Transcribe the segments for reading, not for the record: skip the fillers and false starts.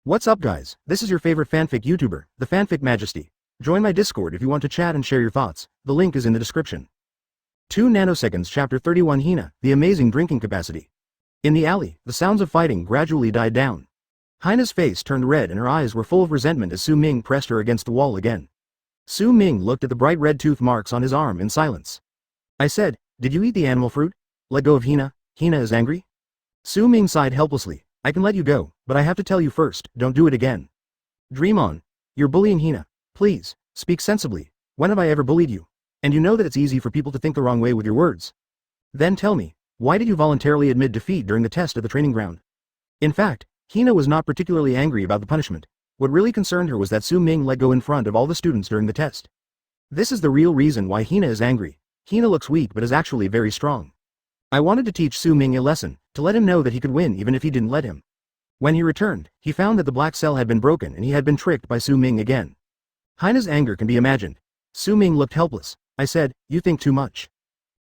What's up guys, this is your favorite fanfic YouTuber, the Fanfic Majesty. Join my Discord if you want to chat and share your thoughts, the link is in the description. 2 nanoseconds Chapter 31 Hina, the amazing drinking capacity. In the alley, the sounds of fighting gradually died down. Hina's face turned red and her eyes were full of resentment as Su Ming pressed her against the wall again. Su Ming looked at the bright red tooth marks on his arm in silence. I said, did you eat the animal fruit? Let go of Hina, Hina is angry? Su Ming sighed helplessly. I can let you go, but I have to tell you first, don't do it again. Dream on. You're bullying Hina. Please, speak sensibly. When have I ever bullied you? And you know that it's easy for people to think the wrong way with your words. Then tell me, why did you voluntarily admit defeat during the test at the training ground? In fact, Hina was not particularly angry about the punishment. What really concerned her was that Su Ming let go in front of all the students during the test. This is the real reason why Hina is angry. Hina looks weak but is actually very strong. I wanted to teach Su Ming a lesson, to let him know that he could win even if he didn't let him. When he returned, he found that the black cell had been broken and he had been tricked by Su Ming again. Hina's anger can be imagined. Su Ming looked helpless. I said, you think too much.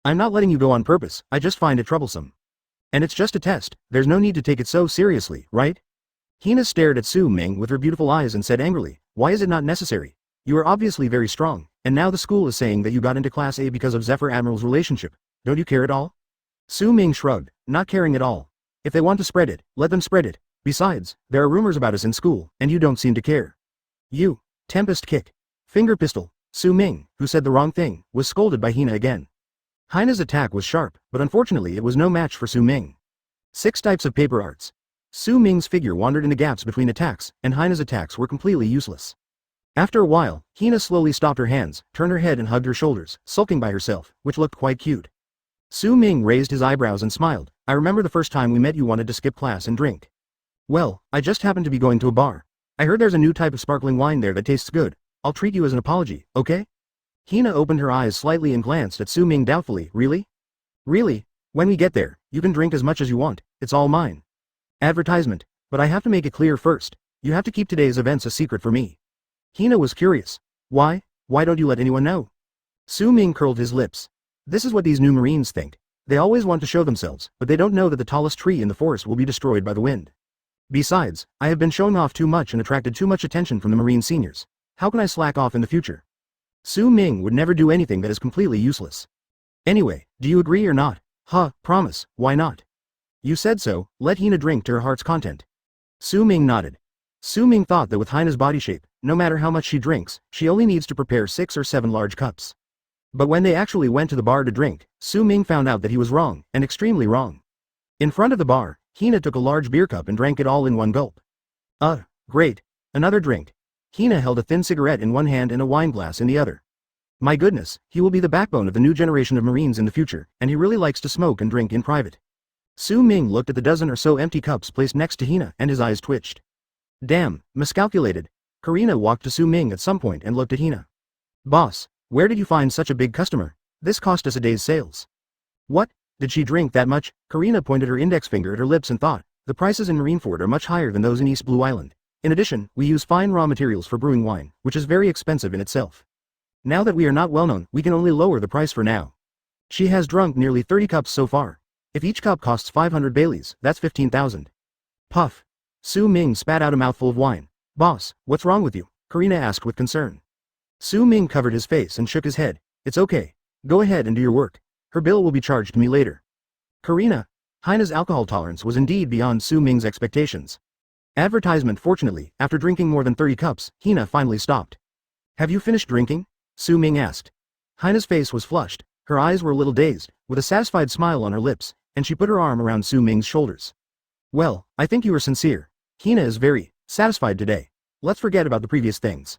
I'm not letting you go on purpose, I just find it troublesome. And it's just a test, there's no need to take it so seriously, right? Hina stared at Su Ming with her beautiful eyes and said angrily, why is it not necessary? You are obviously very strong, and now the school is saying that you got into Class A because of Zephyr Admiral's relationship. Don't you care at all? Su Ming shrugged, not caring at all. If they want to spread it, let them spread it. Besides, there are rumors about us in school, and you don't seem to care. You. Tempest kick. Finger pistol. Su Ming, who said the wrong thing, was scolded by Hina again. Hina's attack was sharp, but unfortunately it was no match for Su Ming. 6 types of paper arts. Su Ming's figure wandered in the gaps between attacks, and Hina's attacks were completely useless. After a while, Hina slowly stopped her hands, turned her head and hugged her shoulders, sulking by herself, which looked quite cute. Su Ming raised his eyebrows and smiled. I remember the first time we met you wanted to skip class and drink. Well, I just happened to be going to a bar. I heard there's a new type of sparkling wine there that tastes good. I'll treat you as an apology, okay? Hina opened her eyes slightly and glanced at Su Ming doubtfully. Really? Really? When we get there, you can drink as much as you want, it's all mine. Advertisement. But I have to make it clear first. You have to keep today's events a secret for me. Hina was curious. Why? Why don't you let anyone know? Su Ming curled his lips. This is what these new Marines think. They always want to show themselves, but they don't know that the tallest tree in the forest will be destroyed by the wind. Besides, I have been showing off too much and attracted too much attention from the Marine seniors. How can I slack off in the future? Su Ming would never do anything that is completely useless. Anyway, do you agree or not? Promise, why not? You said so, let Hina drink to her heart's content. Su Ming nodded. Su Ming thought that with Hina's body shape, no matter how much she drinks, she only needs to prepare 6 or 7 large cups. But when they actually went to the bar to drink, Su Ming found out that he was wrong, and extremely wrong. In front of the bar, Hina took a large beer cup and drank it all in one gulp. Great. Another drink. Hina held a thin cigarette in one hand and a wine glass in the other. My goodness, he will be the backbone of the new generation of Marines in the future, and he really likes to smoke and drink in private. Su Ming looked at the dozen or so empty cups placed next to Hina and his eyes twitched. Damn, miscalculated. Karina walked to Su Ming at some point and looked at Hina. Boss, where did you find such a big customer? This cost us a day's sales. What? Did she drink that much? Karina pointed her index finger at her lips and thought, the prices in Marineford are much higher than those in East Blue Island. In addition, we use fine raw materials for brewing wine, which is very expensive in itself. Now that we are not well known, we can only lower the price for now. She has drunk nearly 30 cups so far. If each cup costs 500 Baileys, that's 15,000. Puff. Su Ming spat out a mouthful of wine. Boss, what's wrong with you? Karina asked with concern. Su Ming covered his face and shook his head. It's okay. Go ahead and do your work. Her bill will be charged to me later. Karina. Hina's alcohol tolerance was indeed beyond Su Ming's expectations. Advertisement. Fortunately, after drinking more than 30 cups, Hina finally stopped. Have you finished drinking? Su Ming asked. Hina's face was flushed, her eyes were a little dazed, with a satisfied smile on her lips, and she put her arm around Su Ming's shoulders. Well, I think you were sincere. Hina is very satisfied today. Let's forget about the previous things.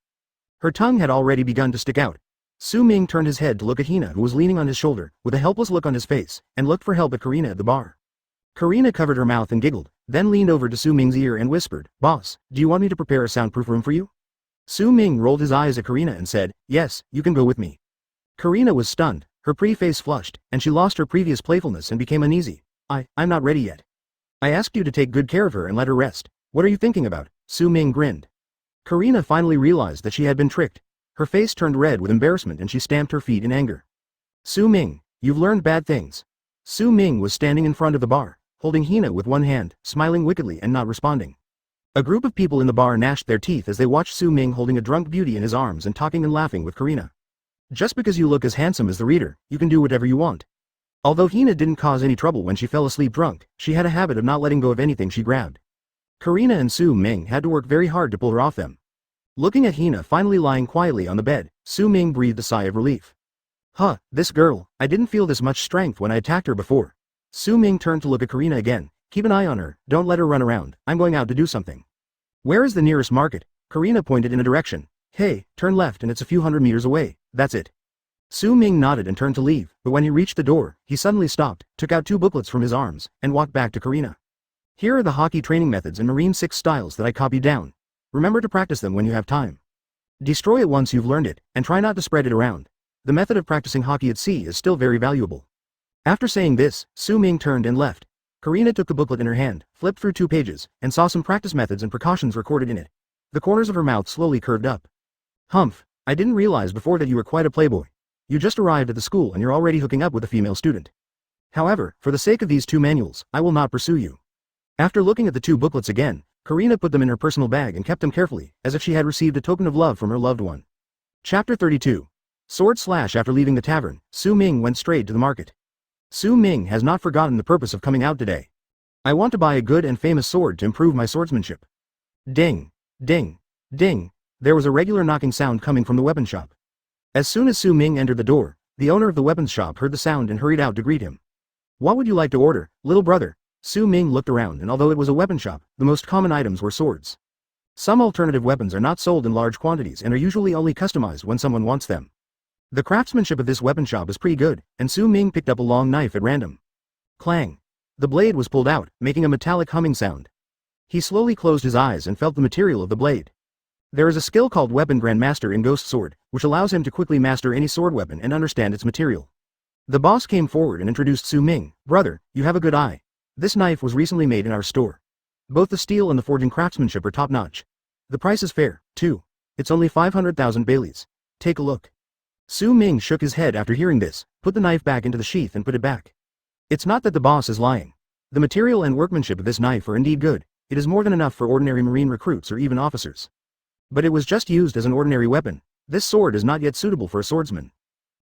Her tongue had already begun to stick out. Su Ming turned his head to look at Hina, who was leaning on his shoulder, with a helpless look on his face, and looked for help at Karina at the bar. Karina covered her mouth and giggled, then leaned over to Su Ming's ear and whispered, Boss, do you want me to prepare a soundproof room for you? Su Ming rolled his eyes at Karina and said, yes, you can go with me. Karina was stunned, her pretty face flushed, and she lost her previous playfulness and became uneasy. I'm not ready yet. I asked you to take good care of her and let her rest. What are you thinking about? Su Ming grinned. Karina finally realized that she had been tricked. Her face turned red with embarrassment and she stamped her feet in anger. Su Ming, you've learned bad things. Su Ming was standing in front of the bar, holding Hina with one hand, smiling wickedly and not responding. A group of people in the bar gnashed their teeth as they watched Su Ming holding a drunk beauty in his arms and talking and laughing with Karina. Just because you look as handsome as the reader, you can do whatever you want. Although Hina didn't cause any trouble when she fell asleep drunk, she had a habit of not letting go of anything she grabbed. Karina and Su Ming had to work very hard to pull her off them. Looking at Hina finally lying quietly on the bed, Su Ming breathed a sigh of relief. Huh, this girl, I didn't feel this much strength when I attacked her before. Su Ming turned to look at Karina again. Keep an eye on her, don't let her run around, I'm going out to do something. Where is the nearest market? Karina pointed in a direction. Hey, turn left and it's a few hundred meters away, that's it. Su Ming nodded and turned to leave, but when he reached the door, he suddenly stopped, took out 2 booklets from his arms, and walked back to Karina. Here are the hockey training methods and Marine 6 styles that I copied down. Remember to practice them when you have time. Destroy it once you've learned it, and try not to spread it around. The method of practicing hockey at sea is still very valuable. After saying this, Su Ming turned and left. Karina took the booklet in her hand, flipped through 2 pages, and saw some practice methods and precautions recorded in it. The corners of her mouth slowly curved up. Humph, I didn't realize before that you were quite a playboy. You just arrived at the school and you're already hooking up with a female student. However, for the sake of these 2 manuals, I will not pursue you. After looking at the 2 booklets again, Karina put them in her personal bag and kept them carefully, as if she had received a token of love from her loved one. Chapter 32. Sword slash. After leaving the tavern, Su Ming went straight to the market. Su Ming has not forgotten the purpose of coming out today. I want to buy a good and famous sword to improve my swordsmanship. Ding, ding, ding. There was a regular knocking sound coming from the weapon shop. As soon as Su Ming entered the door, the owner of the weapons shop heard the sound and hurried out to greet him. What would you like to order, little brother? Su Ming looked around, and although it was a weapon shop, the most common items were swords. Some alternative weapons are not sold in large quantities and are usually only customized when someone wants them. The craftsmanship of this weapon shop is pretty good, and Su Ming picked up a long knife at random. Clang. The blade was pulled out, making a metallic humming sound. He slowly closed his eyes and felt the material of the blade. There is a skill called Weapon Grandmaster in Ghost Sword, which allows him to quickly master any sword weapon and understand its material. The boss came forward and introduced Su Ming. Brother, you have a good eye. This knife was recently made in our store. Both the steel and the forging craftsmanship are top-notch. The price is fair, too. It's only 500,000 Baileys. Take a look. Su Ming shook his head after hearing this, put the knife back into the sheath and put it back. It's not that the boss is lying. The material and workmanship of this knife are indeed good. It is more than enough for ordinary marine recruits or even officers. But it was just used as an ordinary weapon. This sword is not yet suitable for a swordsman.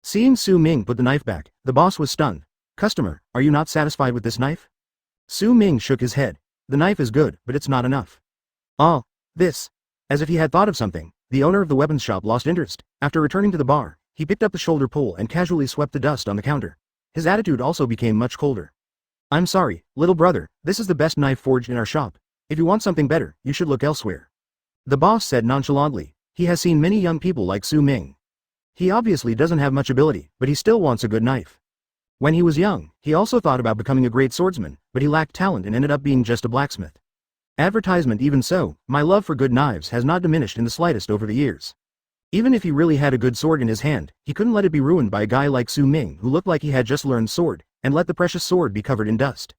Seeing Su Ming put the knife back, the boss was stunned. Customer, are you not satisfied with this knife? Su Ming shook his head. The knife is good, but it's not enough. Oh, this. As if he had thought of something, the owner of the weapons shop lost interest. After returning to the bar, he picked up the shoulder pole and casually swept the dust on the counter. His attitude also became much colder. I'm sorry, little brother, this is the best knife forged in our shop. If you want something better, you should look elsewhere. The boss said nonchalantly. He has seen many young people like Su Ming. He obviously doesn't have much ability, but he still wants a good knife. When he was young, he also thought about becoming a great swordsman, but he lacked talent and ended up being just a blacksmith. Advertisement. Even so, my love for good knives has not diminished in the slightest over the years. Even if he really had a good sword in his hand, he couldn't let it be ruined by a guy like Su Ming who looked like he had just learned sword, and let the precious sword be covered in dust.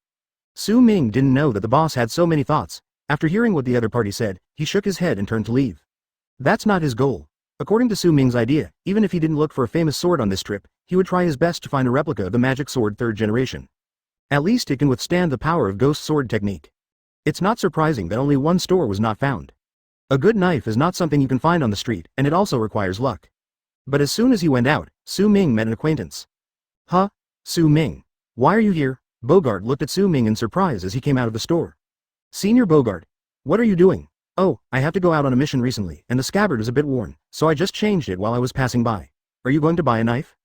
Su Ming didn't know that the boss had so many thoughts. After hearing what the other party said, he shook his head and turned to leave. That's not his goal. According to Su Ming's idea, even if he didn't look for a famous sword on this trip, he would try his best to find a replica of the magic sword 3rd generation. At least it can withstand the power of ghost sword technique. It's not surprising that only one store was not found. A good knife is not something you can find on the street, and it also requires luck. But as soon as he went out, Su Ming met an acquaintance. Huh? Su Ming. Why are you here? Bogart looked at Su Ming in surprise as he came out of the store. Senior Bogart. What are you doing? Oh, I have to go out on a mission recently, and the scabbard is a bit worn, so I just changed it while I was passing by. Are you going to buy a knife?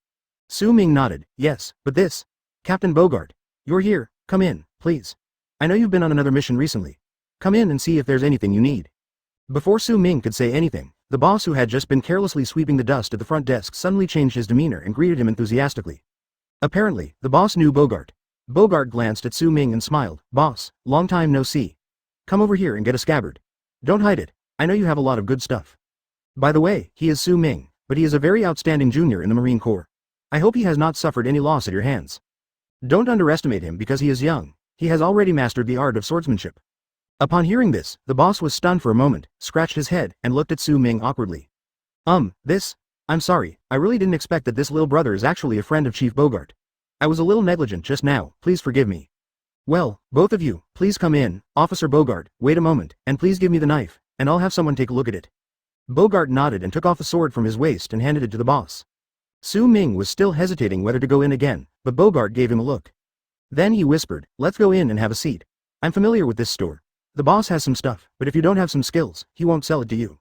Su Ming nodded. Yes, but this. Captain Bogart. You're here, come in, please. I know you've been on another mission recently. Come in and see if there's anything you need. Before Su Ming could say anything, the boss who had just been carelessly sweeping the dust at the front desk suddenly changed his demeanor and greeted him enthusiastically. Apparently, the boss knew Bogart. Bogart glanced at Su Ming and smiled. Boss, long time no see. Come over here and get a scabbard. Don't hide it, I know you have a lot of good stuff. By the way, he is Su Ming, but he is a very outstanding junior in the Marine Corps. I hope he has not suffered any loss at your hands. Don't underestimate him because he is young. He has already mastered the art of swordsmanship. Upon hearing this, the boss was stunned for a moment, scratched his head, and looked at Su Ming awkwardly. This? I'm sorry, I really didn't expect that this little brother is actually a friend of Chief Bogart. I was a little negligent just now, please forgive me. Well, both of you, please come in. Officer Bogart, wait a moment, and please give me the knife, and I'll have someone take a look at it. Bogart nodded and took off the sword from his waist and handed it to the boss. Su Ming was still hesitating whether to go in again, but Bogart gave him a look. Then he whispered, let's go in and have a seat. I'm familiar with this store. The boss has some stuff, but if you don't have some skills, he won't sell it to you.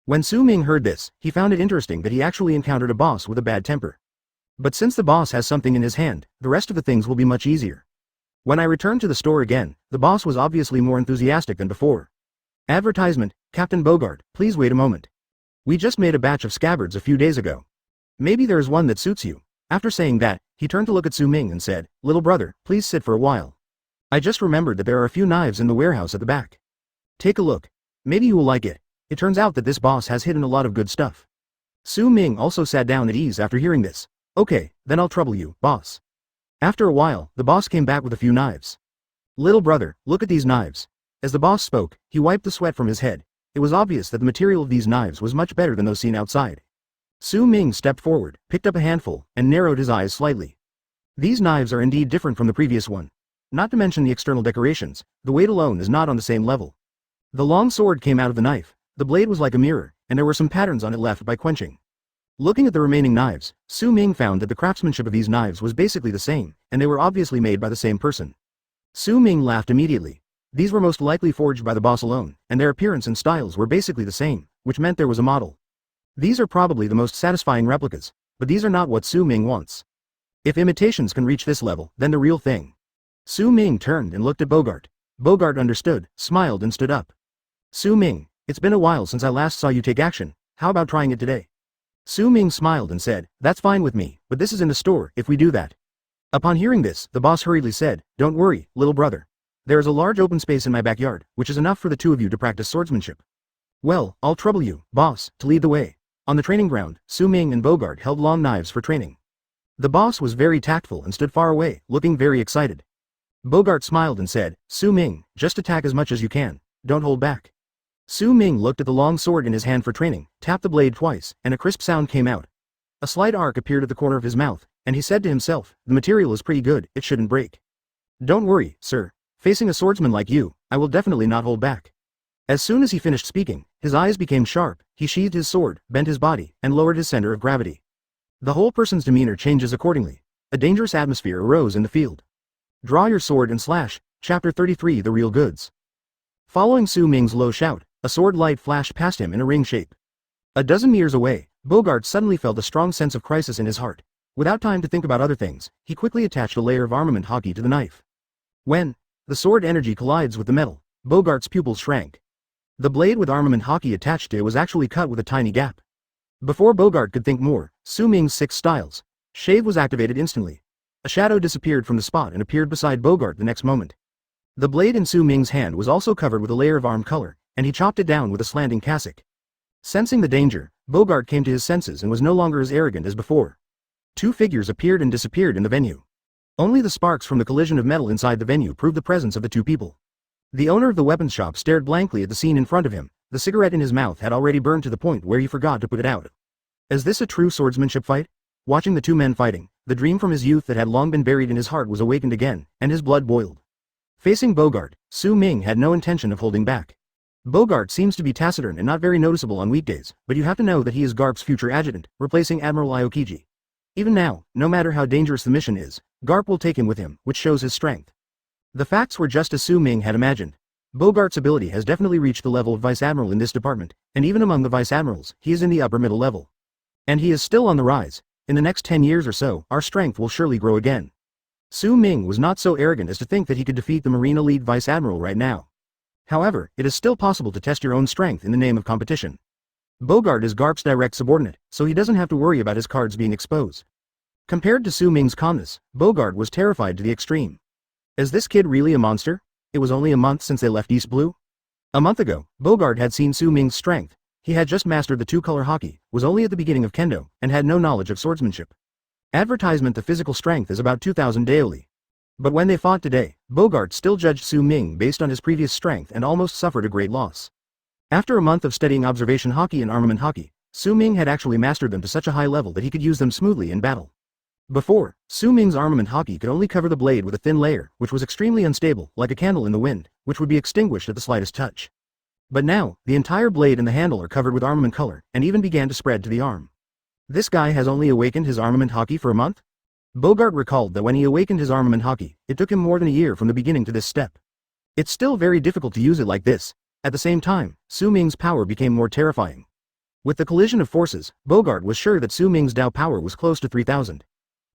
When Su Ming heard this, he found it interesting that he actually encountered a boss with a bad temper. But since the boss has something in his hand, the rest of the things will be much easier. When I returned to the store again, the boss was obviously more enthusiastic than before. Advertisement, Captain Bogart, please wait a moment. We just made a batch of scabbards a few days ago. Maybe there is one that suits you. After saying that, he turned to look at Su Ming and said, little brother, please sit for a while. I just remembered that there are a few knives in the warehouse at the back. Take a look. Maybe you will like it. It turns out that this boss has hidden a lot of good stuff. Su Ming also sat down at ease after hearing this. Okay, then I'll trouble you, boss. After a while, the boss came back with a few knives. Little brother, look at these knives. As the boss spoke, he wiped the sweat from his head. It was obvious that the material of these knives was much better than those seen outside. Su Ming stepped forward, picked up a handful, and narrowed his eyes slightly. These knives are indeed different from the previous one. Not to mention the external decorations, the weight alone is not on the same level. The long sword came out of the knife, the blade was like a mirror, and there were some patterns on it left by quenching. Looking at the remaining knives, Su Ming found that the craftsmanship of these knives was basically the same, and they were obviously made by the same person. Su Ming laughed immediately. These were most likely forged by the boss alone, and their appearance and styles were basically the same, which meant there was a model. These are probably the most satisfying replicas, but these are not what Su Ming wants. If imitations can reach this level, then the real thing. Su Ming turned and looked at Bogart. Bogart understood, smiled and stood up. Su Ming, it's been a while since I last saw you take action, how about trying it today? Su Ming smiled and said, that's fine with me, but this is in the store, if we do that. Upon hearing this, the boss hurriedly said, don't worry, little brother. There is a large open space in my backyard, which is enough for the two of you to practice swordsmanship. Well, I'll trouble you, boss, to lead the way. On the training ground, Su Ming and Bogart held long knives for training. The boss was very tactful and stood far away, looking very excited. Bogart smiled and said, Su Ming, just attack as much as you can, don't hold back. Su Ming looked at the long sword in his hand for training, tapped the blade twice, and a crisp sound came out. A slight arc appeared at the corner of his mouth, and he said to himself, the material is pretty good, it shouldn't break. Don't worry, sir. Facing a swordsman like you, I will definitely not hold back. As soon as he finished speaking, his eyes became sharp, he sheathed his sword, bent his body, and lowered his center of gravity. The whole person's demeanor changes accordingly. A dangerous atmosphere arose in the field. Draw your sword and slash. Chapter 33 The Real Goods. Following Su Ming's low shout, a sword light flashed past him in a ring shape. A dozen meters away, Bogart suddenly felt a strong sense of crisis in his heart. Without time to think about other things, he quickly attached a layer of armament hockey to the knife. When the sword energy collides with the metal, Bogart's pupils shrank. The blade with armament hockey attached to it was actually cut with a tiny gap. Before Bogart could think more, Su Ming's 6 styles shave was activated instantly. A shadow disappeared from the spot and appeared beside Bogart the next moment. The blade in Su Ming's hand was also covered with a layer of arm color, and he chopped it down with a slanting cassock. Sensing the danger, Bogart came to his senses and was no longer as arrogant as before. 2 figures appeared and disappeared in the venue. Only the sparks from the collision of metal inside the venue proved the presence of the 2 people. The owner of the weapons shop stared blankly at the scene in front of him. The cigarette in his mouth had already burned to the point where he forgot to put it out. Is this a true swordsmanship fight? Watching the 2 men fighting, the dream from his youth that had long been buried in his heart was awakened again, and his blood boiled. Facing Bogart, Su Ming had no intention of holding back. Bogart seems to be taciturn and not very noticeable on weekdays, but you have to know that he is Garp's future adjutant, replacing Admiral Aokiji. Even now, no matter how dangerous the mission is, Garp will take him with him, which shows his strength. The facts were just as Su Ming had imagined. Bogart's ability has definitely reached the level of Vice Admiral in this department, and even among the Vice Admirals, he is in the upper middle level. And he is still on the rise. In the next 10 years or so, our strength will surely grow again. Su Ming was not so arrogant as to think that he could defeat the Marine Elite Vice Admiral right now. However, it is still possible to test your own strength in the name of competition. Bogart is Garp's direct subordinate, so he doesn't have to worry about his cards being exposed. Compared to Su Ming's calmness, Bogart was terrified to the extreme. Is this kid really a monster? It was only a month since they left East Blue? A month ago, Bogart had seen Su Ming's strength. He had just mastered the 2-color hockey, was only at the beginning of kendo, and had no knowledge of swordsmanship. Advertisement: the physical strength is about 2,000 daily. But when they fought today, Bogart still judged Su Ming based on his previous strength and almost suffered a great loss. After a month of studying observation hockey and armament hockey, Su Ming had actually mastered them to such a high level that he could use them smoothly in battle. Before, Su Ming's armament haki could only cover the blade with a thin layer, which was extremely unstable, like a candle in the wind, which would be extinguished at the slightest touch. But now, the entire blade and the handle are covered with armament color, and even began to spread to the arm. This guy has only awakened his armament haki for a month? Bogart recalled that when he awakened his armament haki, it took him more than a year from the beginning to this step. It's still very difficult to use it like this. At the same time, Su Ming's power became more terrifying. With the collision of forces, Bogart was sure that Su Ming's Dao power was close to 3,000.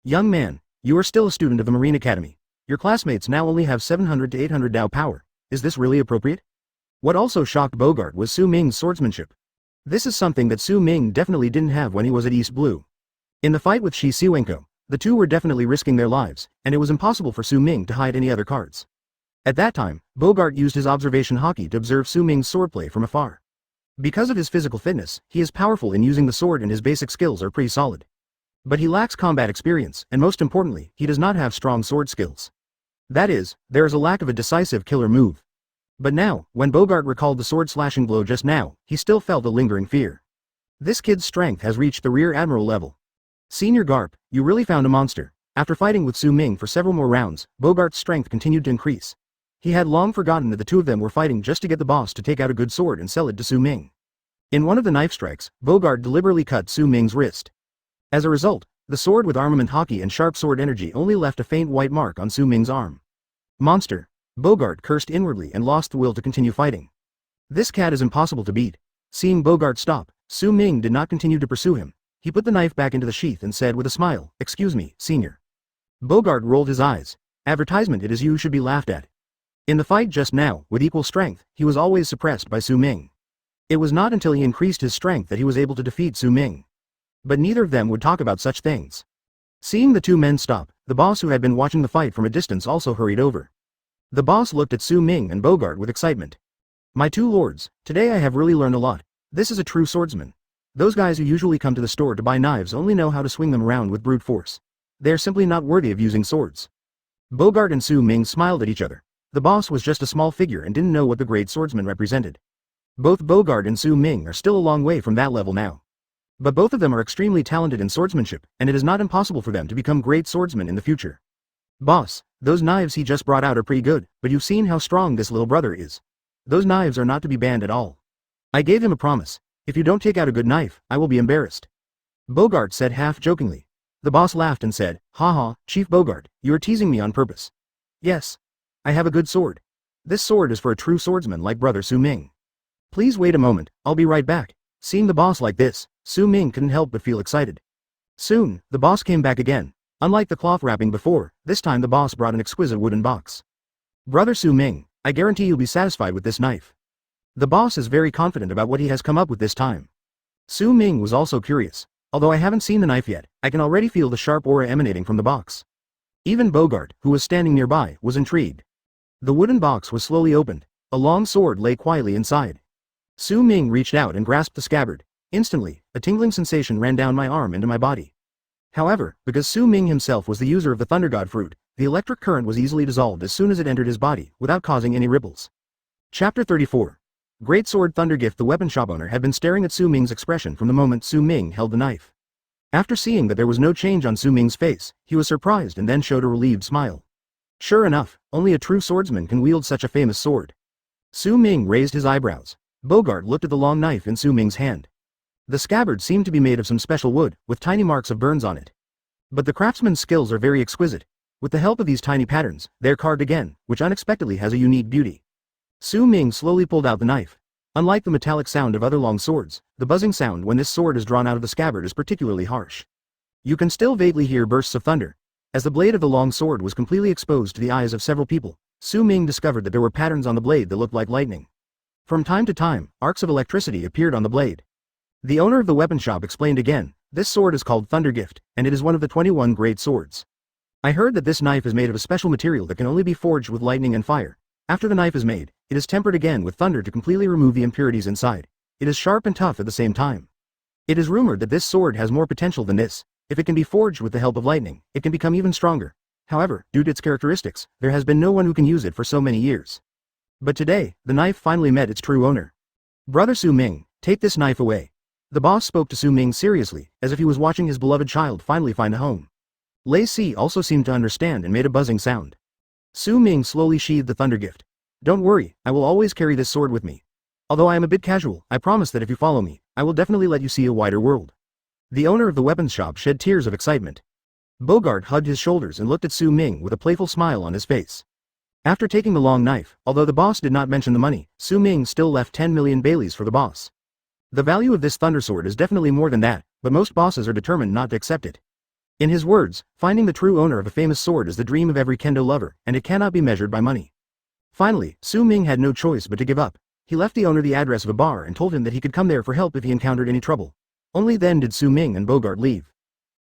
Young man, you are still a student of the Marine Academy. Your classmates now only have 700 to 800 Dao power. Is this really appropriate? What also shocked Bogart was Su Ming's swordsmanship. This is something that Su Ming definitely didn't have when he was at East Blue. In the fight with Sengoku, the two were definitely risking their lives, and it was impossible for Su Ming to hide any other cards. At that time, Bogart used his observation haki to observe Su Ming's swordplay from afar. Because of his physical fitness, he is powerful in using the sword and his basic skills are pretty solid. But he lacks combat experience, and most importantly, he does not have strong sword skills. That is, there is a lack of a decisive killer move. But now, when Bogart recalled the sword-slashing blow just now, he still felt a lingering fear. This kid's strength has reached the Rear Admiral level. Senior Garp, you really found a monster. After fighting with Su Ming for several more rounds, Bogart's strength continued to increase. He had long forgotten that the two of them were fighting just to get the boss to take out a good sword and sell it to Su Ming. In one of the knife strikes, Bogart deliberately cut Su Ming's wrist. As a result, the sword with armament haki and sharp sword energy only left a faint white mark on Su Ming's arm. Monster! Bogart cursed inwardly and lost the will to continue fighting. This cat is impossible to beat. Seeing Bogart stop, Su Ming did not continue to pursue him. He put the knife back into the sheath and said with a smile, "Excuse me, senior." Bogart rolled his eyes. Advertisement, it is you should be laughed at. In the fight just now, with equal strength, he was always suppressed by Su Ming. It was not until he increased his strength that he was able to defeat Su Ming. But neither of them would talk about such things. Seeing the two men stop, the boss who had been watching the fight from a distance also hurried over. The boss looked at Su Ming and Bogart with excitement. "My two lords, today I have really learned a lot. This is a true swordsman. Those guys who usually come to the store to buy knives only know how to swing them around with brute force. They are simply not worthy of using swords." Bogart and Su Ming smiled at each other. The boss was just a small figure and didn't know what the great swordsman represented. Both Bogart and Su Ming are still a long way from that level now. But both of them are extremely talented in swordsmanship, and it is not impossible for them to become great swordsmen in the future. "Boss, those knives he just brought out are pretty good, but you've seen how strong this little brother is. Those knives are not to be banned at all. I gave him a promise. If you don't take out a good knife, I will be embarrassed." Bogart said half-jokingly. The boss laughed and said, "Ha, Chief Bogart, you are teasing me on purpose." "Yes. I have a good sword. This sword is for a true swordsman like brother Su Ming. Please wait a moment, I'll be right back." Seeing the boss like this, Su Ming couldn't help but feel excited. Soon, the boss came back again. Unlike the cloth wrapping before, this time the boss brought an exquisite wooden box. "Brother Su Ming, I guarantee you'll be satisfied with this knife." The boss is very confident about what he has come up with this time. Su Ming was also curious. "Although I haven't seen the knife yet, I can already feel the sharp aura emanating from the box." Even Bogart, who was standing nearby, was intrigued. The wooden box was slowly opened. A long sword lay quietly inside. Su Ming reached out and grasped the scabbard. Instantly, a tingling sensation ran down my arm into my body. However, because Su Ming himself was the user of the Thunder God fruit, the electric current was easily dissolved as soon as it entered his body, without causing any ripples. Chapter 34. Great Sword Thunder Gift. The weapon shop owner had been staring at Su Ming's expression from the moment Su Ming held the knife. After seeing that there was no change on Su Ming's face, he was surprised and then showed a relieved smile. Sure enough, only a true swordsman can wield such a famous sword. Su Ming raised his eyebrows. Bogart looked at the long knife in Su Ming's hand. The scabbard seemed to be made of some special wood, with tiny marks of burns on it. But the craftsman's skills are very exquisite. With the help of these tiny patterns, they're carved again, which unexpectedly has a unique beauty. Su Ming slowly pulled out the knife. Unlike the metallic sound of other long swords, the buzzing sound when this sword is drawn out of the scabbard is particularly harsh. You can still vaguely hear bursts of thunder. As the blade of the long sword was completely exposed to the eyes of several people, Su Ming discovered that there were patterns on the blade that looked like lightning. From time to time, arcs of electricity appeared on the blade. The owner of the weapon shop explained again, "This sword is called Thunder Gift, and it is one of the 21 great swords. I heard that this knife is made of a special material that can only be forged with lightning and fire. After the knife is made, it is tempered again with thunder to completely remove the impurities inside. It is sharp and tough at the same time. It is rumored that this sword has more potential than this. If it can be forged with the help of lightning, it can become even stronger. However, due to its characteristics, there has been no one who can use it for so many years. But today, the knife finally met its true owner. Brother Su Ming, take this knife away." The boss spoke to Su Ming seriously, as if he was watching his beloved child finally find a home. Lei Si also seemed to understand and made a buzzing sound. Su Ming slowly sheathed the thunder gift. Don't worry, I will always carry this sword with me. Although I am a bit casual, I promise that if you follow me, I will definitely let you see a wider world. The owner of the weapons shop shed tears of excitement. Bogart hugged his shoulders and looked at Su Ming with a playful smile on his face. After taking the long knife, although the boss did not mention the money, Su Ming still left 10 million Baileys for the boss. The value of this thunder sword is definitely more than that, but most bosses are determined not to accept it. In his words, finding the true owner of a famous sword is the dream of every kendo lover, and it cannot be measured by money. Finally, Su Ming had no choice but to give up. He left the owner the address of a bar and told him that he could come there for help if he encountered any trouble. Only then did Su Ming and Bogart leave.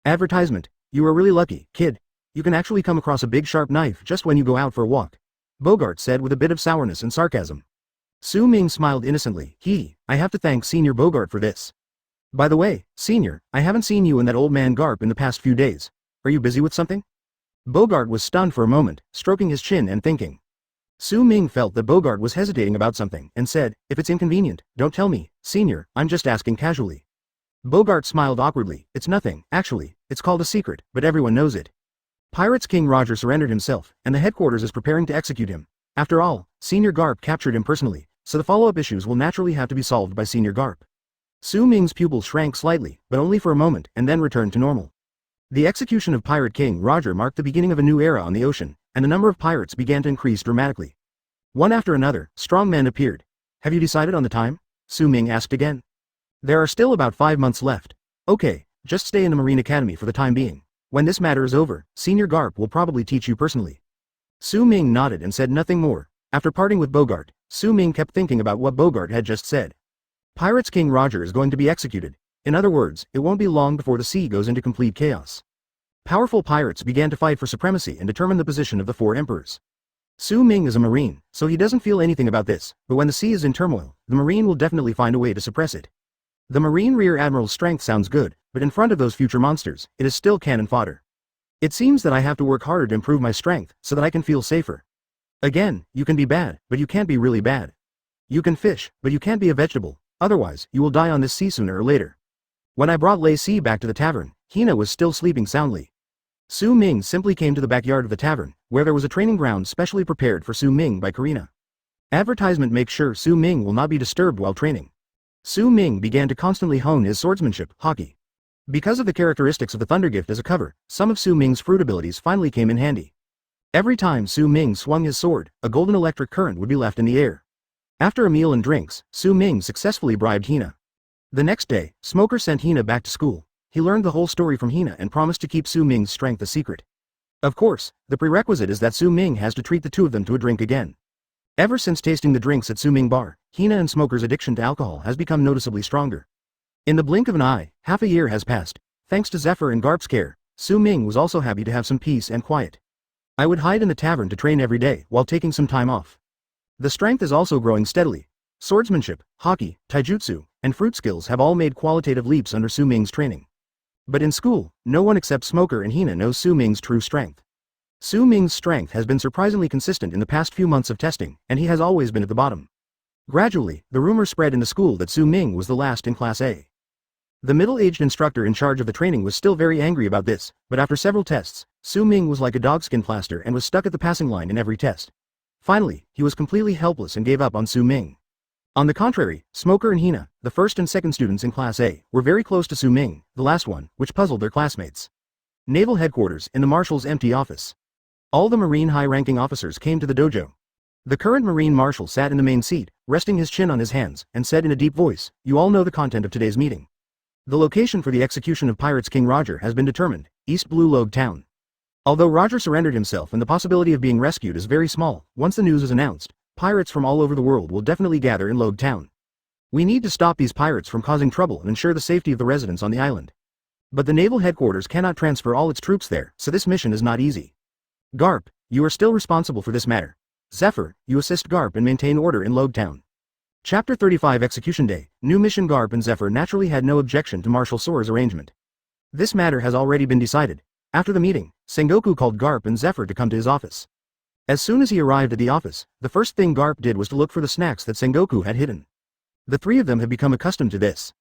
Advertisement: You are really lucky, kid. You can actually come across a big sharp knife just when you go out for a walk, Bogart said with a bit of sourness and sarcasm. Su Ming smiled innocently. I have to thank Senior Bogart for this. By the way, Senior, I haven't seen you and that old man Garp in the past few days. Are you busy with something? Bogart was stunned for a moment, stroking his chin and thinking. Su Ming felt that Bogart was hesitating about something and said, if it's inconvenient, don't tell me, Senior, I'm just asking casually. Bogart smiled awkwardly. It's nothing, actually, it's called a secret, but everyone knows it. Pirates King Roger surrendered himself, and the headquarters is preparing to execute him. After all, Senior Garp captured him personally, so the follow-up issues will naturally have to be solved by Senior Garp. Su Ming's pupils shrank slightly, but only for a moment, and then returned to normal. The execution of Pirate King Roger marked the beginning of a new era on the ocean, and the number of pirates began to increase dramatically. One after another, strong men appeared. Have you decided on the time? Su Ming asked again. There are still about 5 months left. Okay, just stay in the Marine Academy for the time being. When this matter is over, Senior Garp will probably teach you personally. Su Ming nodded and said nothing more. After parting with Bogart, Su Ming kept thinking about what Bogart had just said. Pirates King Roger is going to be executed. In other words, it won't be long before the sea goes into complete chaos. Powerful pirates began to fight for supremacy and determine the position of the 4 emperors. Su Ming is a Marine, so he doesn't feel anything about this, but when the sea is in turmoil, the Marine will definitely find a way to suppress it. The Marine Rear Admiral's strength sounds good, but in front of those future monsters, it is still cannon fodder. It seems that I have to work harder to improve my strength, so that I can feel safer. Again, you can be bad, but you can't be really bad. You can fish, but you can't be a vegetable, otherwise, you will die on this sea sooner or later. When I brought Lei Si back to the tavern, Hina was still sleeping soundly. Su Ming simply came to the backyard of the tavern, where there was a training ground specially prepared for Su Ming by Karina. Advertisement makes sure Su Ming will not be disturbed while training. Su Ming began to constantly hone his swordsmanship, hockey. Because of the characteristics of the Thunder Gift as a cover, some of Su Ming's fruit abilities finally came in handy. Every time Su Ming swung his sword, a golden electric current would be left in the air. After a meal and drinks, Su Ming successfully bribed Hina. The next day, Smoker sent Hina back to school. He learned the whole story from Hina and promised to keep Su Ming's strength a secret. Of course, the prerequisite is that Su Ming has to treat the two of them to a drink again. Ever since tasting the drinks at Su Ming Bar, Hina and Smoker's addiction to alcohol has become noticeably stronger. In the blink of an eye, half a year has passed. Thanks to Zephyr and Garp's care, Su Ming was also happy to have some peace and quiet. I would hide in the tavern to train every day while taking some time off. The strength is also growing steadily. Swordsmanship, hockey, taijutsu, and fruit skills have all made qualitative leaps under Su Ming's training. But in school, no one except Smoker and Hina knows Su Ming's true strength. Su Ming's strength has been surprisingly consistent in the past few months of testing, and he has always been at the bottom. Gradually, the rumor spread in the school that Su Ming was the last in Class A. The middle-aged instructor in charge of the training was still very angry about this, but after several tests, Su Ming was like a dogskin plaster and was stuck at the passing line in every test. Finally, he was completely helpless and gave up on Su Ming. On the contrary, Smoker and Hina, the first and second students in Class A, were very close to Su Ming, the last one, which puzzled their classmates. Naval Headquarters, in the Marshal's empty office. All the Marine high-ranking officers came to the dojo. The current Marine Marshal sat in the main seat, resting his chin on his hands, and said in a deep voice, "You all know the content of today's meeting. The location for the execution of Pirates King Roger has been determined, East Blue Log Town. Although Roger surrendered himself and the possibility of being rescued is very small, once the news is announced, pirates from all over the world will definitely gather in Log Town. We need to stop these pirates from causing trouble and ensure the safety of the residents on the island. But the Naval Headquarters cannot transfer all its troops there, so this mission is not easy. Garp, you are still responsible for this matter. Zephyr, you assist Garp and maintain order in Log Town." Chapter 35 Execution Day. New mission. Garp and Zephyr naturally had no objection to Marshal Sora's arrangement. This matter has already been decided. After the meeting, Sengoku called Garp and Zephyr to come to his office. As soon as he arrived at the office, the first thing Garp did was to look for the snacks that Sengoku had hidden. The three of them had become accustomed to this.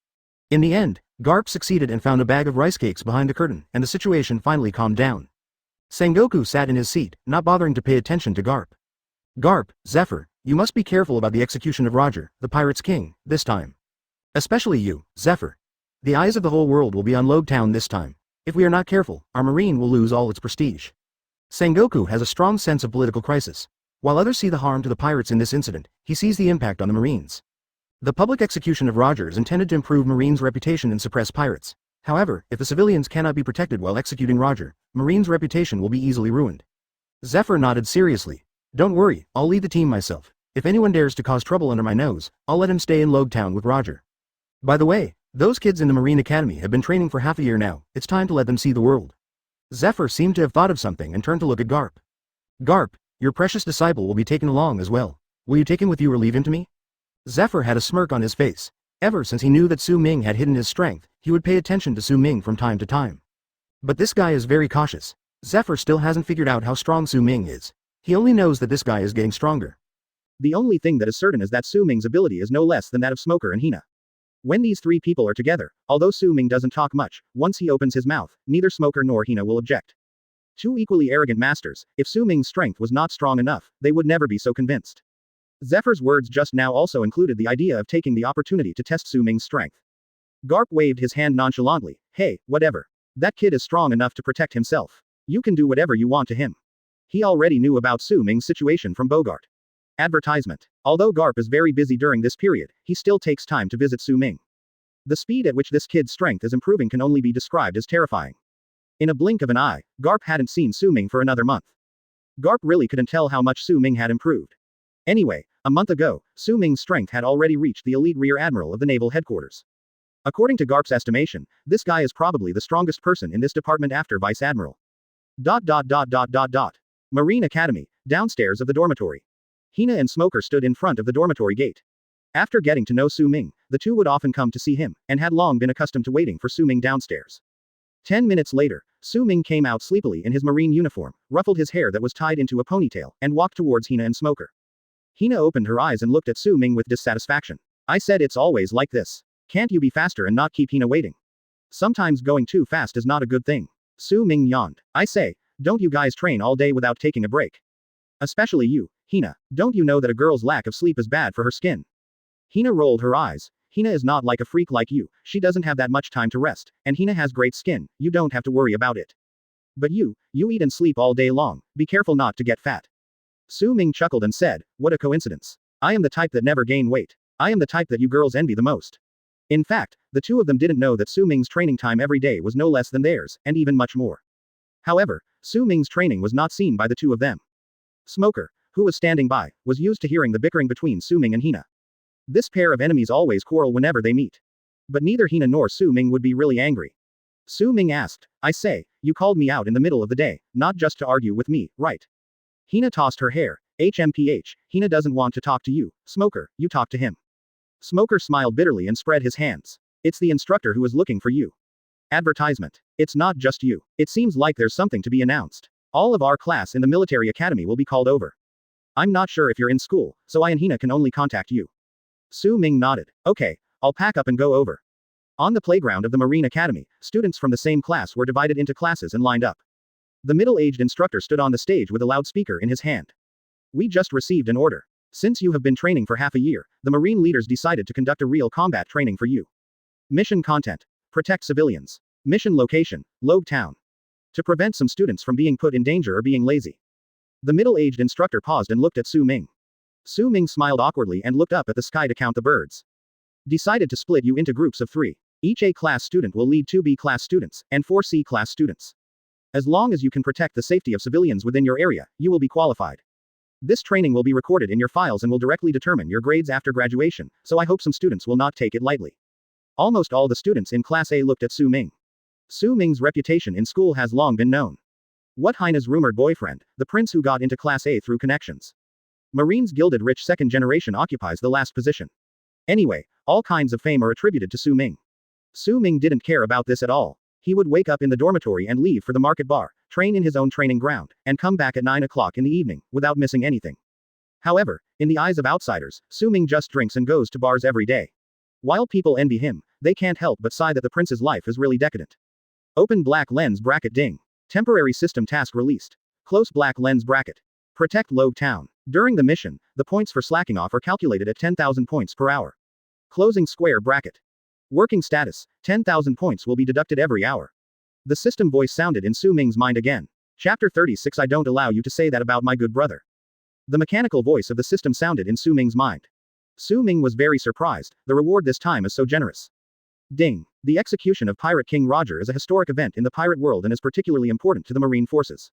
In the end, Garp succeeded and found a bag of rice cakes behind the curtain, and the situation finally calmed down. Sengoku sat in his seat, not bothering to pay attention to Garp. Garp, Zephyr, you must be careful about the execution of Roger, the Pirate's King, this time. Especially you, Zephyr. The eyes of the whole world will be on Logue Town this time. If we are not careful, our marine will lose all its prestige. Sengoku has a strong sense of political crisis. While others see the harm to the pirates in this incident, he sees the impact on the Marines. The public execution of Roger is intended to improve Marines' reputation and suppress pirates. However, if the civilians cannot be protected while executing Roger, Marines' reputation will be easily ruined. Zephyr nodded seriously. Don't worry, I'll lead the team myself. If anyone dares to cause trouble under my nose, I'll let him stay in Logue Town with Roger. By the way, those kids in the Marine Academy have been training for half a year now, it's time to let them see the world. Zephyr seemed to have thought of something and turned to look at Garp. Garp, your precious disciple will be taken along as well. Will you take him with you or leave him to me? Zephyr had a smirk on his face. Ever since he knew that Su Ming had hidden his strength, he would pay attention to Su Ming from time to time. But this guy is very cautious. Zephyr still hasn't figured out how strong Su Ming is. He only knows that this guy is getting stronger. The only thing that is certain is that Su Ming's ability is no less than that of Smoker and Hina. When these three people are together, although Su Ming doesn't talk much, once he opens his mouth, neither Smoker nor Hina will object. Two equally arrogant masters, if Su Ming's strength was not strong enough, they would never be so convinced. Zephyr's words just now also included the idea of taking the opportunity to test Su Ming's strength. Garp waved his hand nonchalantly. Hey, whatever. That kid is strong enough to protect himself. You can do whatever you want to him. He already knew about Su Ming's situation from Bogart. Advertisement. Although Garp is very busy during this period, he still takes time to visit Su Ming. The speed at which this kid's strength is improving can only be described as terrifying. In a blink of an eye, Garp hadn't seen Su Ming for another month. Garp really couldn't tell how much Su Ming had improved. Anyway, a month ago, Su Ming's strength had already reached the elite rear admiral of the naval headquarters. According to Garp's estimation, this guy is probably the strongest person in this department after Vice Admiral. Marine Academy, downstairs of the dormitory. Hina and Smoker stood in front of the dormitory gate. After getting to know Su Ming, the two would often come to see him, and had long been accustomed to waiting for Su Ming downstairs. 10 minutes later, Su Ming came out sleepily in his marine uniform, ruffled his hair that was tied into a ponytail, and walked towards Hina and Smoker. Hina opened her eyes and looked at Su Ming with dissatisfaction. I said it's always like this. Can't you be faster and not keep Hina waiting? Sometimes going too fast is not a good thing. Su Ming yawned. I say, don't you guys train all day without taking a break? Especially you, Hina. Don't you know that a girl's lack of sleep is bad for her skin? Hina rolled her eyes. Hina is not like a freak like you, she doesn't have that much time to rest, and Hina has great skin, you don't have to worry about it. But you eat and sleep all day long, be careful not to get fat. Su Ming chuckled and said, what a coincidence. I am the type that never gain weight. I am the type that you girls envy the most. In fact, the two of them didn't know that Su Ming's training time every day was no less than theirs, and even much more. However, Su Ming's training was not seen by the two of them. Smoker, who was standing by, was used to hearing the bickering between Su Ming and Hina. This pair of enemies always quarrel whenever they meet. But neither Hina nor Su Ming would be really angry. Su Ming asked, I say, you called me out in the middle of the day, not just to argue with me, right? Hina tossed her hair. HMPH, Hina doesn't want to talk to you, Smoker, you talk to him. Smoker smiled bitterly and spread his hands. It's the instructor who is looking for you. Advertisement. It's not just you. It seems like there's something to be announced. All of our class in the military academy will be called over. I'm not sure if you're in school, so I and Hina can only contact you. Su Ming nodded. Okay, I'll pack up and go over. On the playground of the Marine Academy, students from the same class were divided into classes and lined up. The middle-aged instructor stood on the stage with a loudspeaker in his hand. We just received an order. Since you have been training for half a year, the Marine leaders decided to conduct a real combat training for you. Mission content. Protect civilians. Mission location, Logue Town. To prevent some students from being put in danger or being lazy. The middle-aged instructor paused and looked at Su Ming. Su Ming smiled awkwardly and looked up at the sky to count the birds. Decided to split you into groups of 3. Each A-class student will lead 2 B-class students, and 4 C-class students. As long as you can protect the safety of civilians within your area, you will be qualified. This training will be recorded in your files and will directly determine your grades after graduation, so I hope some students will not take it lightly. Almost all the students in Class A looked at Su Ming. Su Ming's reputation in school has long been known. What Hina's rumored boyfriend, the prince who got into Class A through connections. Marine's gilded rich second generation occupies the last position. Anyway, all kinds of fame are attributed to Su Ming. Su Ming didn't care about this at all. He would wake up in the dormitory and leave for the market bar, train in his own training ground, and come back at 9 o'clock in the evening, without missing anything. However, in the eyes of outsiders, Su Ming just drinks and goes to bars every day. While people envy him, they can't help but sigh that the prince's life is really decadent. Open black lens bracket ding. Temporary system task released. Close black lens bracket. Protect Lobe Town. During the mission, the points for slacking off are calculated at 10,000 points per hour. Closing square bracket. Working status, 10,000 points will be deducted every hour. The system voice sounded in Su Ming's mind again. Chapter 36 I don't allow you to say that about my good brother. The mechanical voice of the system sounded in Su Ming's mind. Su Ming was very surprised, the reward this time is so generous. Ding. The execution of Pirate King Roger is a historic event in the pirate world and is particularly important to the Marine forces.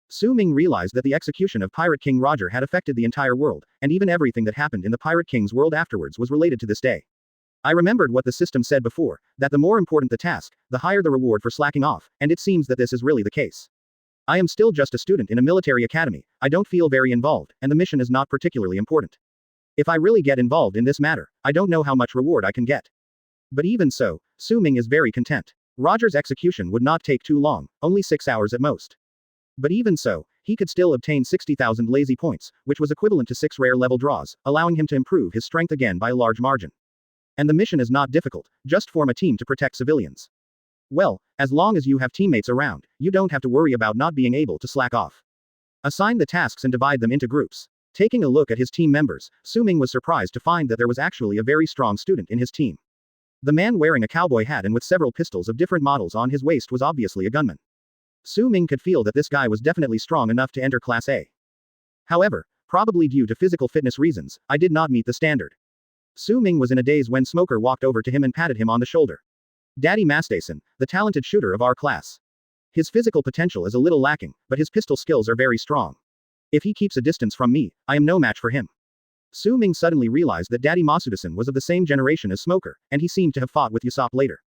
Su Ming realized that the execution of Pirate King Roger had affected the entire world, and even everything that happened in the Pirate King's world afterwards was related to this day. I remembered what the system said before, that the more important the task, the higher the reward for slacking off, and it seems that this is really the case. I am still just a student in a military academy, I don't feel very involved, and the mission is not particularly important. If I really get involved in this matter, I don't know how much reward I can get. But even so, Su Ming is very content. Roger's execution would not take too long, only 6 hours at most. But even so, he could still obtain 60,000 lazy points, which was equivalent to 6 rare level draws, allowing him to improve his strength again by a large margin. And the mission is not difficult, just form a team to protect civilians. Well, as long as you have teammates around, you don't have to worry about not being able to slack off. Assign the tasks and divide them into groups. Taking a look at his team members, Su Ming was surprised to find that there was actually a very strong student in his team. The man wearing a cowboy hat and with several pistols of different models on his waist was obviously a gunman. Su Ming could feel that this guy was definitely strong enough to enter Class A. However, probably due to physical fitness reasons, I did not meet the standard. Su Ming was in a daze when Smoker walked over to him and patted him on the shoulder. Daddy Mastason, the talented shooter of our class. His physical potential is a little lacking, but his pistol skills are very strong. If he keeps a distance from me, I am no match for him. Su Ming suddenly realized that Daddy Masuda-san was of the same generation as Smoker, and he seemed to have fought with Usopp later.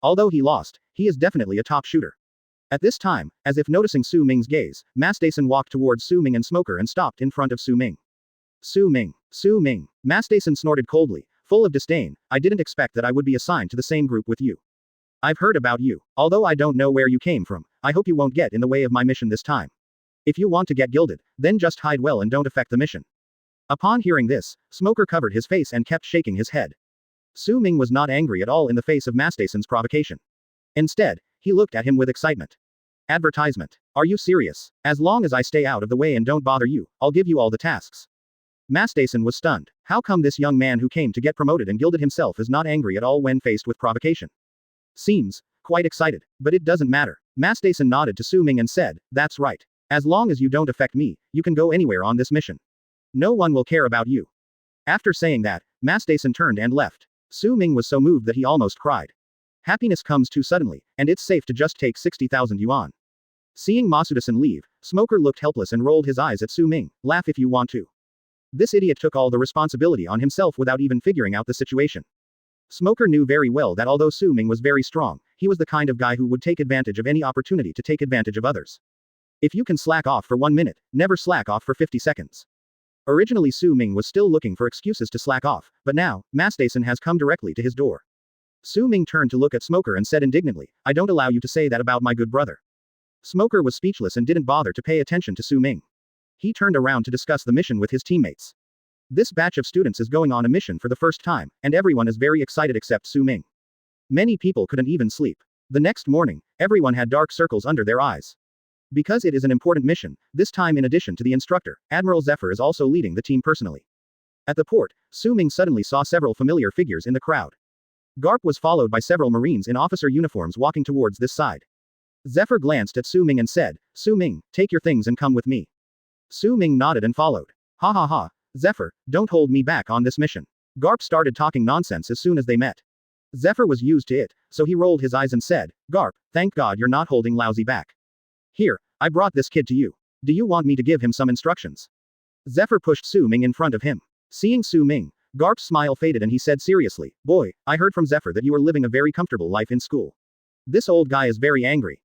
Although he lost, he is definitely a top shooter. At this time, as if noticing Su Ming's gaze, Mastason walked towards Su Ming and Smoker and stopped in front of Su Ming. Su Ming. Su Ming. Mastason snorted coldly, full of disdain, I didn't expect that I would be assigned to the same group with you. I've heard about you. Although I don't know where you came from, I hope you won't get in the way of my mission this time. If you want to get gilded, then just hide well and don't affect the mission. Upon hearing this, Smoker covered his face and kept shaking his head. Su Ming was not angry at all in the face of Mastason's provocation. Instead, he looked at him with excitement. Advertisement. Are you serious? As long as I stay out of the way and don't bother you, I'll give you all the tasks. Mastason was stunned. How come this young man who came to get promoted and gilded himself is not angry at all when faced with provocation? Seems quite excited. But it doesn't matter. Mastason nodded to Su Ming and said, that's right. As long as you don't affect me, you can go anywhere on this mission. No one will care about you. After saying that, Mastason turned and left. Su Ming was so moved that he almost cried. Happiness comes too suddenly, and it's safe to just take 60,000 yuan. Seeing Masuda-san leave, Smoker looked helpless and rolled his eyes at Su Ming. Laugh if you want to. This idiot took all the responsibility on himself without even figuring out the situation. Smoker knew very well that although Su Ming was very strong, he was the kind of guy who would take advantage of any opportunity to take advantage of others. If you can slack off for 1 minute, never slack off for 50 seconds. Originally Su Ming was still looking for excuses to slack off, but now, Mastason has come directly to his door. Su Ming turned to look at Smoker and said indignantly, I don't allow you to say that about my good brother. Smoker was speechless and didn't bother to pay attention to Su Ming. He turned around to discuss the mission with his teammates. This batch of students is going on a mission for the first time, and everyone is very excited except Su Ming. Many people couldn't even sleep. The next morning, everyone had dark circles under their eyes. Because it is an important mission, this time in addition to the instructor, Admiral Zephyr is also leading the team personally. At the port, Su Ming suddenly saw several familiar figures in the crowd. Garp was followed by several Marines in officer uniforms walking towards this side. Zephyr glanced at Su Ming and said, Su Ming, take your things and come with me. Su Ming nodded and followed. Ha ha ha. Zephyr, don't hold me back on this mission. Garp started talking nonsense as soon as they met. Zephyr was used to it, so he rolled his eyes and said, Garp, thank God you're not holding lousy back. Here, I brought this kid to you. Do you want me to give him some instructions? Zephyr pushed Su Ming in front of him. Seeing Su Ming, Garp's smile faded and he said seriously, boy, I heard from Zephyr that you are living a very comfortable life in school. This old guy is very angry.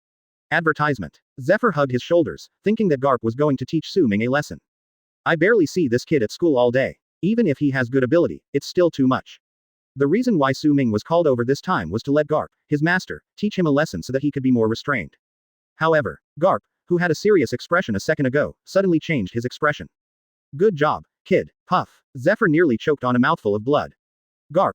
Advertisement. Zephyr hugged his shoulders, thinking that Garp was going to teach Su Ming a lesson. I barely see this kid at school all day. Even if he has good ability, it's still too much. The reason why Su Ming was called over this time was to let Garp, his master, teach him a lesson so that he could be more restrained. However, Garp, who had a serious expression a second ago, suddenly changed his expression. Good job, kid. Puff. Zephyr nearly choked on a mouthful of blood. Garp,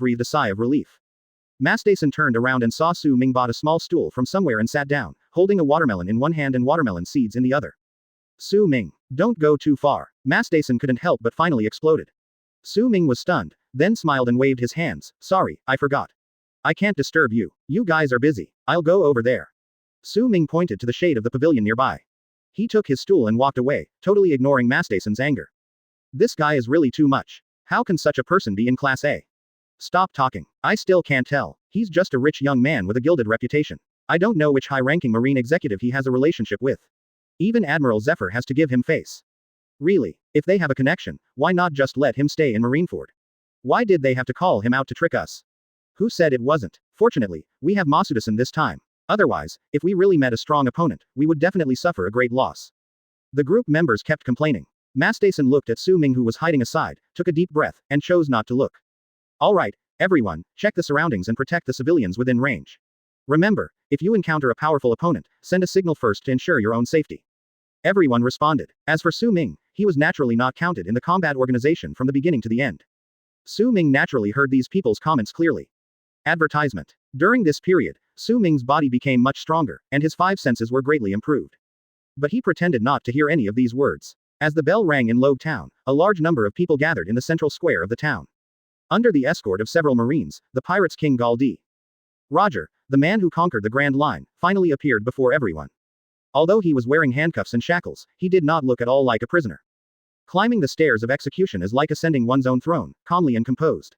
breathed a sigh of relief. Mastason turned around and saw Su Ming bought a small stool from somewhere and sat down, holding a watermelon in one hand and watermelon seeds in the other. Su Ming, don't go too far. Mastason couldn't help but finally exploded. Su Ming was stunned, then smiled and waved his hands. Sorry, I forgot. I can't disturb you. You guys are busy. I'll go over there. Su Ming pointed to the shade of the pavilion nearby. He took his stool and walked away, totally ignoring Mastason's anger. This guy is really too much. How can such a person be in Class A? Stop talking. I still can't tell. He's just a rich young man with a gilded reputation. I don't know which high-ranking Marine executive he has a relationship with. Even Admiral Zephyr has to give him face. Really, if they have a connection, why not just let him stay in Marineford? Why did they have to call him out to trick us? Who said it wasn't? Fortunately, we have Masuda-san this time. Otherwise, if we really met a strong opponent, we would definitely suffer a great loss. The group members kept complaining. Mastason looked at Su Ming, who was hiding aside, took a deep breath, and chose not to look. All right, everyone, check the surroundings and protect the civilians within range. Remember, if you encounter a powerful opponent, send a signal first to ensure your own safety. Everyone responded. As for Su Ming, he was naturally not counted in the combat organization from the beginning to the end. Su Ming naturally heard these people's comments clearly. Advertisement. During this period, Su Ming's body became much stronger, and his five senses were greatly improved. But he pretended not to hear any of these words. As the bell rang in Loafed town, a large number of people gathered in the central square of the town. Under the escort of several marines, the pirates King Galdi, Roger, the man who conquered the Grand Line, finally appeared before everyone. Although he was wearing handcuffs and shackles, he did not look at all like a prisoner. Climbing the stairs of execution is like ascending one's own throne, calmly and composed.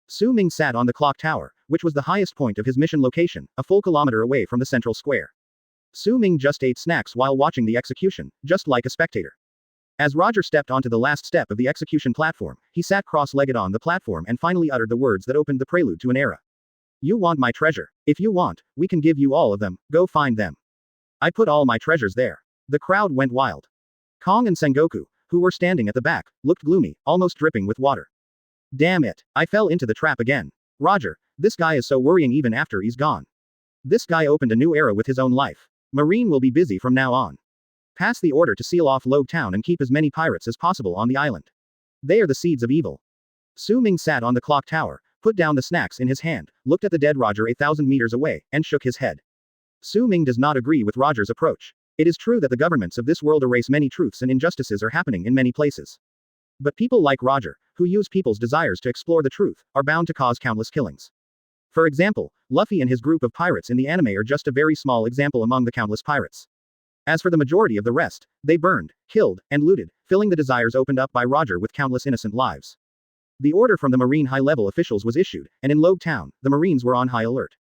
Su Ming sat on the clock tower, which was the highest point of his mission location, a full kilometer away from the central square. Su Ming just ate snacks while watching the execution, just like a spectator. As Roger stepped onto the last step of the execution platform, he sat cross-legged on the platform and finally uttered the words that opened the prelude to an era. You want my treasure. If you want, we can give you all of them, go find them. I put all my treasures there. The crowd went wild. Kong and Sengoku, who were standing at the back, looked gloomy, almost dripping with water. Damn it, I fell into the trap again. Roger, this guy is so worrying even after he's gone. This guy opened a new era with his own life. Marine will be busy from now on. Pass the order to seal off Loafed town and keep as many pirates as possible on the island. They are the seeds of evil. Su Ming sat on the clock tower, put down the snacks in his hand, looked at the dead Roger 1,000 meters away, and shook his head. Su Ming does not agree with Roger's approach. It is true that the governments of this world erase many truths and injustices are happening in many places. But people like Roger, who use people's desires to explore the truth, are bound to cause countless killings. For example, Luffy and his group of pirates in the anime are just a very small example among the countless pirates. As for the majority of the rest, they burned, killed, and looted, filling the desires opened up by Roger with countless innocent lives. The order from the Marine high-level officials was issued, and in Loafed town, the Marines were on high alert.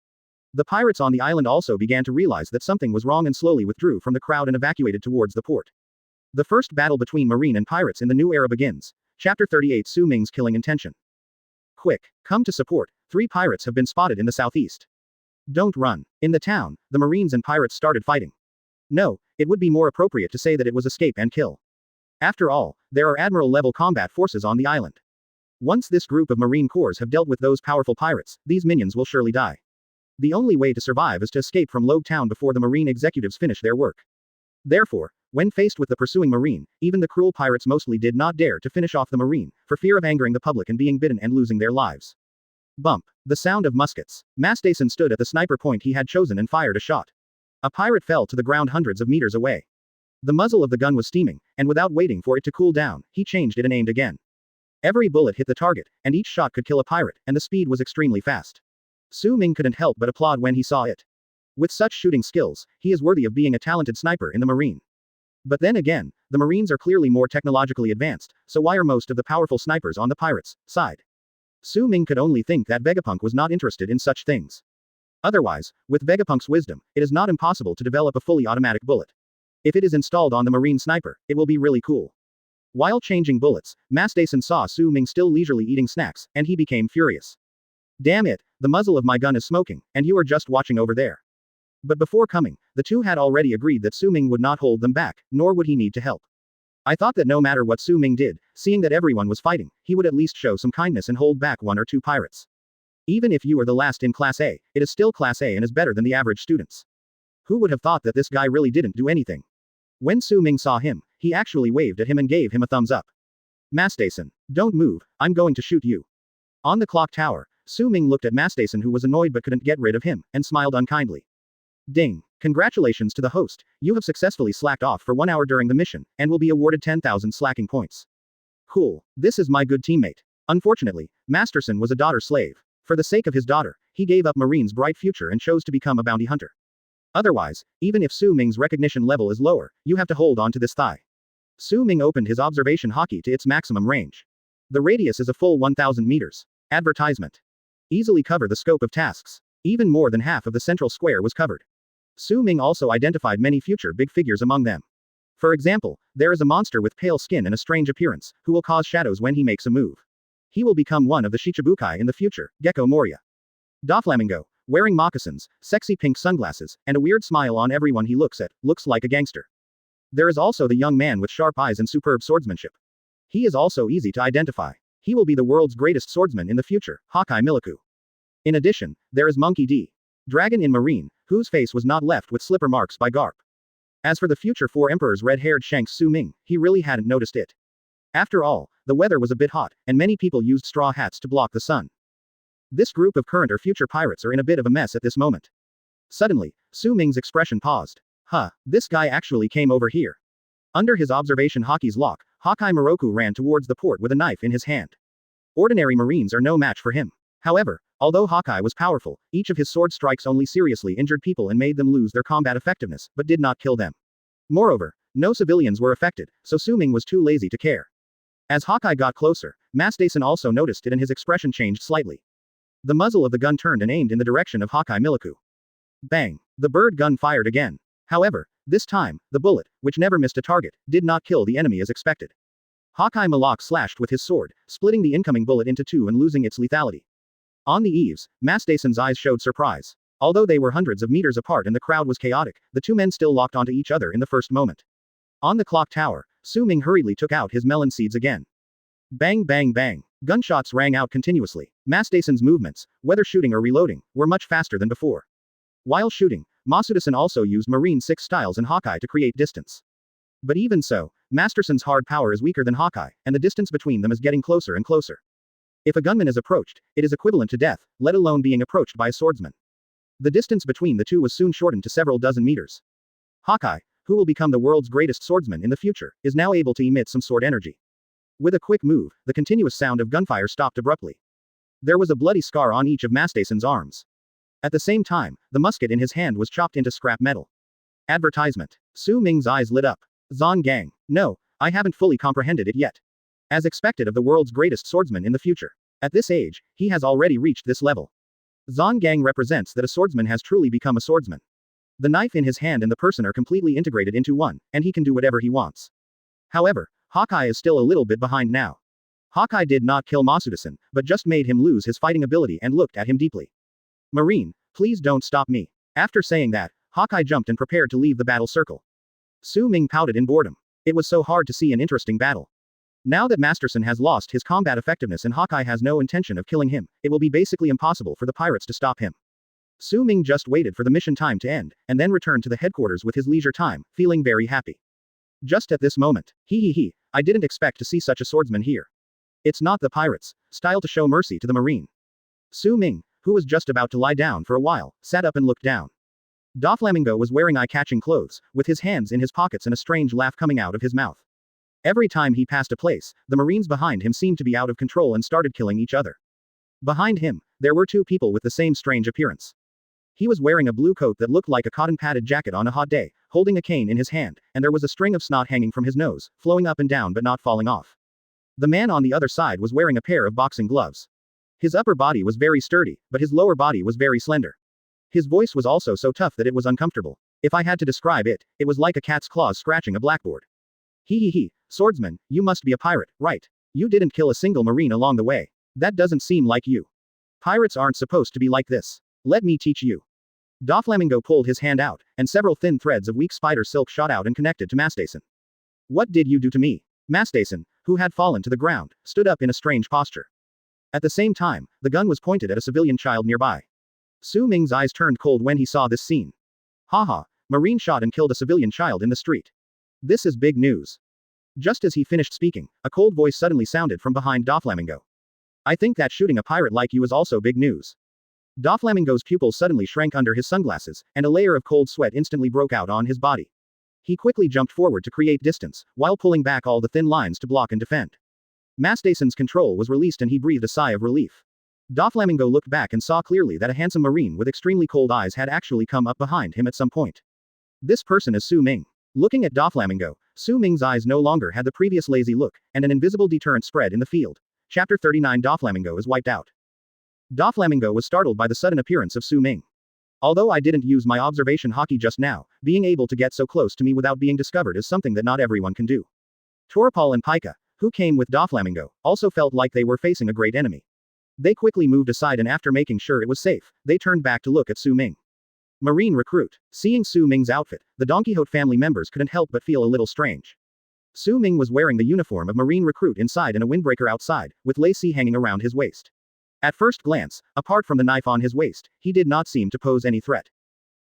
The pirates on the island also began to realize that something was wrong and slowly withdrew from the crowd and evacuated towards the port. The first battle between Marine and pirates in the new era begins. Chapter 38 Su Ming's killing intention. Quick, come to support, 3 pirates have been spotted in the southeast. Don't run. In the town, the Marines and pirates started fighting. No, it would be more appropriate to say that it was escape and kill. After all, there are admiral-level combat forces on the island. Once this group of Marine Corps have dealt with those powerful pirates, these minions will surely die. The only way to survive is to escape from Loafed town before the Marine executives finish their work. Therefore, when faced with the pursuing Marine, even the cruel pirates mostly did not dare to finish off the Marine, for fear of angering the public and being bitten and losing their lives. Bump. The sound of muskets. Mastason stood at the sniper point he had chosen and fired a shot. A pirate fell to the ground hundreds of meters away. The muzzle of the gun was steaming, and without waiting for it to cool down, he changed it and aimed again. Every bullet hit the target, and each shot could kill a pirate, and the speed was extremely fast. Su Ming couldn't help but applaud when he saw it. With such shooting skills, he is worthy of being a talented sniper in the Marine. But then again, the Marines are clearly more technologically advanced, so why are most of the powerful snipers on the pirates' side? Su Ming could only think that Vegapunk was not interested in such things. Otherwise, with Vegapunk's wisdom, it is not impossible to develop a fully automatic bullet. If it is installed on the Marine sniper, it will be really cool. While changing bullets, Mastason saw Su Ming still leisurely eating snacks, and he became furious. Damn it, the muzzle of my gun is smoking, and you are just watching over there. But before coming, the two had already agreed that Su Ming would not hold them back, nor would he need to help. I thought that no matter what Su Ming did, seeing that everyone was fighting, he would at least show some kindness and hold back 1 or 2 pirates. Even if you are the last in Class A, it is still Class A and is better than the average students. Who would have thought that this guy really didn't do anything? When Su Ming saw him, he actually waved at him and gave him a thumbs up. Mastason, don't move, I'm going to shoot you. On the clock tower, Su Ming looked at Mastason, who was annoyed but couldn't get rid of him, and smiled unkindly. Ding. Congratulations to the host, you have successfully slacked off for 1 hour during the mission, and will be awarded 10,000 slacking points. Cool, this is my good teammate. Unfortunately, Masterson was a daughter slave. For the sake of his daughter, he gave up Marine's bright future and chose to become a bounty hunter. Otherwise, even if Su Ming's recognition level is lower, you have to hold on to this thigh. Su Ming opened his observation hockey to its maximum range. The radius is a full 1,000 meters. Advertisement. Easily cover the scope of tasks. Even more than half of the central square was covered. Su Ming also identified many future big figures among them. For example, there is a monster with pale skin and a strange appearance, who will cause shadows when he makes a move. He will become one of the Shichibukai in the future, Gecko Moria. Doflamingo, wearing moccasins, sexy pink sunglasses, and a weird smile on everyone he looks at, looks like a gangster. There is also the young man with sharp eyes and superb swordsmanship. He is also easy to identify. He will be the world's greatest swordsman in the future, Hawkeye Miliku. In addition, there is Monkey D. Dragon in Marine, whose face was not left with slipper marks by Garp. As for the future four emperors red-haired Shanks Su Ming, he really hadn't noticed it. After all, the weather was a bit hot, and many people used straw hats to block the sun. This group of current or future pirates are in a bit of a mess at this moment. Suddenly, Su Ming's expression paused. This guy actually came over here. Under his observation Haki's lock, Hawkeye Moroku ran towards the port with a knife in his hand. Ordinary marines are no match for him. However, although Hawkeye was powerful, each of his sword strikes only seriously injured people and made them lose their combat effectiveness, but did not kill them. Moreover, no civilians were affected, so Su Ming was too lazy to care. As Hawkeye got closer, Mastason also noticed it and his expression changed slightly. The muzzle of the gun turned and aimed in the direction of Hawkeye Miliku. Bang! The bird gun fired again. However, this time, the bullet, which never missed a target, did not kill the enemy as expected. Hawkeye Malak slashed with his sword, splitting the incoming bullet into two and losing its lethality. On the eaves, Mastason's eyes showed surprise. Although they were hundreds of meters apart and the crowd was chaotic, the two men still locked onto each other in the first moment. On the clock tower, Su Ming hurriedly took out his melon seeds again. Bang bang bang. Gunshots rang out continuously. Mastason's movements, whether shooting or reloading, were much faster than before. While shooting, Masuda-san also used Marine 6 styles and Hawkeye to create distance. But even so, Masterson's hard power is weaker than Hawkeye, and the distance between them is getting closer and closer. If a gunman is approached, it is equivalent to death, let alone being approached by a swordsman. The distance between the two was soon shortened to several dozen meters. Hawkeye, who will become the world's greatest swordsman in the future, is now able to emit some sword energy. With a quick move, the continuous sound of gunfire stopped abruptly. There was a bloody scar on each of Mastason's arms. At the same time, the musket in his hand was chopped into scrap metal. Advertisement. Su Ming's eyes lit up. Zon Gang. No, I haven't fully comprehended it yet. As expected of the world's greatest swordsman in the future. At this age, he has already reached this level. Zon Gang represents that a swordsman has truly become a swordsman. The knife in his hand and the person are completely integrated into one, and he can do whatever he wants. However, Hawkeye is still a little bit behind now. Hawkeye did not kill Masuda-san, but just made him lose his fighting ability and looked at him deeply. Marine, please don't stop me. After saying that, Hawkeye jumped and prepared to leave the battle circle. Su Ming pouted in boredom. It was so hard to see an interesting battle. Now that Masterson has lost his combat effectiveness and Hawkeye has no intention of killing him, it will be basically impossible for the pirates to stop him. Su Ming just waited for the mission time to end, and then returned to the headquarters with his leisure time, feeling very happy. Just at this moment, I didn't expect to see such a swordsman here. It's not the pirates' style to show mercy to the marine. Su Ming, who was just about to lie down for a while, sat up and looked down. Doflamingo was wearing eye-catching clothes, with his hands in his pockets and a strange laugh coming out of his mouth. Every time he passed a place, the marines behind him seemed to be out of control and started killing each other. Behind him, there were two people with the same strange appearance. He was wearing a blue coat that looked like a cotton-padded jacket on a hot day, holding a cane in his hand, and there was a string of snot hanging from his nose, flowing up and down but not falling off. The man on the other side was wearing a pair of boxing gloves. His upper body was very sturdy, but his lower body was very slender. His voice was also so tough that it was uncomfortable. If I had to describe it, it was like a cat's claws scratching a blackboard. Swordsman, you must be a pirate, right? You didn't kill a single marine along the way. That doesn't seem like you. Pirates aren't supposed to be like this. Let me teach you. Doflamingo pulled his hand out, and several thin threads of weak spider silk shot out and connected to Mastason. What did you do to me? Mastason, who had fallen to the ground, stood up in a strange posture. At the same time, the gun was pointed at a civilian child nearby. Su Ming's eyes turned cold when he saw this scene. Marine shot and killed a civilian child in the street. This is big news. Just as he finished speaking, a cold voice suddenly sounded from behind Doflamingo. I think that shooting a pirate like you is also big news. Doflamingo's pupils suddenly shrank under his sunglasses, and a layer of cold sweat instantly broke out on his body. He quickly jumped forward to create distance, while pulling back all the thin lines to block and defend. Mastason's control was released and he breathed a sigh of relief. Doflamingo looked back and saw clearly that a handsome marine with extremely cold eyes had actually come up behind him at some point. This person is Su Ming. Looking at Doflamingo, Su Ming's eyes no longer had the previous lazy look, and an invisible deterrent spread in the field. Chapter 39 Doflamingo is wiped out. Doflamingo was startled by the sudden appearance of Su Ming. Although I didn't use my observation haki just now, being able to get so close to me without being discovered is something that not everyone can do. Torpal and Pika, who came with Doflamingo, also felt like they were facing a great enemy. They quickly moved aside and after making sure it was safe, they turned back to look at Su Ming. Marine recruit. Seeing Su Ming's outfit, the Don Quixote family members couldn't help but feel a little strange. Su Ming was wearing the uniform of Marine recruit inside and a windbreaker outside, with lacy hanging around his waist. At first glance, apart from the knife on his waist, he did not seem to pose any threat.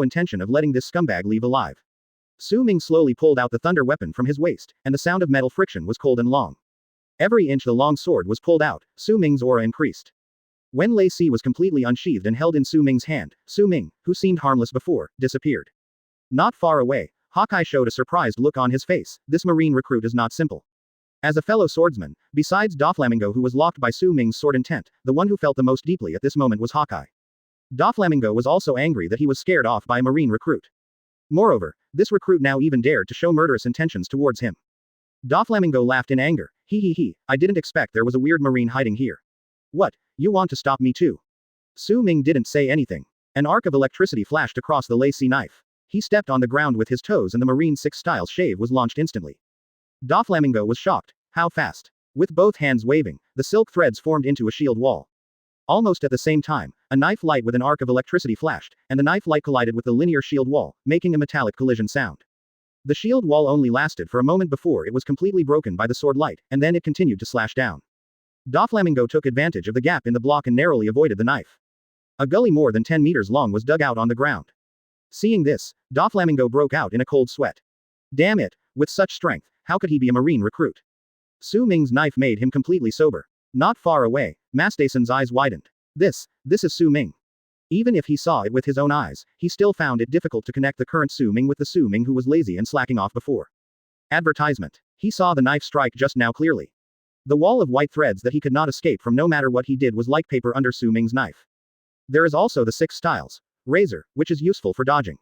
no intention of letting this scumbag leave alive. Su Ming slowly pulled out the thunder weapon from his waist, and the sound of metal friction was cold and long. Every inch the long sword was pulled out, Su Ming's aura increased. When Lei Si was completely unsheathed and held in Su Ming's hand, Su Ming, who seemed harmless before, disappeared. Not far away, Hawkeye showed a surprised look on his face. This marine recruit is not simple. As a fellow swordsman, besides Doflamingo who was locked by Su Ming's sword intent, the one who felt the most deeply at this moment was Hawkeye. Doflamingo was also angry that he was scared off by a marine recruit. Moreover, this recruit now even dared to show murderous intentions towards him. Doflamingo laughed in anger. He, I didn't expect there was a weird marine hiding here. What, you want to stop me too? Su Ming didn't say anything. An arc of electricity flashed across the Lei Si knife. He stepped on the ground with his toes and the Marine 6 style shave was launched instantly. Doflamingo was shocked. How fast? With both hands waving, the silk threads formed into a shield wall. Almost at the same time, a knife light with an arc of electricity flashed, and the knife light collided with the linear shield wall, making a metallic collision sound. The shield wall only lasted for a moment before it was completely broken by the sword light, and then it continued to slash down. Doflamingo took advantage of the gap in the block and narrowly avoided the knife. A gully more than 10 meters long was dug out on the ground. Seeing this, Doflamingo broke out in a cold sweat. Damn it, with such strength, how could he be a marine recruit? Su Ming's knife made him completely sober. Not far away, Mastason's eyes widened. This is Su Ming. Even if he saw it with his own eyes, he still found it difficult to connect the current Su Ming with the Su Ming who was lazy and slacking off before. Advertisement. He saw the knife strike just now clearly. The wall of white threads that he could not escape from no matter what he did was like paper under Su Ming's knife. There is also the 6 styles. Razor, which is useful for dodging.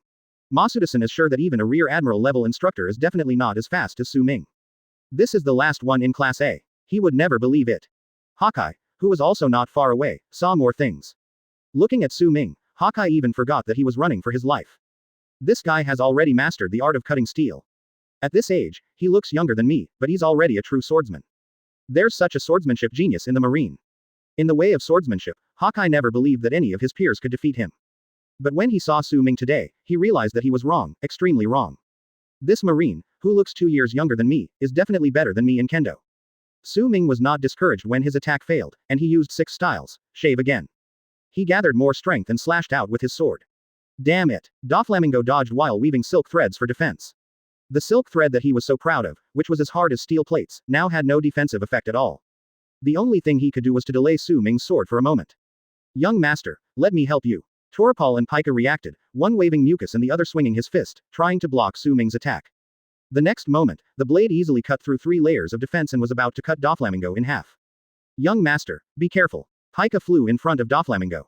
Masuda-san is sure that even a rear admiral level instructor is definitely not as fast as Su Ming. This is the last one in Class A. He would never believe it. Hawkeye, who was also not far away, saw more things. Looking at Su Ming, Hawkeye even forgot that he was running for his life. This guy has already mastered the art of cutting steel. At this age, he looks younger than me, but he's already a true swordsman. There's such a swordsmanship genius in the Marine. In the way of swordsmanship, Hawkeye never believed that any of his peers could defeat him. But when he saw Su Ming today, he realized that he was wrong, extremely wrong. This Marine, who looks 2 years younger than me, is definitely better than me in Kendo. Su Ming was not discouraged when his attack failed, and he used 6 styles, shave again. He gathered more strength and slashed out with his sword. Damn it, Doflamingo dodged while weaving silk threads for defense. The silk thread that he was so proud of, which was as hard as steel plates, now had no defensive effect at all. The only thing he could do was to delay Su Ming's sword for a moment. Young master, let me help you. Torpal and Pika reacted, one waving mucus and the other swinging his fist, trying to block Su Ming's attack. The next moment, the blade easily cut through 3 layers of defense and was about to cut Doflamingo in half. Young master, be careful. Pika flew in front of Doflamingo.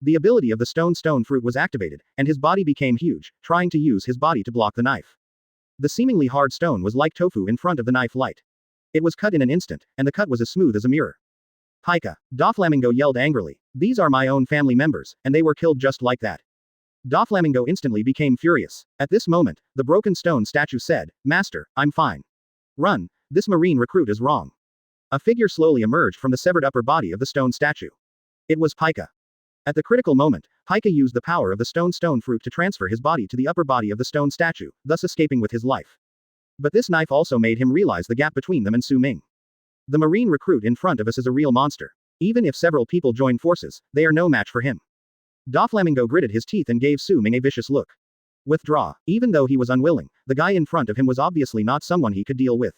The ability of the stone fruit was activated, and his body became huge, trying to use his body to block the knife. The seemingly hard stone was like tofu in front of the knife light. It was cut in an instant, and the cut was as smooth as a mirror. Pika, Doflamingo yelled angrily. These are my own family members, and they were killed just like that. Doflamingo instantly became furious. At this moment, the broken stone statue said, Master, I'm fine. Run, this marine recruit is wrong. A figure slowly emerged from the severed upper body of the stone statue. It was Pika. At the critical moment, Pika used the power of the stone fruit to transfer his body to the upper body of the stone statue, thus escaping with his life. But this knife also made him realize the gap between them and Su Ming. The marine recruit in front of us is a real monster. Even if several people join forces, they are no match for him. Doflamingo gritted his teeth and gave Su Ming a vicious look. Withdraw. Even though he was unwilling, the guy in front of him was obviously not someone he could deal with.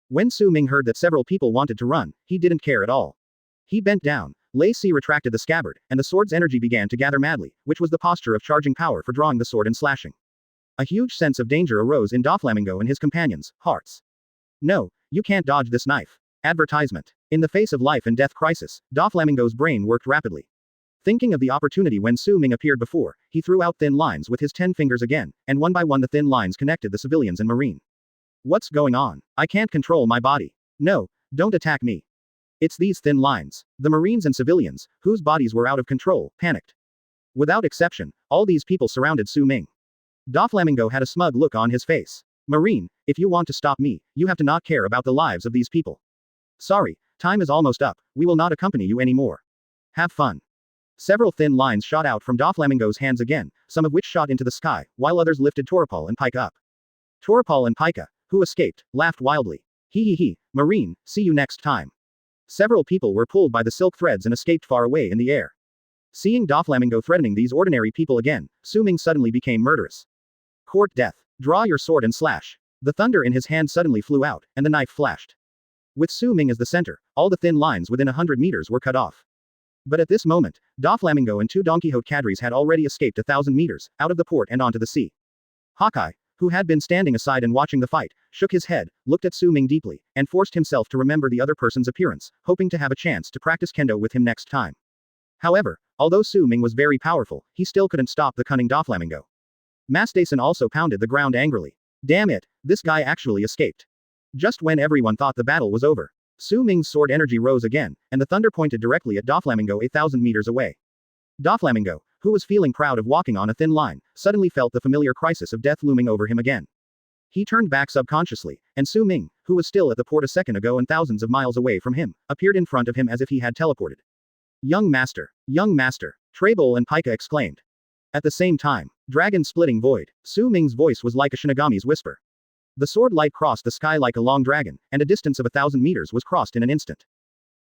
When Su Ming heard that several people wanted to run, he didn't care at all. He bent down. Lei Si retracted the scabbard, and the sword's energy began to gather madly, which was the posture of charging power for drawing the sword and slashing. A huge sense of danger arose in Doflamingo and his companions' hearts. No, you can't dodge this knife. Advertisement. In the face of life and death crisis, Doflamingo's brain worked rapidly. Thinking of the opportunity when Su Ming appeared before, he threw out thin lines with his 10 fingers again, and one by one the thin lines connected the civilians and Marine. What's going on? I can't control my body. No, don't attack me. It's these thin lines. The Marines and civilians, whose bodies were out of control, panicked. Without exception, all these people surrounded Su Ming. Doflamingo had a smug look on his face. Marine, if you want to stop me, you have to not care about the lives of these people. Sorry, time is almost up, we will not accompany you anymore. Have fun. Several thin lines shot out from Doflamingo's hands again, some of which shot into the sky, while others lifted Toripal and Pika up. Toripal and Pika, who escaped, laughed wildly. Hee, Marine, see you next time. Several people were pulled by the silk threads and escaped far away in the air. Seeing Doflamingo threatening these ordinary people again, Su Ming suddenly became murderous. Court death. Draw your sword and slash. The thunder in his hand suddenly flew out, and the knife flashed. With Su Ming as the center, all the thin lines within 100 meters were cut off. But at this moment, Doflamingo and 2 Don Quixote cadres had already escaped 1,000 meters, out of the port and onto the sea. Hawkeye, who had been standing aside and watching the fight, shook his head, looked at Su Ming deeply, and forced himself to remember the other person's appearance, hoping to have a chance to practice kendo with him next time. However, although Su Ming was very powerful, he still couldn't stop the cunning Doflamingo. Mastason also pounded the ground angrily. Damn it, this guy actually escaped. Just when everyone thought the battle was over, Su Ming's sword energy rose again, and the thunder pointed directly at Doflamingo 1,000 meters away. Doflamingo, who was feeling proud of walking on a thin line, suddenly felt the familiar crisis of death looming over him again. He turned back subconsciously, and Su Ming, who was still at the port a second ago and thousands of miles away from him, appeared in front of him as if he had teleported. Young master, Trebol and Pika exclaimed. At the same time, dragon-splitting void, Su Ming's voice was like a Shinigami's whisper. The sword light crossed the sky like a long dragon, and a distance of 1,000 meters was crossed in an instant.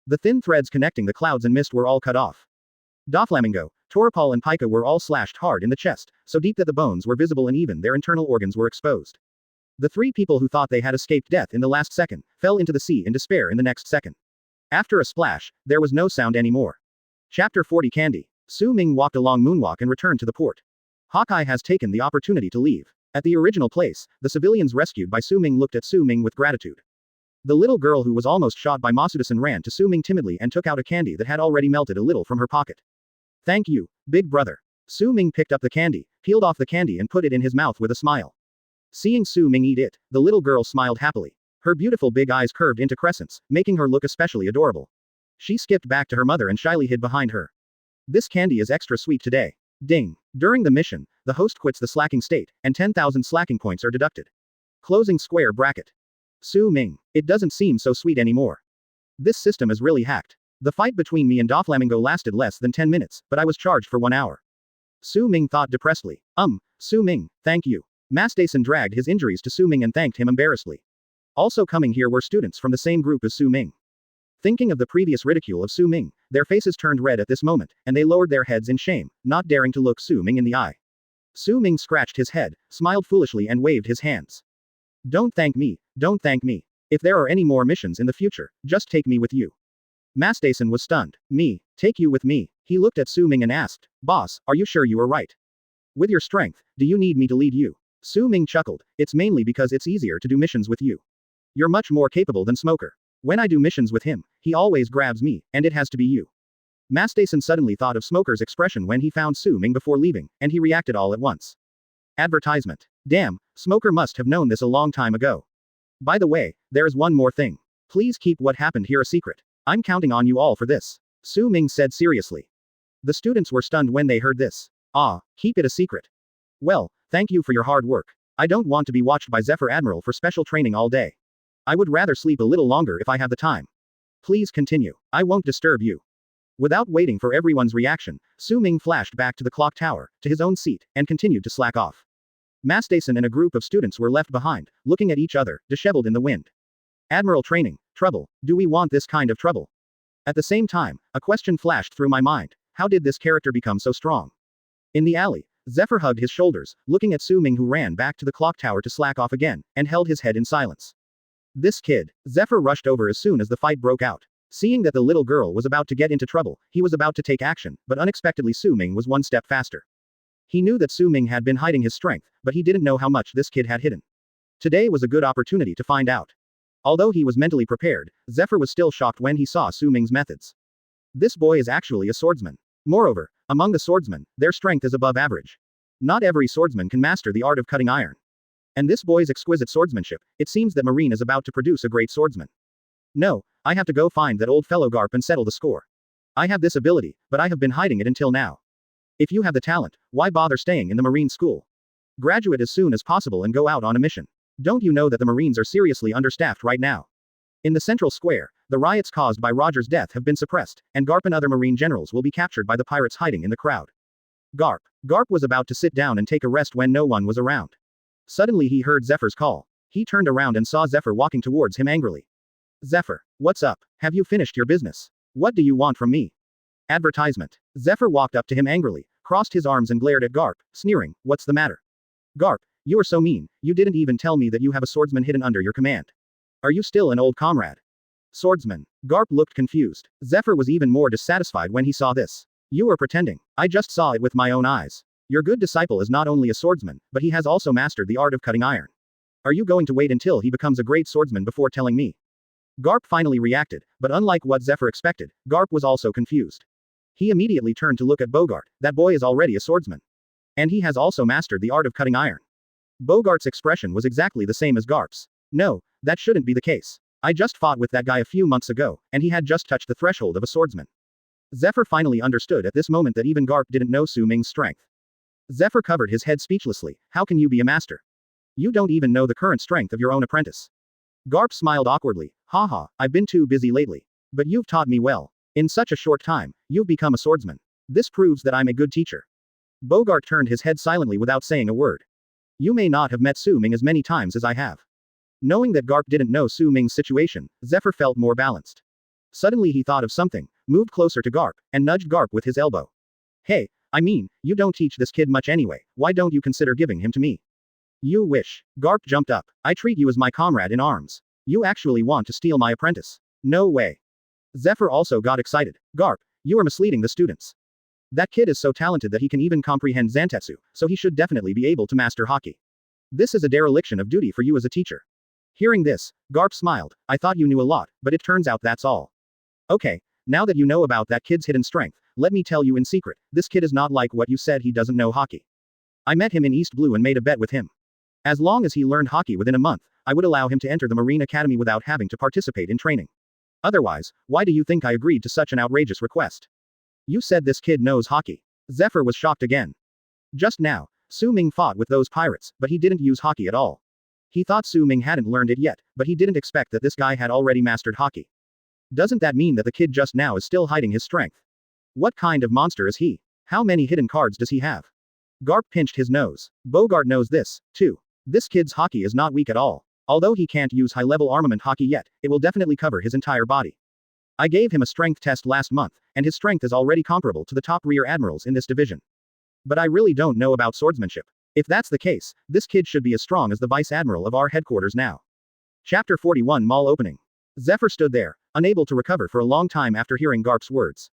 The thin threads connecting the clouds and mist were all cut off. Doflamingo, Toripal and Pika were all slashed hard in the chest, so deep that the bones were visible and even their internal organs were exposed. The 3 people who thought they had escaped death in the last second, fell into the sea in despair in the next second. After a splash, there was no sound anymore. Chapter 40 Candy. Su Ming walked along Moonwalk and returned to the port. Hawkeye has taken the opportunity to leave. At the original place, the civilians rescued by Su Ming looked at Su Ming with gratitude. The little girl who was almost shot by Masuda-san ran to Su Ming timidly and took out a candy that had already melted a little from her pocket. Thank you, big brother. Su Ming picked up the candy, peeled off the candy and put it in his mouth with a smile. Seeing Su Ming eat it, the little girl smiled happily. Her beautiful big eyes curved into crescents, making her look especially adorable. She skipped back to her mother and shyly hid behind her. This candy is extra sweet today. Ding. During the mission, the host quits the slacking state, and 10,000 slacking points are deducted. Closing square bracket. Su Ming. It doesn't seem so sweet anymore. This system is really hacked. The fight between me and Doflamingo lasted less than 10 minutes, but I was charged for 1 hour. Su Ming thought depressedly. Su Ming, thank you. Mastason dragged his injuries to Su Ming and thanked him embarrassedly. Also coming here were students from the same group as Su Ming. Thinking of the previous ridicule of Su Ming, their faces turned red at this moment, and they lowered their heads in shame, not daring to look Su Ming in the eye. Su Ming scratched his head, smiled foolishly and waved his hands. Don't thank me, don't thank me. If there are any more missions in the future, just take me with you. Mastason was stunned. Me, take you with me. He looked at Su Ming and asked, Boss, are you sure you are right? With your strength, do you need me to lead you? Su Ming chuckled, it's mainly because it's easier to do missions with you. You're much more capable than Smoker. When I do missions with him, he always grabs me, and it has to be you. Mastason suddenly thought of Smoker's expression when he found Su Ming before leaving, and he reacted all at once. Advertisement. Damn, Smoker must have known this a long time ago. By the way, there is one more thing. Please keep what happened here a secret. I'm counting on you all for this. Su Ming said seriously. The students were stunned when they heard this. Keep it a secret. Well, thank you for your hard work. I don't want to be watched by Zephyr Admiral for special training all day. I would rather sleep a little longer if I have the time. Please continue. I won't disturb you. Without waiting for everyone's reaction, Su Ming flashed back to the clock tower, to his own seat, and continued to slack off. Mastason and a group of students were left behind, looking at each other, disheveled in the wind. Admiral training, trouble, do we want this kind of trouble? At the same time, a question flashed through my mind. How did this character become so strong? In the alley, Zephyr hugged his shoulders, looking at Su Ming who ran back to the clock tower to slack off again, and held his head in silence. This kid. Zephyr rushed over as soon as the fight broke out. Seeing that the little girl was about to get into trouble, he was about to take action, but unexpectedly Su Ming was one step faster. He knew that Su Ming had been hiding his strength, but he didn't know how much this kid had hidden. Today was a good opportunity to find out. Although he was mentally prepared, Zephyr was still shocked when he saw Su Ming's methods. This boy is actually a swordsman. Moreover, among the swordsmen, their strength is above average. Not every swordsman can master the art of cutting iron. And this boy's exquisite swordsmanship, it seems that Marine is about to produce a great swordsman. No, I have to go find that old fellow Garp and settle the score. I have this ability, but I have been hiding it until now. If you have the talent, why bother staying in the Marine school? Graduate as soon as possible and go out on a mission. Don't you know that the Marines are seriously understaffed right now? In the central square, the riots caused by Roger's death have been suppressed, and Garp and other Marine generals will be captured by the pirates hiding in the crowd. Garp. Garp was about to sit down and take a rest when no one was around. Suddenly he heard Zephyr's call. He turned around and saw Zephyr walking towards him angrily. Zephyr, what's up? Have you finished your business? What do you want from me? Advertisement. Zephyr walked up to him angrily, crossed his arms and glared at Garp, sneering, what's the matter? Garp, you are so mean, you didn't even tell me that you have a swordsman hidden under your command. Are you still an old comrade? Swordsman. Garp looked confused. Zephyr was even more dissatisfied when he saw this. You are pretending. I just saw it with my own eyes. Your good disciple is not only a swordsman, but he has also mastered the art of cutting iron. Are you going to wait until he becomes a great swordsman before telling me? Garp finally reacted, but unlike what Zephyr expected, Garp was also confused. He immediately turned to look at Bogart. That boy is already a swordsman. And he has also mastered the art of cutting iron. Bogart's expression was exactly the same as Garp's. No, that shouldn't be the case. I just fought with that guy a few months ago, and he had just touched the threshold of a swordsman. Zephyr finally understood at this moment that even Garp didn't know Su Ming's strength. Zephyr covered his head speechlessly. How can you be a master? You don't even know the current strength of your own apprentice. Garp smiled awkwardly. Haha, I've been too busy lately. But you've taught me well. In such a short time, you've become a swordsman. This proves that I'm a good teacher. Bogart turned his head silently without saying a word. You may not have met Su Ming as many times as I have. Knowing that Garp didn't know Su Ming's situation, Zephyr felt more balanced. Suddenly he thought of something, moved closer to Garp, and nudged Garp with his elbow. Hey, I mean, you don't teach this kid much anyway, why don't you consider giving him to me? You wish. Garp jumped up. I treat you as my comrade in arms. You actually want to steal my apprentice. No way. Zephyr also got excited. Garp, you are misleading the students. That kid is so talented that he can even comprehend Zantetsu, so he should definitely be able to master hockey. This is a dereliction of duty for you as a teacher. Hearing this, Garp smiled. I thought you knew a lot, but it turns out that's all. Okay, now that you know about that kid's hidden strength, let me tell you in secret, this kid is not like what you said he doesn't know hockey. I met him in East Blue and made a bet with him. As long as he learned hockey within a month, I would allow him to enter the Marine Academy without having to participate in training. Otherwise, why do you think I agreed to such an outrageous request? You said this kid knows hockey. Zephyr was shocked again. Just now, Su Ming fought with those pirates, but he didn't use hockey at all. He thought Su Ming hadn't learned it yet, but he didn't expect that this guy had already mastered hockey. Doesn't that mean that the kid just now is still hiding his strength? What kind of monster is he? How many hidden cards does he have? Garp pinched his nose. Bogart knows this, too. This kid's hockey is not weak at all. Although he can't use high-level armament hockey yet, it will definitely cover his entire body. I gave him a strength test last month, and his strength is already comparable to the top rear admirals in this division. But I really don't know about swordsmanship. If that's the case, this kid should be as strong as the vice admiral of our headquarters now. Chapter 41 Mall Opening. Zephyr stood there, unable to recover for a long time after hearing Garp's words.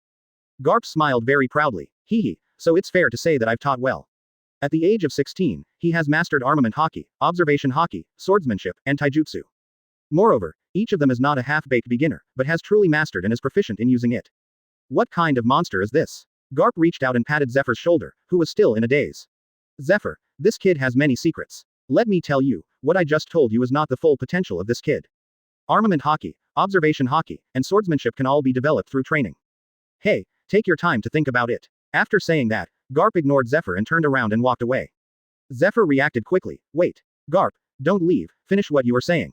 Garp smiled very proudly. Hee, so it's fair to say that I've taught well. At the age of 16, he has mastered armament hockey, observation hockey, swordsmanship, and taijutsu. Moreover, each of them is not a half-baked beginner, but has truly mastered and is proficient in using it. What kind of monster is this? Garp reached out and patted Zephyr's shoulder, who was still in a daze. Zephyr, this kid has many secrets. Let me tell you, what I just told you is not the full potential of this kid. Armament hockey, observation hockey, and swordsmanship can all be developed through training. Hey, take your time to think about it. After saying that, Garp ignored Zephyr and turned around and walked away. Zephyr reacted quickly. Wait. Garp, don't leave, finish what you were saying.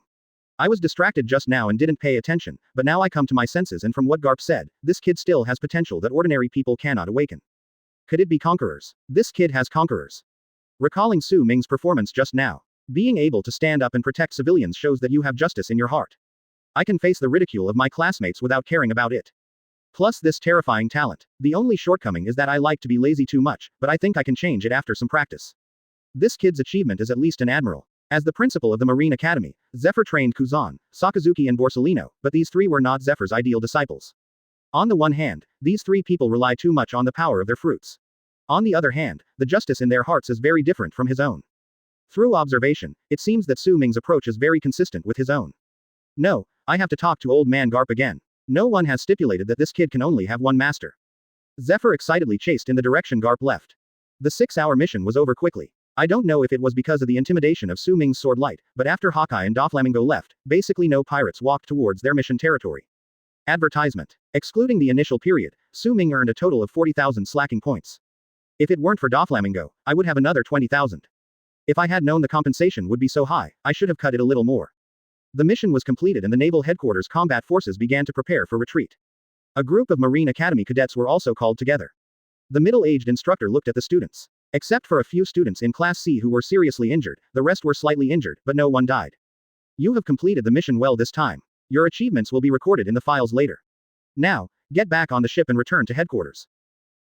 I was distracted just now and didn't pay attention, but now I come to my senses, and from what Garp said, this kid still has potential that ordinary people cannot awaken. Could it be conquerors? This kid has conquerors. Recalling Su Ming's performance just now, being able to stand up and protect civilians shows that you have justice in your heart. I can face the ridicule of my classmates without caring about it. Plus this terrifying talent. The only shortcoming is that I like to be lazy too much, but I think I can change it after some practice. This kid's achievement is at least an admiral. As the principal of the Marine Academy, Zephyr trained Kuzan, Sakazuki and Borsellino, but these three were not Zephyr's ideal disciples. On the one hand, these three people rely too much on the power of their fruits. On the other hand, the justice in their hearts is very different from his own. Through observation, it seems that Su Ming's approach is very consistent with his own. No, I have to talk to old man Garp again. No one has stipulated that this kid can only have one master. Zephyr excitedly chased in the direction Garp left. The 6-hour mission was over quickly. I don't know if it was because of the intimidation of Su Ming's sword light, but after Hawkeye and Doflamingo left, basically no pirates walked towards their mission territory. Advertisement. Excluding the initial period, Su Ming earned a total of 40,000 slacking points. If it weren't for Doflamingo, I would have another 20,000. If I had known the compensation would be so high, I should have cut it a little more. The mission was completed and the Naval Headquarters combat forces began to prepare for retreat. A group of Marine Academy cadets were also called together. The middle-aged instructor looked at the students. Except for a few students in Class C who were seriously injured, the rest were slightly injured, but no one died. You have completed the mission well this time. Your achievements will be recorded in the files later. Now, get back on the ship and return to headquarters.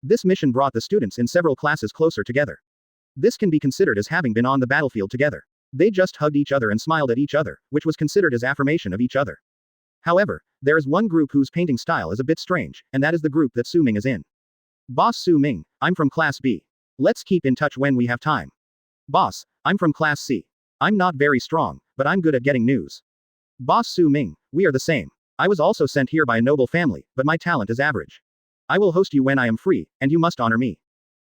This mission brought the students in several classes closer together. This can be considered as having been on the battlefield together. They just hugged each other and smiled at each other, which was considered as affirmation of each other. However, there is one group whose painting style is a bit strange, and that is the group that Su Ming is in. Boss Su Ming, I'm from Class B. Let's keep in touch when we have time. Boss, I'm from Class C. I'm not very strong, but I'm good at getting news. Boss Su Ming, we are the same. I was also sent here by a noble family, but my talent is average. I will host you when I am free, and you must honor me.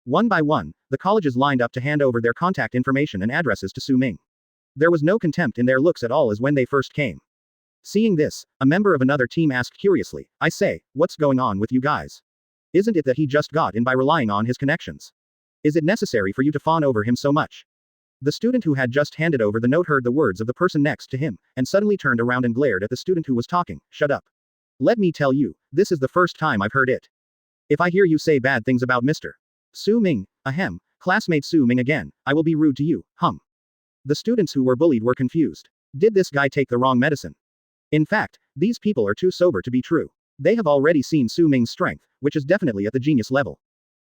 One by one, the colleges lined up to hand over their contact information and addresses to Su Ming. There was no contempt in their looks at all as when they first came. Seeing this, a member of another team asked curiously, I say, what's going on with you guys? Isn't it that he just got in by relying on his connections? Is it necessary for you to fawn over him so much? The student who had just handed over the note heard the words of the person next to him, and suddenly turned around and glared at the student who was talking. Shut up. Let me tell you, this is the first time I've heard it. If I hear you say bad things about Mr. Su Ming, ahem, classmate Su Ming again, I will be rude to you, hum. The students who were bullied were confused. Did this guy take the wrong medicine? In fact, these people are too sober to be true. They have already seen Su Ming's strength, which is definitely at the genius level.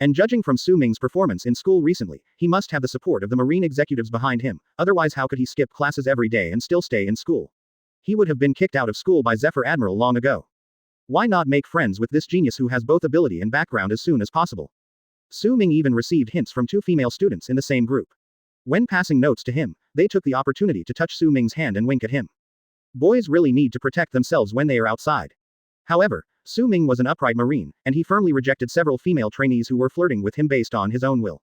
And judging from Su Ming's performance in school recently, he must have the support of the Marine executives behind him, otherwise how could he skip classes every day and still stay in school? He would have been kicked out of school by Zephyr Admiral long ago. Why not make friends with this genius who has both ability and background as soon as possible? Su Ming even received hints from 2 female students in the same group. When passing notes to him, they took the opportunity to touch Su Ming's hand and wink at him. Boys really need to protect themselves when they are outside. However, Su Ming was an upright Marine, and he firmly rejected several female trainees who were flirting with him based on his own will.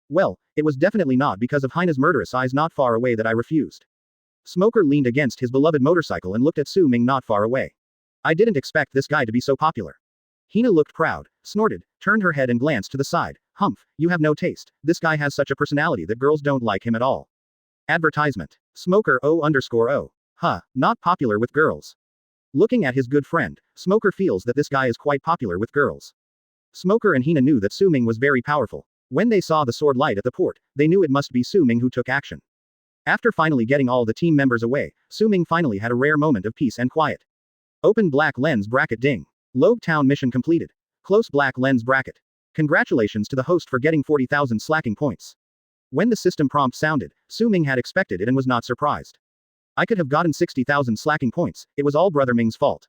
Well, it was definitely not because of Hina's murderous eyes not far away that I refused. Smoker leaned against his beloved motorcycle and looked at Su Ming not far away. I didn't expect this guy to be so popular. Hina looked proud, snorted, turned her head and glanced to the side. Humph, you have no taste. This guy has such a personality that girls don't like him at all. Advertisement. Smoker O_O. Huh, not popular with girls. Looking at his good friend, Smoker feels that this guy is quite popular with girls. Smoker and Hina knew that Su Ming was very powerful. When they saw the sword light at the port, they knew it must be Su Ming who took action. After finally getting all the team members away, Su Ming finally had a rare moment of peace and quiet. Open black lens bracket ding. Logue Town mission completed. Close black lens bracket. Congratulations to the host for getting 40,000 slacking points. When the system prompt sounded, Su Ming had expected it and was not surprised. I could have gotten 60,000 slacking points, it was all Brother Ming's fault.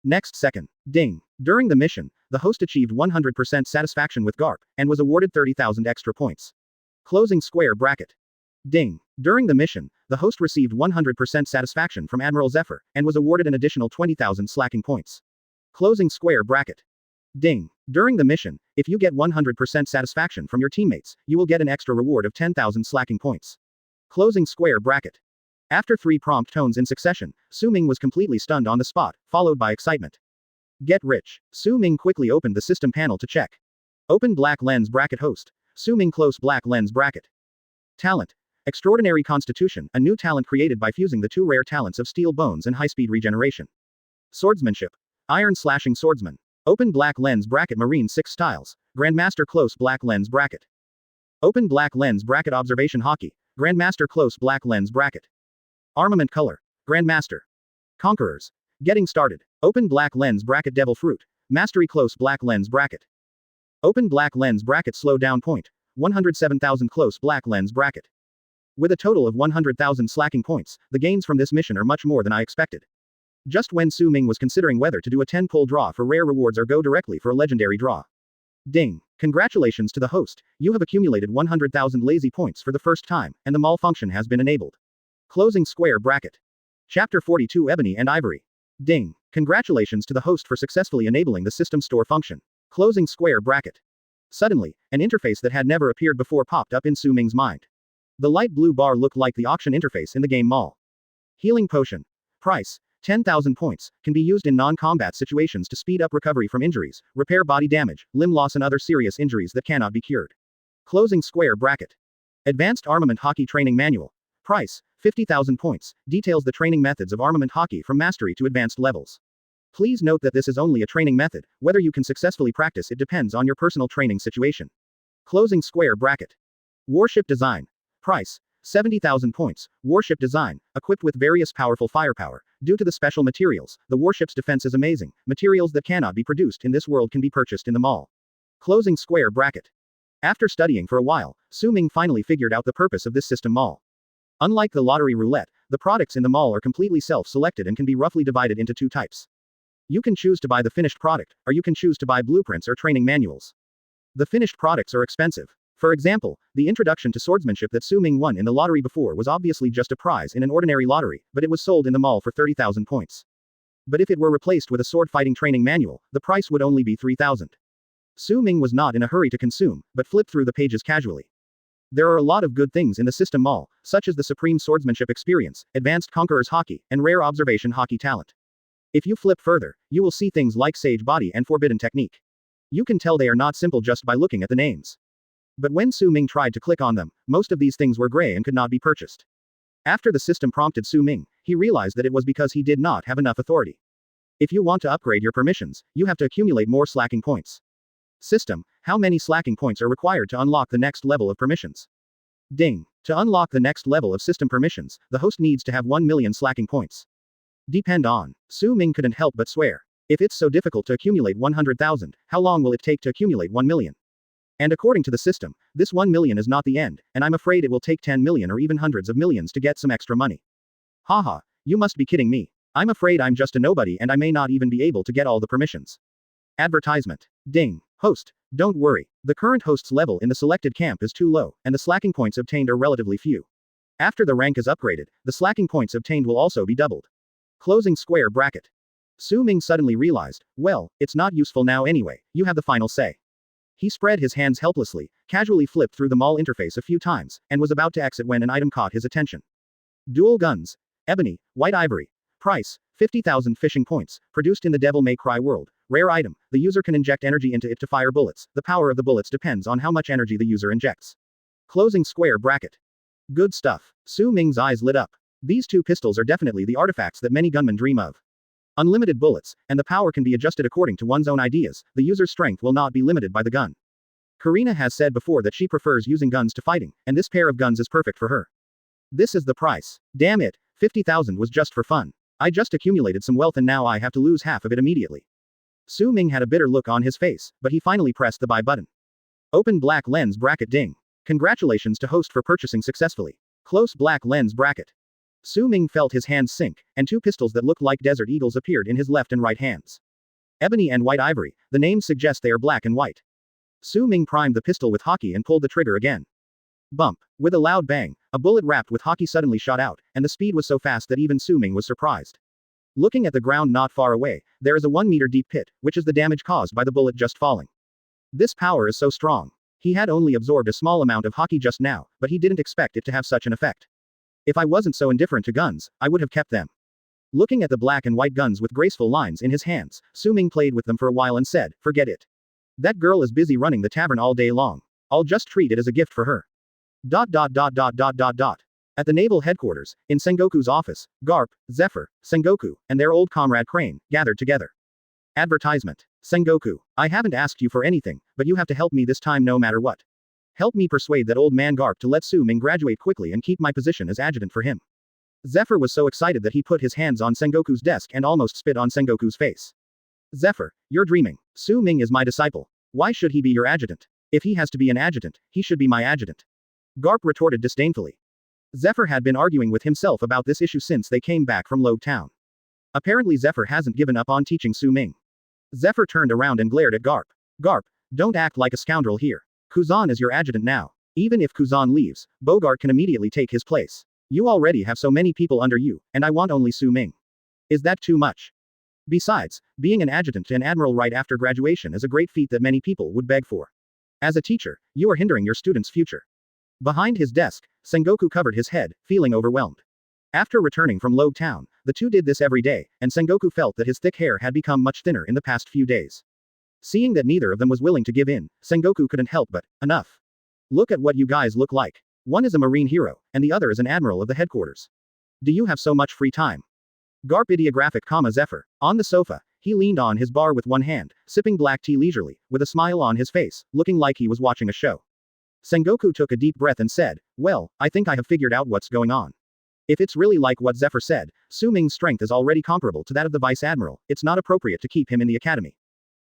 Next second. Ding. During the mission, the host achieved 100% satisfaction with Garp, and was awarded 30,000 extra points. Closing square bracket. Ding. During the mission, the host received 100% satisfaction from Admiral Zephyr, and was awarded an additional 20,000 slacking points. Closing square bracket. Ding. During the mission, if you get 100% satisfaction from your teammates, you will get an extra reward of 10,000 slacking points. Closing square bracket. After 3 prompt tones in succession, Su Ming was completely stunned on the spot, followed by excitement. Get rich. Su Ming quickly opened the system panel to check. Open black lens bracket host. Su Ming close black lens bracket. Talent. Extraordinary Constitution, a new talent created by fusing the 2 rare talents of steel bones and high-speed regeneration. Swordsmanship. Iron slashing swordsman. Open black lens bracket Marine 6 styles. Grandmaster close black lens bracket. Open black lens bracket observation hockey. Grandmaster close black lens bracket. Armament color. Grandmaster. Conquerors. Getting started. Open black lens bracket devil fruit. Mastery close black lens bracket. Open black lens bracket slow down point. 107,000 close black lens bracket. With a total of 100,000 slacking points, the gains from this mission are much more than I expected. Just when Su Ming was considering whether to do a 10-pull draw for rare rewards or go directly for a legendary draw. Ding. Congratulations to the host, you have accumulated 100,000 lazy points for the first time, and the malfunction has been enabled. Closing square bracket. Chapter 42 Ebony and Ivory. Ding. Congratulations to the host for successfully enabling the system store function. Closing square bracket. Suddenly, an interface that had never appeared before popped up in Su Ming's mind. The light blue bar looked like the auction interface in the game mall. Healing potion. Price. 10,000 points, can be used in non-combat situations to speed up recovery from injuries, repair body damage, limb loss and other serious injuries that cannot be cured. Closing square bracket. Advanced Armament Hockey Training Manual. Price. 50,000 points, details the training methods of armament hockey from mastery to advanced levels. Please note that this is only a training method, whether you can successfully practice it depends on your personal training situation. Closing square bracket. Warship Design. Price. 70,000 points, warship design, equipped with various powerful firepower. Due to the special materials, the warship's defense is amazing. Materials that cannot be produced in this world can be purchased in the mall. Closing square bracket. After studying for a while, Su Ming finally figured out the purpose of this system mall. Unlike the lottery roulette, the products in the mall are completely self-selected and can be roughly divided into two types. You can choose to buy the finished product, or you can choose to buy blueprints or training manuals. The finished products are expensive. For example, the introduction to swordsmanship that Su Ming won in the lottery before was obviously just a prize in an ordinary lottery, but it was sold in the mall for 30,000 points. But if it were replaced with a sword fighting training manual, the price would only be 3,000. Su Ming was not in a hurry to consume, but flipped through the pages casually. There are a lot of good things in the system mall, such as the supreme swordsmanship experience, advanced conqueror's hockey, and rare observation hockey talent. If you flip further, you will see things like sage body and forbidden technique. You can tell they are not simple just by looking at the names. But when Su Ming tried to click on them, most of these things were gray and could not be purchased. After the system prompted Su Ming, he realized that it was because he did not have enough authority. If you want to upgrade your permissions, you have to accumulate more slacking points. System, how many slacking points are required to unlock the next level of permissions? Ding. To unlock the next level of system permissions, the host needs to have 1 million slacking points. Depend on. Su Ming couldn't help but swear. If it's so difficult to accumulate 100,000, how long will it take to accumulate 1 million? And according to the system, this 1 million is not the end, and I'm afraid it will take 10 million or even hundreds of millions to get some extra money. Haha, you must be kidding me. I'm afraid I'm just a nobody and I may not even be able to get all the permissions. Advertisement. Ding. Host. Don't worry. The current host's level in the selected camp is too low, and the slacking points obtained are relatively few. After the rank is upgraded, the slacking points obtained will also be doubled. Closing square bracket. Su Ming suddenly realized, well, it's not useful now anyway, you have the final say. He spread his hands helplessly, casually flipped through the mall interface a few times, and was about to exit when an item caught his attention. Dual guns. Ebony, white ivory. Price, 50,000 fishing points, produced in the Devil May Cry world. Rare item, the user can inject energy into it to fire bullets, the power of the bullets depends on how much energy the user injects. Closing square bracket. Good stuff. Su Ming's eyes lit up. These two pistols are definitely the artifacts that many gunmen dream of. Unlimited bullets, and the power can be adjusted according to one's own ideas, the user's strength will not be limited by the gun. Karina has said before that she prefers using guns to fighting, and this pair of guns is perfect for her. This is the price. Damn it, 50,000 was just for fun. I just accumulated some wealth and now I have to lose half of it immediately. Su Ming had a bitter look on his face, but he finally pressed the buy button. Open black lens bracket ding. Congratulations to host for purchasing successfully. Close black lens bracket. Su Ming felt his hands sink, and two pistols that looked like desert eagles appeared in his left and right hands. Ebony and white ivory, the names suggest they are black and white. Su Ming primed the pistol with hockey and pulled the trigger again. Bump. With a loud bang, a bullet wrapped with hockey suddenly shot out, and the speed was so fast that even Su Ming was surprised. Looking at the ground not far away, there is a 1-meter deep pit, which is the damage caused by the bullet just falling. This power is so strong. He had only absorbed a small amount of hockey just now, but he didn't expect it to have such an effect. If I wasn't so indifferent to guns, I would have kept them. Looking at the black and white guns with graceful lines in his hands, Su Ming played with them for a while and said, forget it. That girl is busy running the tavern all day long. I'll just treat it as a gift for her. At the naval headquarters, in Sengoku's office, Garp, Zephyr, Sengoku, and their old comrade Crane, gathered together. Advertisement. Sengoku, I haven't asked you for anything, but you have to help me this time no matter what. Help me persuade that old man Garp to let Su Ming graduate quickly and keep my position as adjutant for him. Zephyr was so excited that he put his hands on Sengoku's desk and almost spit on Sengoku's face. Zephyr, you're dreaming. Su Ming is my disciple. Why should he be your adjutant? If he has to be an adjutant, he should be my adjutant. Garp retorted disdainfully. Zephyr had been arguing with himself about this issue since they came back from Lobe Town. Apparently Zephyr hasn't given up on teaching Su Ming. Zephyr turned around and glared at Garp. Garp, don't act like a scoundrel here. Kuzan is your adjutant now. Even if Kuzan leaves, Bogart can immediately take his place. You already have so many people under you, and I want only Su Ming. Is that too much? Besides, being an adjutant to an admiral right after graduation is a great feat that many people would beg for. As a teacher, you are hindering your students' future. Behind his desk, Sengoku covered his head, feeling overwhelmed. After returning from Lobe Town, the two did this every day, and Sengoku felt that his thick hair had become much thinner in the past few days. Seeing that neither of them was willing to give in, Sengoku couldn't help but, enough. Look at what you guys look like. One is a marine hero, and the other is an admiral of the headquarters. Do you have so much free time? Garp ideographic, Zephyr. On the sofa, he leaned on his bar with one hand, sipping black tea leisurely, with a smile on his face, looking like he was watching a show. Sengoku took a deep breath and said, well, I think I have figured out what's going on. If it's really like what Zephyr said, Su Ming's strength is already comparable to that of the Vice Admiral, it's not appropriate to keep him in the academy.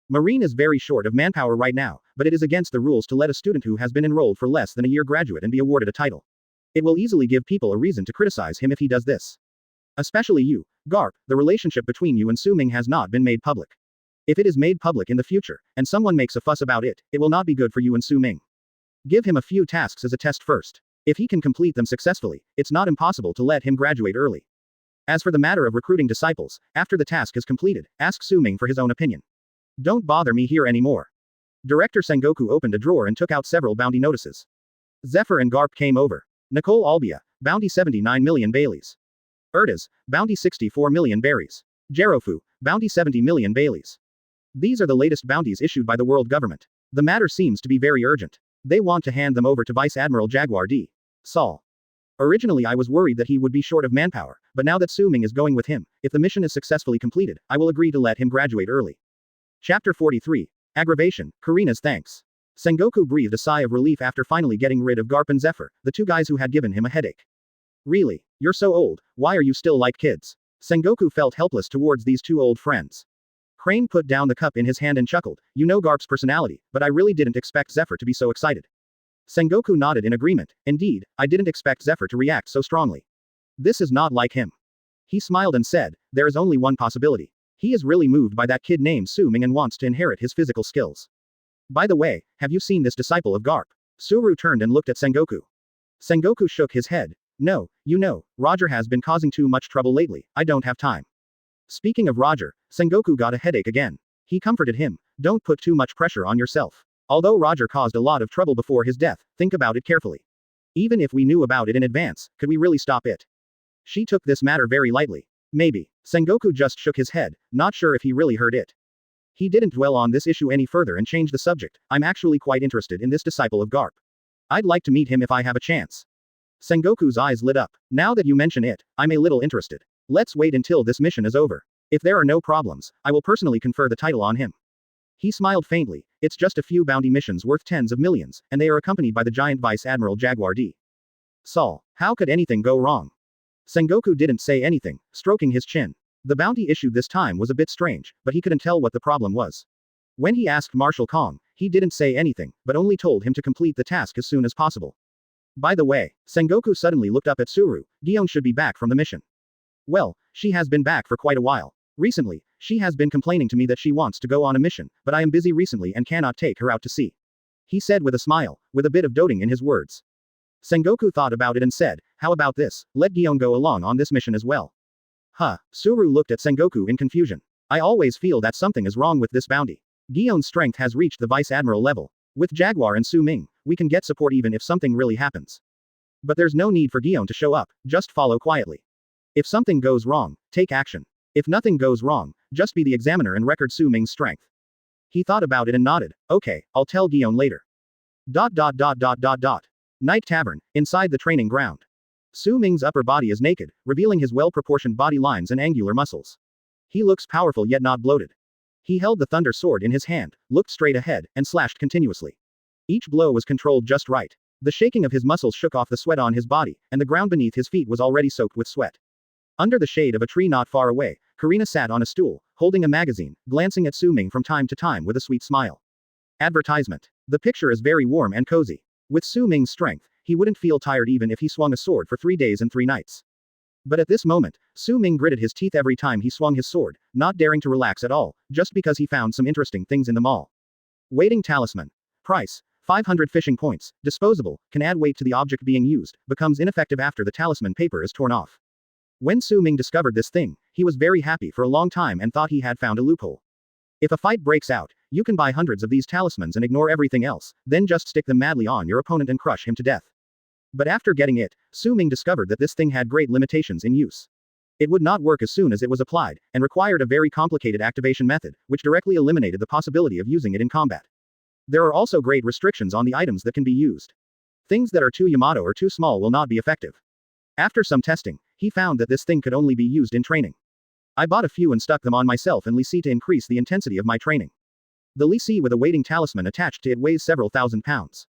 Marine is very short of manpower right now, but it is against the rules to let a student who has been enrolled for less than a year graduate and be awarded a title. It will easily give people a reason to criticize him if he does this. Especially you, Garp, the relationship between you and Su Ming has not been made public. If it is made public in the future, and someone makes a fuss about it, it will not be good for you and Su Ming. Give him a few tasks as a test first. If he can complete them successfully, it's not impossible to let him graduate early. As for the matter of recruiting disciples, after the task is completed, ask Su Ming for his own opinion. Don't bother me here anymore. Director Sengoku opened a drawer and took out several bounty notices. Zephyr and Garp came over. Nicole Albia, bounty 79 million Baileys. Erdas, bounty 64 million berries. Jerofu, bounty 70 million Baileys. These are the latest bounties issued by the world government. The matter seems to be very urgent. They want to hand them over to Vice Admiral Jaguar D. Sol. Originally I was worried that he would be short of manpower, but now that Su Ming is going with him, if the mission is successfully completed, I will agree to let him graduate early. Chapter 43. Aggravation, Karina's thanks. Sengoku breathed a sigh of relief after finally getting rid of Garp and Zephyr, the two guys who had given him a headache. Really? You're so old, why are you still like kids? Sengoku felt helpless towards these two old friends. Crane put down the cup in his hand and chuckled, you know Garp's personality, but I really didn't expect Zephyr to be so excited. Sengoku nodded in agreement, indeed, I didn't expect Zephyr to react so strongly. This is not like him. He smiled and said, there is only one possibility. He is really moved by that kid named Su Ming and wants to inherit his physical skills. By the way, have you seen this disciple of Garp? Suru turned and looked at Sengoku. Sengoku shook his head. No, you know, Roger has been causing too much trouble lately, I don't have time. Speaking of Roger, Sengoku got a headache again. He comforted him, don't put too much pressure on yourself. Although Roger caused a lot of trouble before his death, think about it carefully. Even if we knew about it in advance, could we really stop it? She took this matter very lightly. Maybe. Sengoku just shook his head, not sure if he really heard it. He didn't dwell on this issue any further and changed the subject. I'm actually quite interested in this disciple of Garp. I'd like to meet him if I have a chance. Sengoku's eyes lit up. Now that you mention it, I'm a little interested. Let's wait until this mission is over. If there are no problems, I will personally confer the title on him. He smiled faintly. It's just a few bounty missions worth tens of millions, and they are accompanied by the giant Vice Admiral Jaguar D. Sol. How could anything go wrong? Sengoku didn't say anything, stroking his chin. The bounty issued this time was a bit strange, but he couldn't tell what the problem was. When he asked Marshal Kong, he didn't say anything, but only told him to complete the task as soon as possible. By the way, Sengoku suddenly looked up at Suru. Gion should be back from the mission. Well, she has been back for quite a while. Recently, she has been complaining to me that she wants to go on a mission, but I am busy recently and cannot take her out to sea. He said with a smile, with a bit of doting in his words. Sengoku thought about it and said, how about this, let Gion go along on this mission as well. Huh, Suru looked at Sengoku in confusion. I always feel that something is wrong with this bounty. Gion's strength has reached the Vice Admiral level. With Jaguar and Su Ming, we can get support even if something really happens. But there's no need for Gion to show up, just follow quietly. If something goes wrong, take action. If nothing goes wrong, just be the examiner and record Su Ming's strength. He thought about it and nodded, okay, I'll tell Gion later. Night Tavern, inside the training ground. Su Ming's upper body is naked, revealing his well-proportioned body lines and angular muscles. He looks powerful yet not bloated. He held the thunder sword in his hand, looked straight ahead, and slashed continuously. Each blow was controlled just right. The shaking of his muscles shook off the sweat on his body, and the ground beneath his feet was already soaked with sweat. Under the shade of a tree not far away, Karina sat on a stool, holding a magazine, glancing at Su Ming from time to time with a sweet smile. Advertisement. The picture is very warm and cozy. With Su Ming's strength, he wouldn't feel tired even if he swung a sword for 3 days and 3 nights. But at this moment, Su Ming gritted his teeth every time he swung his sword, not daring to relax at all, just because he found some interesting things in the mall. Waiting talisman. Price. 500 fishing points. Disposable, can add weight to the object being used, becomes ineffective after the talisman paper is torn off. When Su Ming discovered this thing, He was very happy for a long time and thought he had found a loophole. If a fight breaks out, you can buy hundreds of these talismans and ignore everything else, then just stick them madly on your opponent and crush him to death. But after getting it, Su Ming discovered that this thing had great limitations in use. It would not work as soon as it was applied, and required a very complicated activation method, which directly eliminated the possibility of using it in combat. There are also great restrictions on the items that can be used. Things that are too Yamato or too small will not be effective. After some testing, he found that this thing could only be used in training. I bought a few and stuck them on myself and Li Si to increase the intensity of my training. The Li Si with a weighting talisman attached to it weighs several thousand pounds.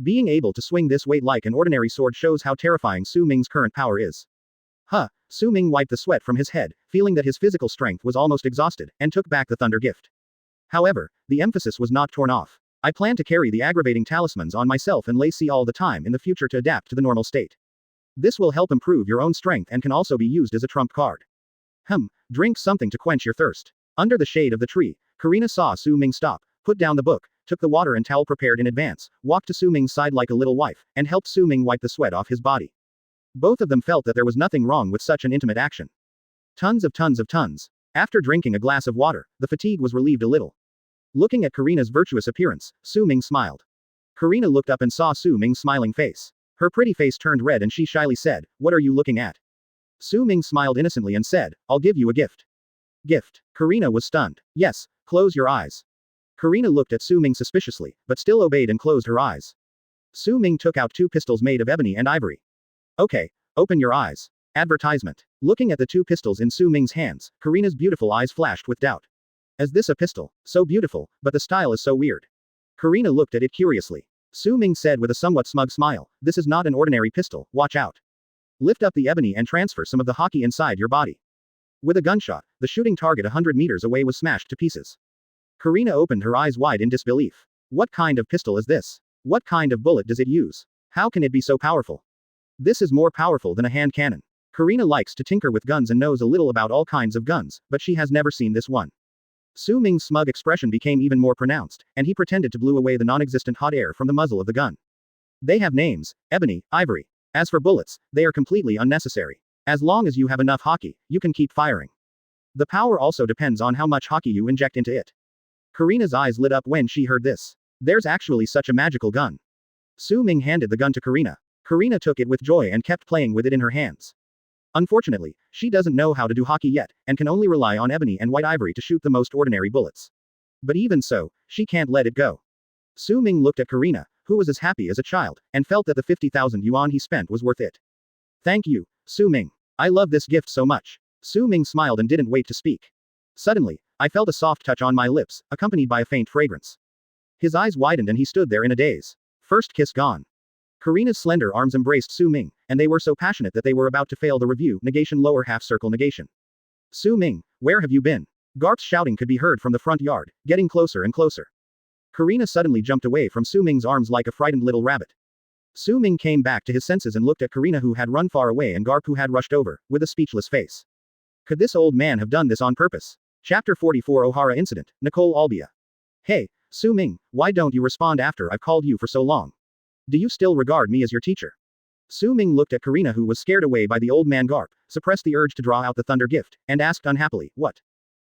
Being able to swing this weight like an ordinary sword shows how terrifying Su Ming's current power is. Su Ming wiped the sweat from his head, feeling that his physical strength was almost exhausted, and took back the thunder gift. However, the emphasis was not torn off. I plan to carry the aggravating talismans on myself and Li Si all the time in the future to adapt to the normal state. This will help improve your own strength and can also be used as a trump card. Drink something to quench your thirst. Under the shade of the tree, Karina saw Su Ming stop, put down the book, took the water and towel prepared in advance, walked to Su Ming's side like a little wife, and helped Su Ming wipe the sweat off his body. Both of them felt that there was nothing wrong with such an intimate action. Tons. After drinking a glass of water, the fatigue was relieved a little. Looking at Karina's virtuous appearance, Su Ming smiled. Karina looked up and saw Su Ming's smiling face. Her pretty face turned red and she shyly said, "What are you looking at?" Su Ming smiled innocently and said, "I'll give you a gift." Gift? Karina was stunned. Yes, close your eyes. Karina looked at Su Ming suspiciously, but still obeyed and closed her eyes. Su Ming took out 2 pistols made of ebony and ivory. Okay, open your eyes. Advertisement. Looking at the 2 pistols in Su Ming's hands, Karina's beautiful eyes flashed with doubt. Is this a pistol? So beautiful, but the style is so weird. Karina looked at it curiously. Su Ming said with a somewhat smug smile, "This is not an ordinary pistol, watch out. Lift up the ebony and transfer some of the hockey inside your body." With a gunshot, the shooting target 100 meters away was smashed to pieces. Karina opened her eyes wide in disbelief. What kind of pistol is this? What kind of bullet does it use? How can it be so powerful? This is more powerful than a hand cannon. Karina likes to tinker with guns and knows a little about all kinds of guns, but she has never seen this one. Su Ming's smug expression became even more pronounced, and he pretended to blow away the non-existent hot air from the muzzle of the gun. They have names: ebony, ivory. As for bullets, they are completely unnecessary. As long as you have enough hockey, you can keep firing. The power also depends on how much hockey you inject into it. Karina's eyes lit up when she heard this. There's actually such a magical gun. Su Ming handed the gun to Karina. Karina took it with joy and kept playing with it in her hands. Unfortunately, she doesn't know how to do hockey yet, and can only rely on ebony and white ivory to shoot the most ordinary bullets. But even so, she can't let it go. Su Ming looked at Karina, who was as happy as a child, and felt that the 50,000 yuan he spent was worth it. Thank you, Su Ming. I love this gift so much. Su Ming smiled and didn't wait to speak. Suddenly, I felt a soft touch on my lips, accompanied by a faint fragrance. His eyes widened and he stood there in a daze. First kiss gone. Karina's slender arms embraced Su Ming, and they were so passionate that they were about to fail the review, negation lower half circle negation. Su Ming, where have you been? Garp's shouting could be heard from the front yard, getting closer and closer. Karina suddenly jumped away from Su Ming's arms like a frightened little rabbit. Su Ming came back to his senses and looked at Karina who had run far away and Garp who had rushed over, with a speechless face. Could this old man have done this on purpose? Chapter 44 Ohara Incident, Nicole Albia. Hey, Su Ming, why don't you respond after I've called you for so long? Do you still regard me as your teacher? Su Ming looked at Karina who was scared away by the old man Garp, suppressed the urge to draw out the thunder gift, and asked unhappily, what?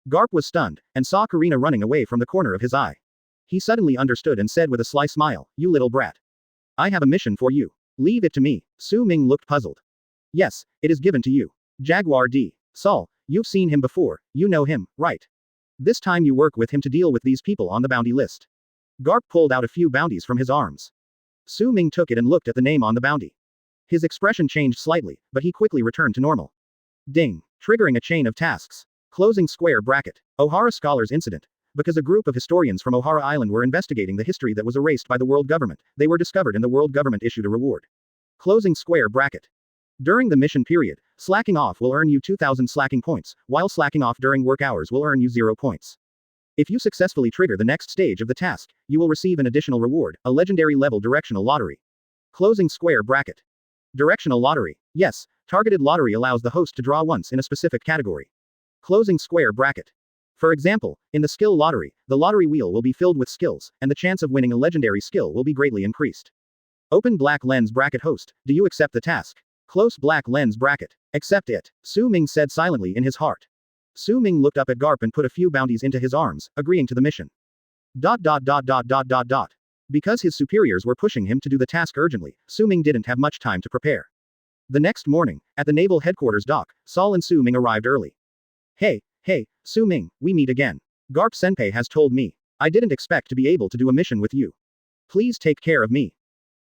Garp was stunned, and saw Karina running away from the corner of his eye. He suddenly understood and said with a sly smile, "You little brat. I have a mission for you. Leave it to me." Su Ming looked puzzled. Yes, it is given to you. Jaguar D. Saul, you've seen him before, you know him, right? This time you work with him to deal with these people on the bounty list. Garp pulled out a few bounties from his arms. Su Ming took it and looked at the name on the bounty. His expression changed slightly, but he quickly returned to normal. Ding. Triggering a chain of tasks. Closing square bracket. Ohara Scholars Incident. Because a group of historians from Ohara Island were investigating the history that was erased by the world government, they were discovered and the world government issued a reward. Closing square bracket. During the mission period, slacking off will earn you 2,000 slacking points, while slacking off during work hours will earn you 0 points. If you successfully trigger the next stage of the task, you will receive an additional reward, a legendary level directional lottery. Closing square bracket. Directional lottery. Yes, targeted lottery allows the host to draw once in a specific category. Closing square bracket. For example, in the skill lottery, the lottery wheel will be filled with skills, and the chance of winning a legendary skill will be greatly increased. Open black lens bracket host, do you accept the task? Close black lens bracket. Accept it, Su Ming said silently in his heart. Su Ming looked up at Garp and put a few bounties into his arms, agreeing to the mission. Because his superiors were pushing him to do the task urgently, Su Ming didn't have much time to prepare. The next morning, at the naval headquarters dock, Sol and Su Ming arrived early. Hey, Su Ming, we meet again. Garp Senpai has told me. I didn't expect to be able to do a mission with you. Please take care of me.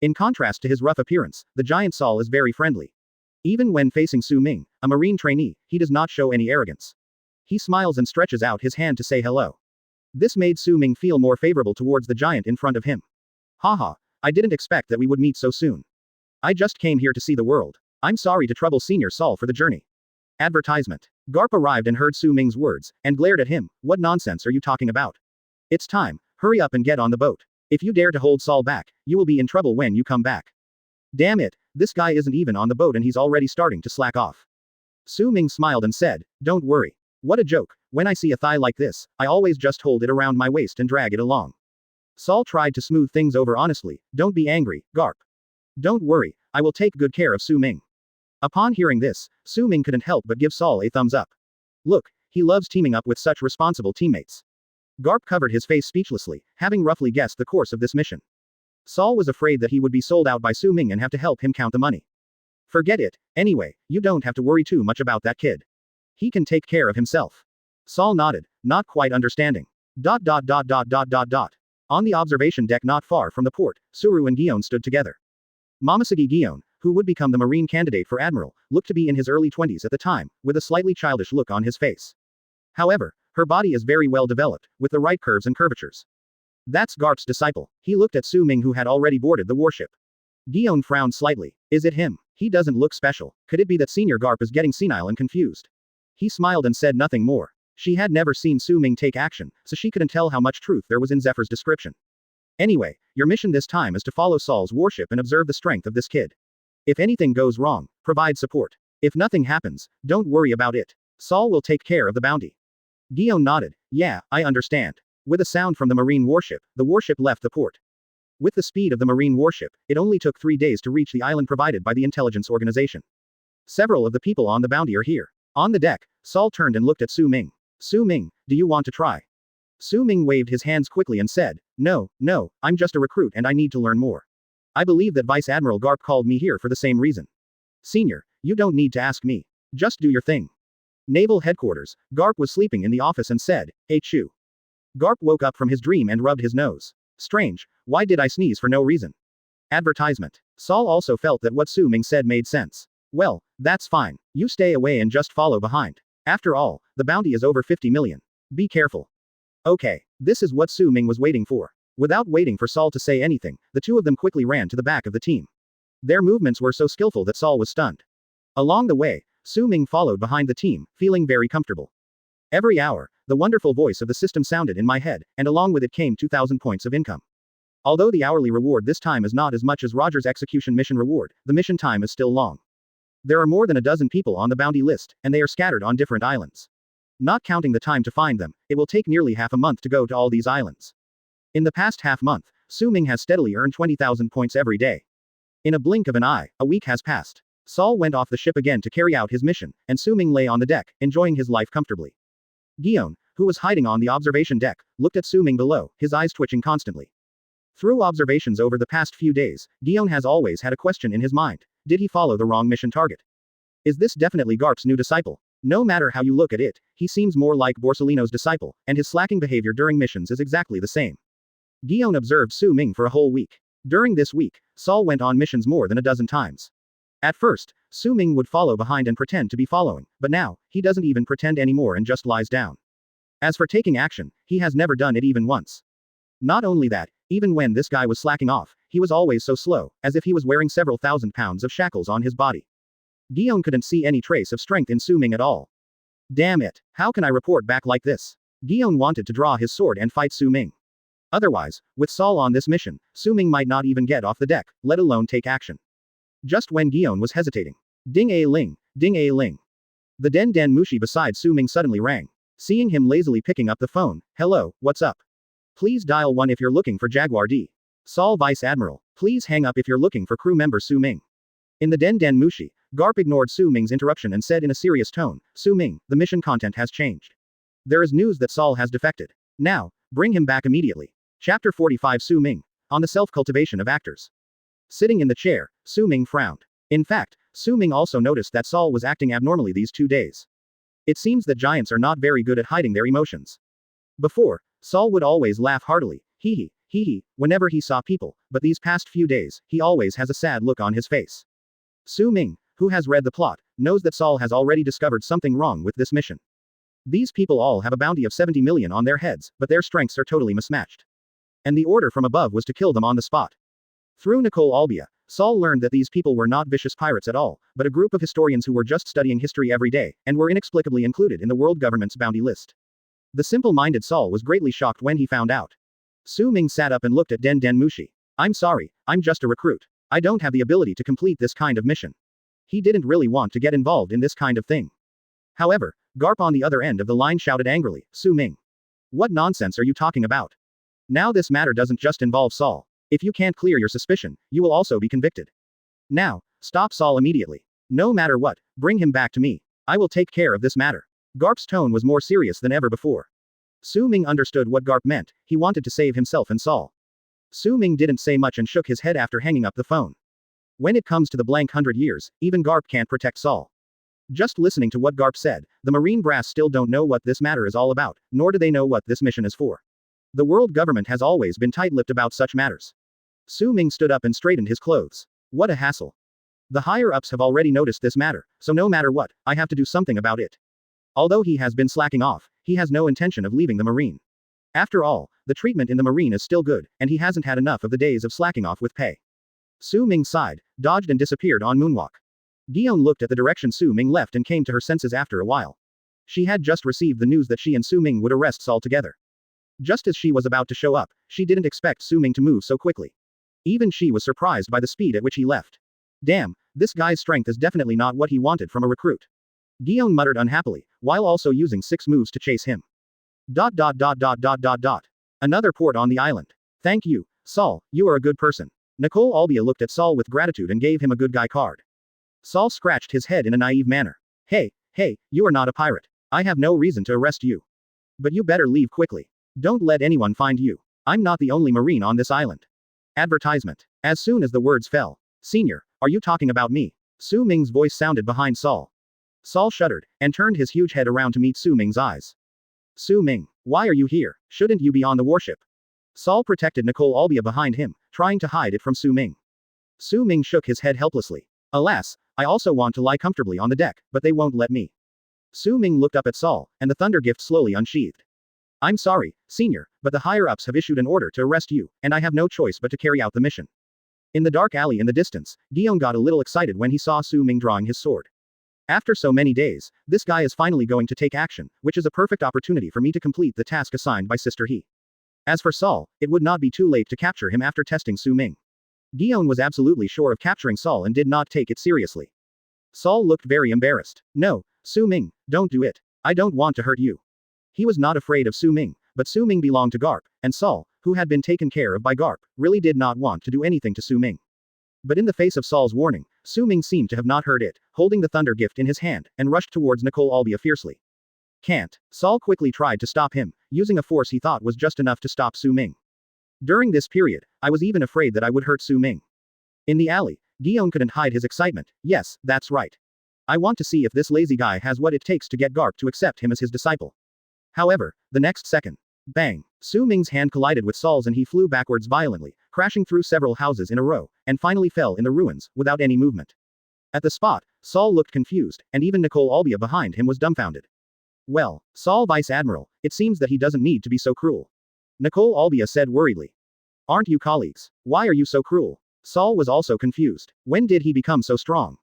In contrast to his rough appearance, the giant Sol is very friendly. Even when facing Su Ming, a marine trainee, he does not show any arrogance. He smiles and stretches out his hand to say hello. This made Su Ming feel more favorable towards the giant in front of him. Haha, I didn't expect that we would meet so soon. I just came here to see the world. I'm sorry to trouble Senior Sol for the journey. Advertisement. Garp arrived and heard Su Ming's words, and glared at him. What nonsense are you talking about? It's time, hurry up and get on the boat. If you dare to hold Sol back, you will be in trouble when you come back. Damn it, this guy isn't even on the boat and he's already starting to slack off. Su Ming smiled and said, don't worry. What a joke, when I see a thigh like this, I always just hold it around my waist and drag it along. Sol tried to smooth things over honestly. Don't be angry, Garp. Don't worry, I will take good care of Su Ming. Upon hearing this, Su Ming couldn't help but give Sol a thumbs up. Look, he loves teaming up with such responsible teammates. Garp covered his face speechlessly, having roughly guessed the course of this mission. Sol was afraid that he would be sold out by Su Ming and have to help him count the money. Forget it, anyway, you don't have to worry too much about that kid. He can take care of himself. Sol nodded, not quite understanding. On the observation deck not far from the port, Suru and Gion stood together. Momosuke Gion, who would become the Marine candidate for Admiral, looked to be in his early 20s at the time, with a slightly childish look on his face. However, her body is very well developed, with the right curves and curvatures. That's Garp's disciple. He looked at Su Ming who had already boarded the warship. Gion frowned slightly. Is it him? He doesn't look special. Could it be that Senior Garp is getting senile and confused? He smiled and said nothing more. She had never seen Su Ming take action, so she couldn't tell how much truth there was in Zephyr's description. Anyway, your mission this time is to follow Sol's warship and observe the strength of this kid. If anything goes wrong, provide support. If nothing happens, don't worry about it. Sol will take care of the bounty. Gion nodded. Yeah, I understand. With a sound from the Marine warship, the warship left the port. With the speed of the Marine warship, it only took 3 days to reach the island provided by the intelligence organization. Several of the people on the bounty are here. On the deck, Sol turned and looked at Su Ming. Su Ming, do you want to try? Su Ming waved his hands quickly and said, No, I'm just a recruit and I need to learn more. I believe that Vice Admiral Garp called me here for the same reason. Senior, you don't need to ask me. Just do your thing. Naval headquarters, Garp was sleeping in the office and said, Achoo. Garp woke up from his dream and rubbed his nose. Strange, why did I sneeze for no reason? Advertisement. Sol also felt that what Su Ming said made sense. Well, that's fine. You stay away and just follow behind. After all, the bounty is over 50 million. Be careful. Okay, this is what Su Ming was waiting for. Without waiting for Sol to say anything, the two of them quickly ran to the back of the team. Their movements were so skillful that Sol was stunned. Along the way, Su Ming followed behind the team, feeling very comfortable. Every hour, the wonderful voice of the system sounded in my head, and along with it came 2,000 points of income. Although the hourly reward this time is not as much as Roger's execution mission reward, the mission time is still long. There are more than a dozen people on the bounty list, and they are scattered on different islands. Not counting the time to find them, it will take nearly half a month to go to all these islands. In the past half month, Su Ming has steadily earned 20,000 points every day. In a blink of an eye, a week has passed. Sol went off the ship again to carry out his mission, and Su Ming lay on the deck, enjoying his life comfortably. Gion, who was hiding on the observation deck, looked at Su Ming below, his eyes twitching constantly. Through observations over the past few days, Gion has always had a question in his mind. Did he follow the wrong mission target? Is this definitely Garp's new disciple? No matter how you look at it, he seems more like Borsellino's disciple, and his slacking behavior during missions is exactly the same. Gion observed Su Ming for a whole week. During this week, Sol went on missions more than a dozen times. At first, Su Ming would follow behind and pretend to be following, but now, he doesn't even pretend anymore and just lies down. As for taking action, he has never done it even once. Not only that, even when this guy was slacking off, he was always so slow, as if he was wearing several thousand pounds of shackles on his body. Gion couldn't see any trace of strength in Su Ming at all. Damn it, how can I report back like this? Gion wanted to draw his sword and fight Su Ming. Otherwise, with Sol on this mission, Su Ming might not even get off the deck, let alone take action. Just when Gion was hesitating. Ding-a-ling, ding-a-ling. The Den Den Mushi beside Su Ming suddenly rang. Seeing him lazily picking up the phone, hello, what's up? Please dial 1 if you're looking for Jaguar D. Sol Vice Admiral. Please hang up if you're looking for crew member Su Ming. In the Den Den Mushi, Garp ignored Su Ming's interruption and said in a serious tone, Su Ming, the mission content has changed. There is news that Saul has defected. Now, bring him back immediately. Chapter 45 Su Ming. On the self-cultivation of actors. Sitting in the chair, Su Ming frowned. In fact, Su Ming also noticed that Saul was acting abnormally these 2 days. It seems that giants are not very good at hiding their emotions. Before, Saul would always laugh heartily, hee hee, whenever he saw people, but these past few days, he always has a sad look on his face. Su Ming, who has read the plot, knows that Saul has already discovered something wrong with this mission. These people all have a bounty of 70 million on their heads, but their strengths are totally mismatched. And the order from above was to kill them on the spot. Through Nicole Albia, Saul learned that these people were not vicious pirates at all, but a group of historians who were just studying history every day, and were inexplicably included in the world government's bounty list. The simple-minded Saul was greatly shocked when he found out. Su Ming sat up and looked at Den Mushi. I'm sorry, I'm just a recruit. I don't have the ability to complete this kind of mission. He didn't really want to get involved in this kind of thing. However, Garp on the other end of the line shouted angrily, Su Ming. What nonsense are you talking about? Now this matter doesn't just involve Saul. If you can't clear your suspicion, you will also be convicted. Now, stop Saul immediately. No matter what, bring him back to me. I will take care of this matter. Garp's tone was more serious than ever before. Su Ming understood what Garp meant, he wanted to save himself and Saul. Su Ming didn't say much and shook his head after hanging up the phone. When it comes to the blank 100 years, even Garp can't protect Saul. Just listening to what Garp said, the Marine brass still don't know what this matter is all about, nor do they know what this mission is for. The world government has always been tight-lipped about such matters. Su Ming stood up and straightened his clothes. What a hassle. The higher-ups have already noticed this matter, so no matter what, I have to do something about it. Although he has been slacking off, he has no intention of leaving the Marine. After all, the treatment in the Marine is still good, and he hasn't had enough of the days of slacking off with pay. Su Ming sighed, dodged and disappeared on moonwalk. Gion looked at the direction Su Ming left and came to her senses after a while. She had just received the news that she and Su Ming would arrest Saul together. Just as she was about to show up, she didn't expect Su Ming to move so quickly. Even she was surprised by the speed at which he left. Damn, this guy's strength is definitely not what he wanted from a recruit. Gion muttered unhappily, while also using 6 moves to chase him. ... Another port on the island. Thank you, Saul, you are a good person. Nicole Albia looked at Saul with gratitude and gave him a good guy card. Saul scratched his head in a naive manner. Hey, you are not a pirate. I have no reason to arrest you. But you better leave quickly. Don't let anyone find you. I'm not the only Marine on this island. Advertisement. As soon as the words fell. Senior, are you talking about me? Su Ming's voice sounded behind Saul. Saul shuddered, and turned his huge head around to meet Su Ming's eyes. Su Ming, why are you here? Shouldn't you be on the warship? Saul protected Nicole Albia behind him, trying to hide it from Su Ming. Su Ming shook his head helplessly. Alas, I also want to lie comfortably on the deck, but they won't let me. Su Ming looked up at Saul, and the thunder gift slowly unsheathed. I'm sorry, Senior, but the higher-ups have issued an order to arrest you, and I have no choice but to carry out the mission. In the dark alley in the distance, Gion got a little excited when he saw Su Ming drawing his sword. After so many days, this guy is finally going to take action, which is a perfect opportunity for me to complete the task assigned by Sister He. As for Saul, it would not be too late to capture him after testing Su Ming. Gion was absolutely sure of capturing Saul and did not take it seriously. Saul looked very embarrassed. No, Su Ming, don't do it. I don't want to hurt you. He was not afraid of Su Ming, but Su Ming belonged to Garp, and Saul, who had been taken care of by Garp, really did not want to do anything to Su Ming. But in the face of Saul's warning, Su Ming seemed to have not heard it, holding the thunder gift in his hand, and rushed towards Nicole Albia fiercely. Can't. Saul quickly tried to stop him, using a force he thought was just enough to stop Su Ming. During this period, I was even afraid that I would hurt Su Ming. In the alley, Gion couldn't hide his excitement. Yes, that's right. I want to see if this lazy guy has what it takes to get Garp to accept him as his disciple. However, the next second. Bang! Su Ming's hand collided with Saul's and he flew backwards violently, crashing through several houses in a row, and finally fell in the ruins, without any movement. At the spot, Saul looked confused, and even Nicole Albia behind him was dumbfounded. Well, Saul Vice Admiral, it seems that he doesn't need to be so cruel. Nicole Albia said worriedly. Aren't you colleagues? Why are you so cruel? Saul was also confused. When did he become so strong?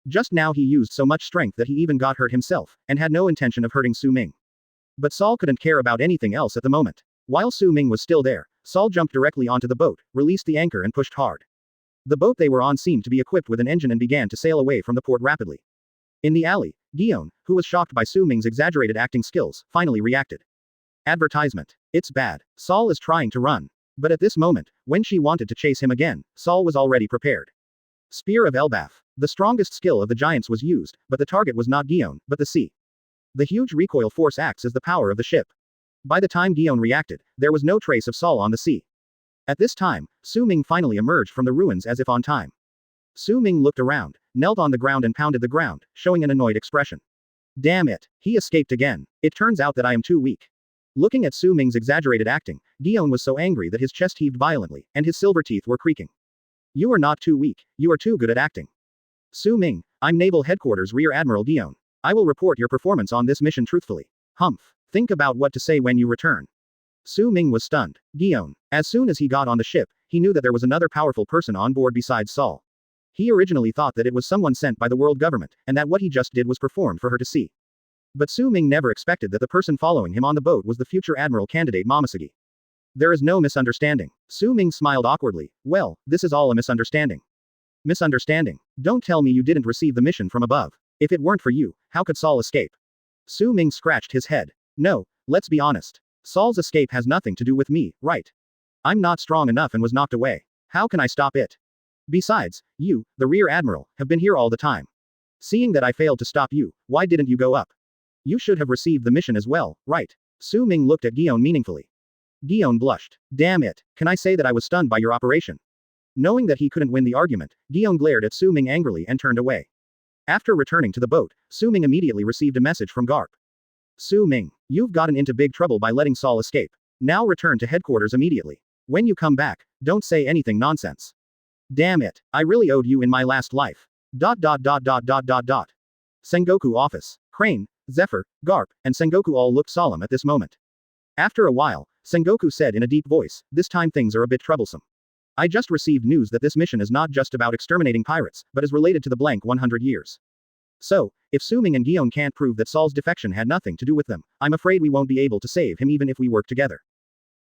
Just now he used so much strength that he even got hurt himself, and had no intention of hurting Su Ming. But Saul couldn't care about anything else at the moment. While Su Ming was still there, Saul jumped directly onto the boat, released the anchor and pushed hard. The boat they were on seemed to be equipped with an engine and began to sail away from the port rapidly. In the alley, Gion, who was shocked by Su Ming's exaggerated acting skills, finally reacted. Advertisement. It's bad. Saul is trying to run. But at this moment, when she wanted to chase him again, Saul was already prepared. Spear of Elbaf. The strongest skill of the giants was used, but the target was not Gion, but the sea. The huge recoil force acts as the power of the ship. By the time Gion reacted, there was no trace of Sol on the sea. At this time, Su Ming finally emerged from the ruins as if on time. Su Ming looked around, knelt on the ground and pounded the ground, showing an annoyed expression. Damn it, he escaped again. It turns out that I am too weak. Looking at Su Ming's exaggerated acting, Gion was so angry that his chest heaved violently, and his silver teeth were creaking. You are not too weak, you are too good at acting. Su Ming, I'm Naval Headquarters Rear Admiral Gion. I will report your performance on this mission truthfully. Humph. Think about what to say when you return. Su Ming was stunned. Gion. As soon as he got on the ship, he knew that there was another powerful person on board besides Sol. He originally thought that it was someone sent by the world government, and that what he just did was performed for her to see. But Su Ming never expected that the person following him on the boat was the future admiral candidate Momosuke. There is no misunderstanding. Su Ming smiled awkwardly. Well, this is all a misunderstanding. Misunderstanding? Don't tell me you didn't receive the mission from above. If it weren't for you, how could Sol escape? Su Ming scratched his head. No, let's be honest. Sol's escape has nothing to do with me, right? I'm not strong enough and was knocked away. How can I stop it? Besides, you, the Rear Admiral, have been here all the time. Seeing that I failed to stop you, why didn't you go up? You should have received the mission as well, right? Su Ming looked at Gion meaningfully. Gion blushed. Damn it, can I say that I was stunned by your operation? Knowing that he couldn't win the argument, Gion glared at Su Ming angrily and turned away. After returning to the boat, Su Ming immediately received a message from Garp. Su Ming, you've gotten into big trouble by letting Sol escape. Now return to headquarters immediately. When you come back, don't say anything nonsense. Damn it, I really owed you in my last life. ... Sengoku office. Crane, Zephyr, Garp, and Sengoku all looked solemn at this moment. After a while, Sengoku said in a deep voice, this time things are a bit troublesome. I just received news that this mission is not just about exterminating pirates, but is related to the blank 100 years. So, if Su Ming and Gion can't prove that Sol's defection had nothing to do with them, I'm afraid we won't be able to save him even if we work together.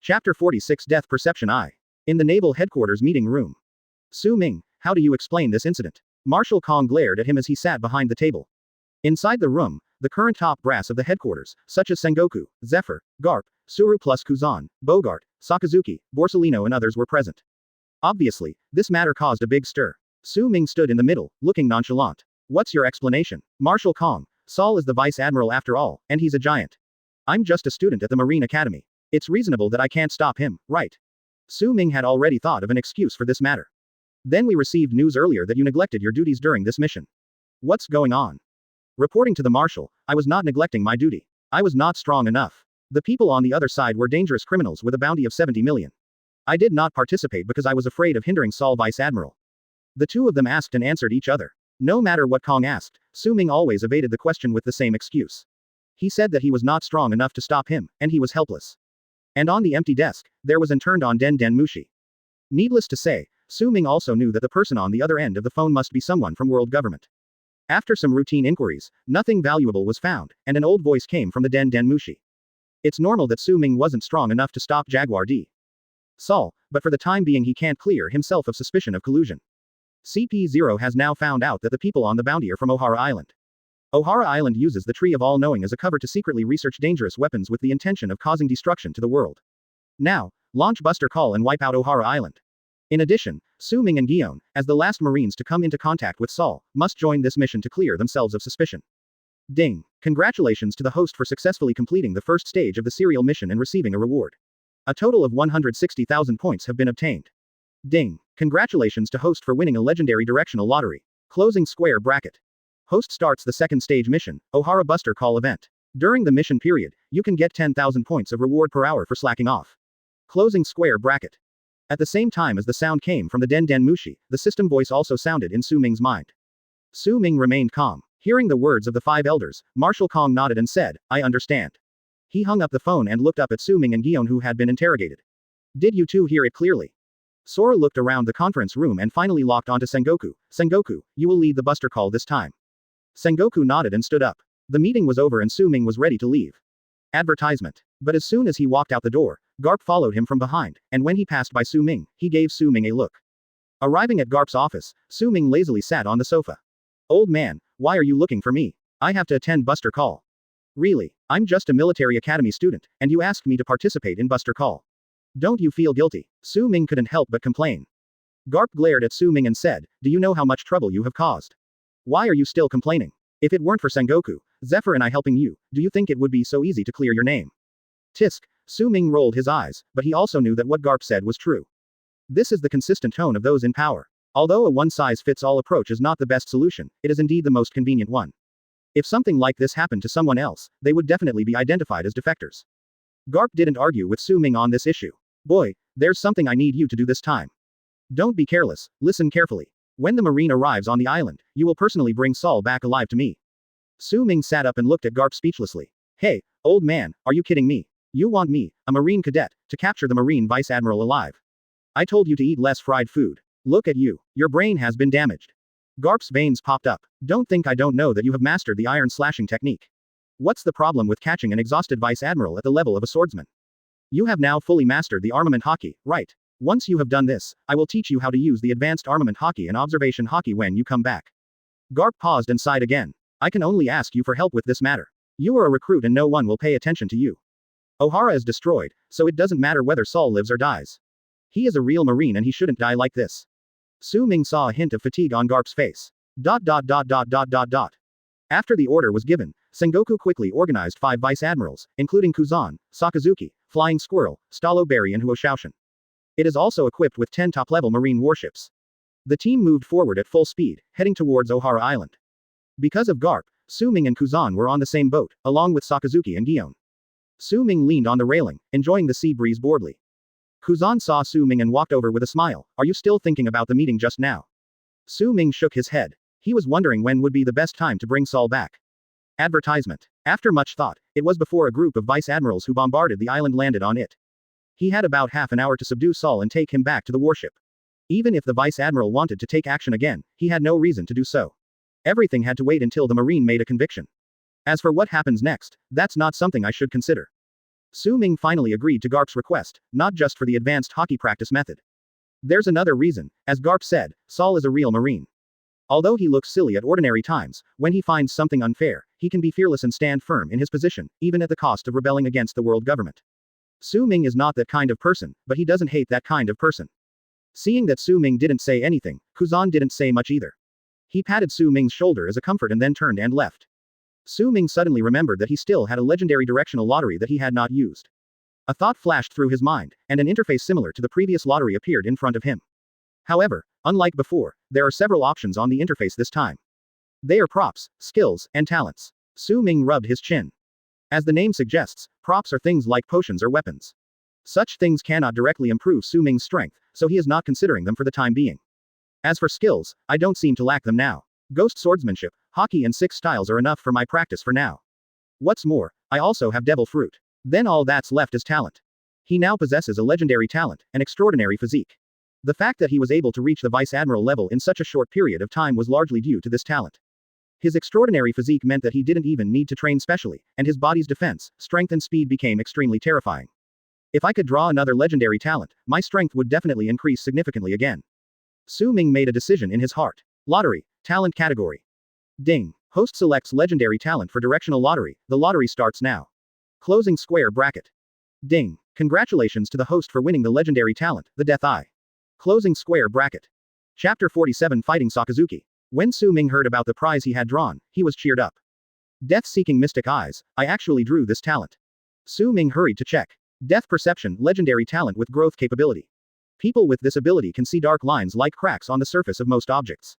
Chapter 46 Death Perception I. In the Naval Headquarters meeting room. Su Ming, how do you explain this incident? Marshal Kong glared at him as he sat behind the table. Inside the room, the current top brass of the headquarters, such as Sengoku, Zephyr, Garp, Suru plus Kuzan, Bogart, Sakazuki, Borsellino and others were present. Obviously, this matter caused a big stir. Su Ming stood in the middle, looking nonchalant. What's your explanation? Marshal Kong, Sol is the vice admiral after all, and he's a giant. I'm just a student at the Marine Academy. It's reasonable that I can't stop him, right? Su Ming had already thought of an excuse for this matter. Then we received news earlier that you neglected your duties during this mission. What's going on? Reporting to the marshal, I was not neglecting my duty. I was not strong enough. The people on the other side were dangerous criminals with a bounty of 70 million. I did not participate because I was afraid of hindering Sol Vice Admiral. The two of them asked and answered each other. No matter what Kong asked, Su Ming always evaded the question with the same excuse. He said that he was not strong enough to stop him, and he was helpless. And on the empty desk, there was an turned on Den Den Mushi. Needless to say, Su Ming also knew that the person on the other end of the phone must be someone from world government. After some routine inquiries, nothing valuable was found, and an old voice came from the Den Den Mushi. It's normal that Su Ming wasn't strong enough to stop Jaguar D. Sol, but for the time being he can't clear himself of suspicion of collusion. CP0 has now found out that the people on the bounty are from Ohara Island. Ohara Island uses the Tree of All-Knowing as a cover to secretly research dangerous weapons with the intention of causing destruction to the world. Now, launch Buster Call and wipe out Ohara Island. In addition, Su Ming and Gion, as the last Marines to come into contact with Sol, must join this mission to clear themselves of suspicion. Ding! Congratulations to the host for successfully completing the first stage of the serial mission and receiving a reward. A total of 160,000 points have been obtained. Ding! Congratulations to host for winning a legendary directional lottery. Closing square bracket. Host starts the second stage mission, Ohara Buster Call event. During the mission period, you can get 10,000 points of reward per hour for slacking off. Closing square bracket. At the same time as the sound came from the Den Den Mushi, the system voice also sounded in Su Ming's mind. Su Ming remained calm. Hearing the words of the five elders, Marshal Kong nodded and said, I understand. He hung up the phone and looked up at Su Ming and Gion who had been interrogated. Did you two hear it clearly? Sora looked around the conference room and finally locked onto Sengoku. Sengoku, you will lead the Buster Call this time. Sengoku nodded and stood up. The meeting was over and Su Ming was ready to leave. Advertisement. But as soon as he walked out the door, Garp followed him from behind, and when he passed by Su Ming, he gave Su Ming a look. Arriving at Garp's office, Su Ming lazily sat on the sofa. Old man, why are you looking for me? I have to attend Buster Call. Really, I'm just a military academy student, and you asked me to participate in Buster Call. Don't you feel guilty? Su Ming couldn't help but complain. Garp glared at Su Ming and said, do you know how much trouble you have caused? Why are you still complaining? If it weren't for Sengoku, Zephyr and I helping you, do you think it would be so easy to clear your name? Tisk, Su Ming rolled his eyes, but he also knew that what Garp said was true. This is the consistent tone of those in power. Although a one-size-fits-all approach is not the best solution, it is indeed the most convenient one. If something like this happened to someone else, they would definitely be identified as defectors. Garp didn't argue with Su Ming on this issue. Boy, there's something I need you to do this time. Don't be careless, listen carefully. When the Marine arrives on the island, you will personally bring Saul back alive to me. Su Ming sat up and looked at Garp speechlessly. Hey, old man, are you kidding me? You want me, a Marine cadet, to capture the Marine Vice Admiral alive? I told you to eat less fried food. Look at you, your brain has been damaged. Garp's veins popped up. Don't think I don't know that you have mastered the iron slashing technique. What's the problem with catching an exhausted Vice Admiral at the level of a swordsman? You have now fully mastered the armament hockey, right? Once you have done this, I will teach you how to use the advanced armament hockey and observation hockey when you come back. Garp paused and sighed again. I can only ask you for help with this matter. You are a recruit and no one will pay attention to you. Ohara is destroyed, so it doesn't matter whether Saul lives or dies. He is a real Marine and he shouldn't die like this. Su Ming saw a hint of fatigue on Garp's face. After the order was given, Sengoku quickly organized 5 vice admirals, including Kuzan, Sakazuki, Flying Squirrel, Staloberry and Huoshaoshan. It is also equipped with 10 top-level marine warships. The team moved forward at full speed, heading towards Ohara Island. Because of Garp, Su Ming and Kuzan were on the same boat, along with Sakazuki and Gion. Su Ming leaned on the railing, enjoying the sea breeze boredly. Kuzan saw Su Ming and walked over with a smile. Are you still thinking about the meeting just now? Su Ming shook his head. He was wondering when would be the best time to bring Saul back. Advertisement. After much thought, it was before a group of vice admirals who bombarded the island landed on it. He had about half an hour to subdue Saul and take him back to the warship. Even if the vice admiral wanted to take action again, he had no reason to do so. Everything had to wait until the Marine made a conviction. As for what happens next, that's not something I should consider. Su Ming finally agreed to Garp's request, not just for the advanced hockey practice method. There's another reason, as Garp said, Saul is a real Marine. Although he looks silly at ordinary times, when he finds something unfair, he can be fearless and stand firm in his position, even at the cost of rebelling against the world government. Su Ming is not that kind of person, but he doesn't hate that kind of person. Seeing that Su Ming didn't say anything, Kuzan didn't say much either. He patted Su Ming's shoulder as a comfort and then turned and left. Su Ming suddenly remembered that he still had a legendary directional lottery that he had not used. A thought flashed through his mind, and an interface similar to the previous lottery appeared in front of him. However, unlike before, there are several options on the interface this time. They are props, skills, and talents. Su Ming rubbed his chin. As the name suggests, props are things like potions or weapons. Such things cannot directly improve Su Ming's strength, so he is not considering them for the time being. As for skills, I don't seem to lack them now. Ghost swordsmanship, hockey and 6 styles are enough for my practice for now. What's more, I also have devil fruit. Then all that's left is talent. He now possesses a legendary talent, an extraordinary physique. The fact that he was able to reach the Vice Admiral level in such a short period of time was largely due to this talent. His extraordinary physique meant that he didn't even need to train specially, and his body's defense, strength and speed became extremely terrifying. If I could draw another legendary talent, my strength would definitely increase significantly again. Su Ming made a decision in his heart. Lottery, talent category. Ding. Host selects legendary talent for directional lottery. The lottery starts now. Closing square bracket. Ding. Congratulations to the host for winning the legendary talent, the Death Eye. Closing square bracket. Chapter 47 Fighting Sakazuki. When Su Ming heard about the prize he had drawn, he was cheered up. Death-seeking mystic eyes, I actually drew this talent. Su Ming hurried to check. Death perception, legendary talent with growth capability. People with this ability can see dark lines like cracks on the surface of most objects.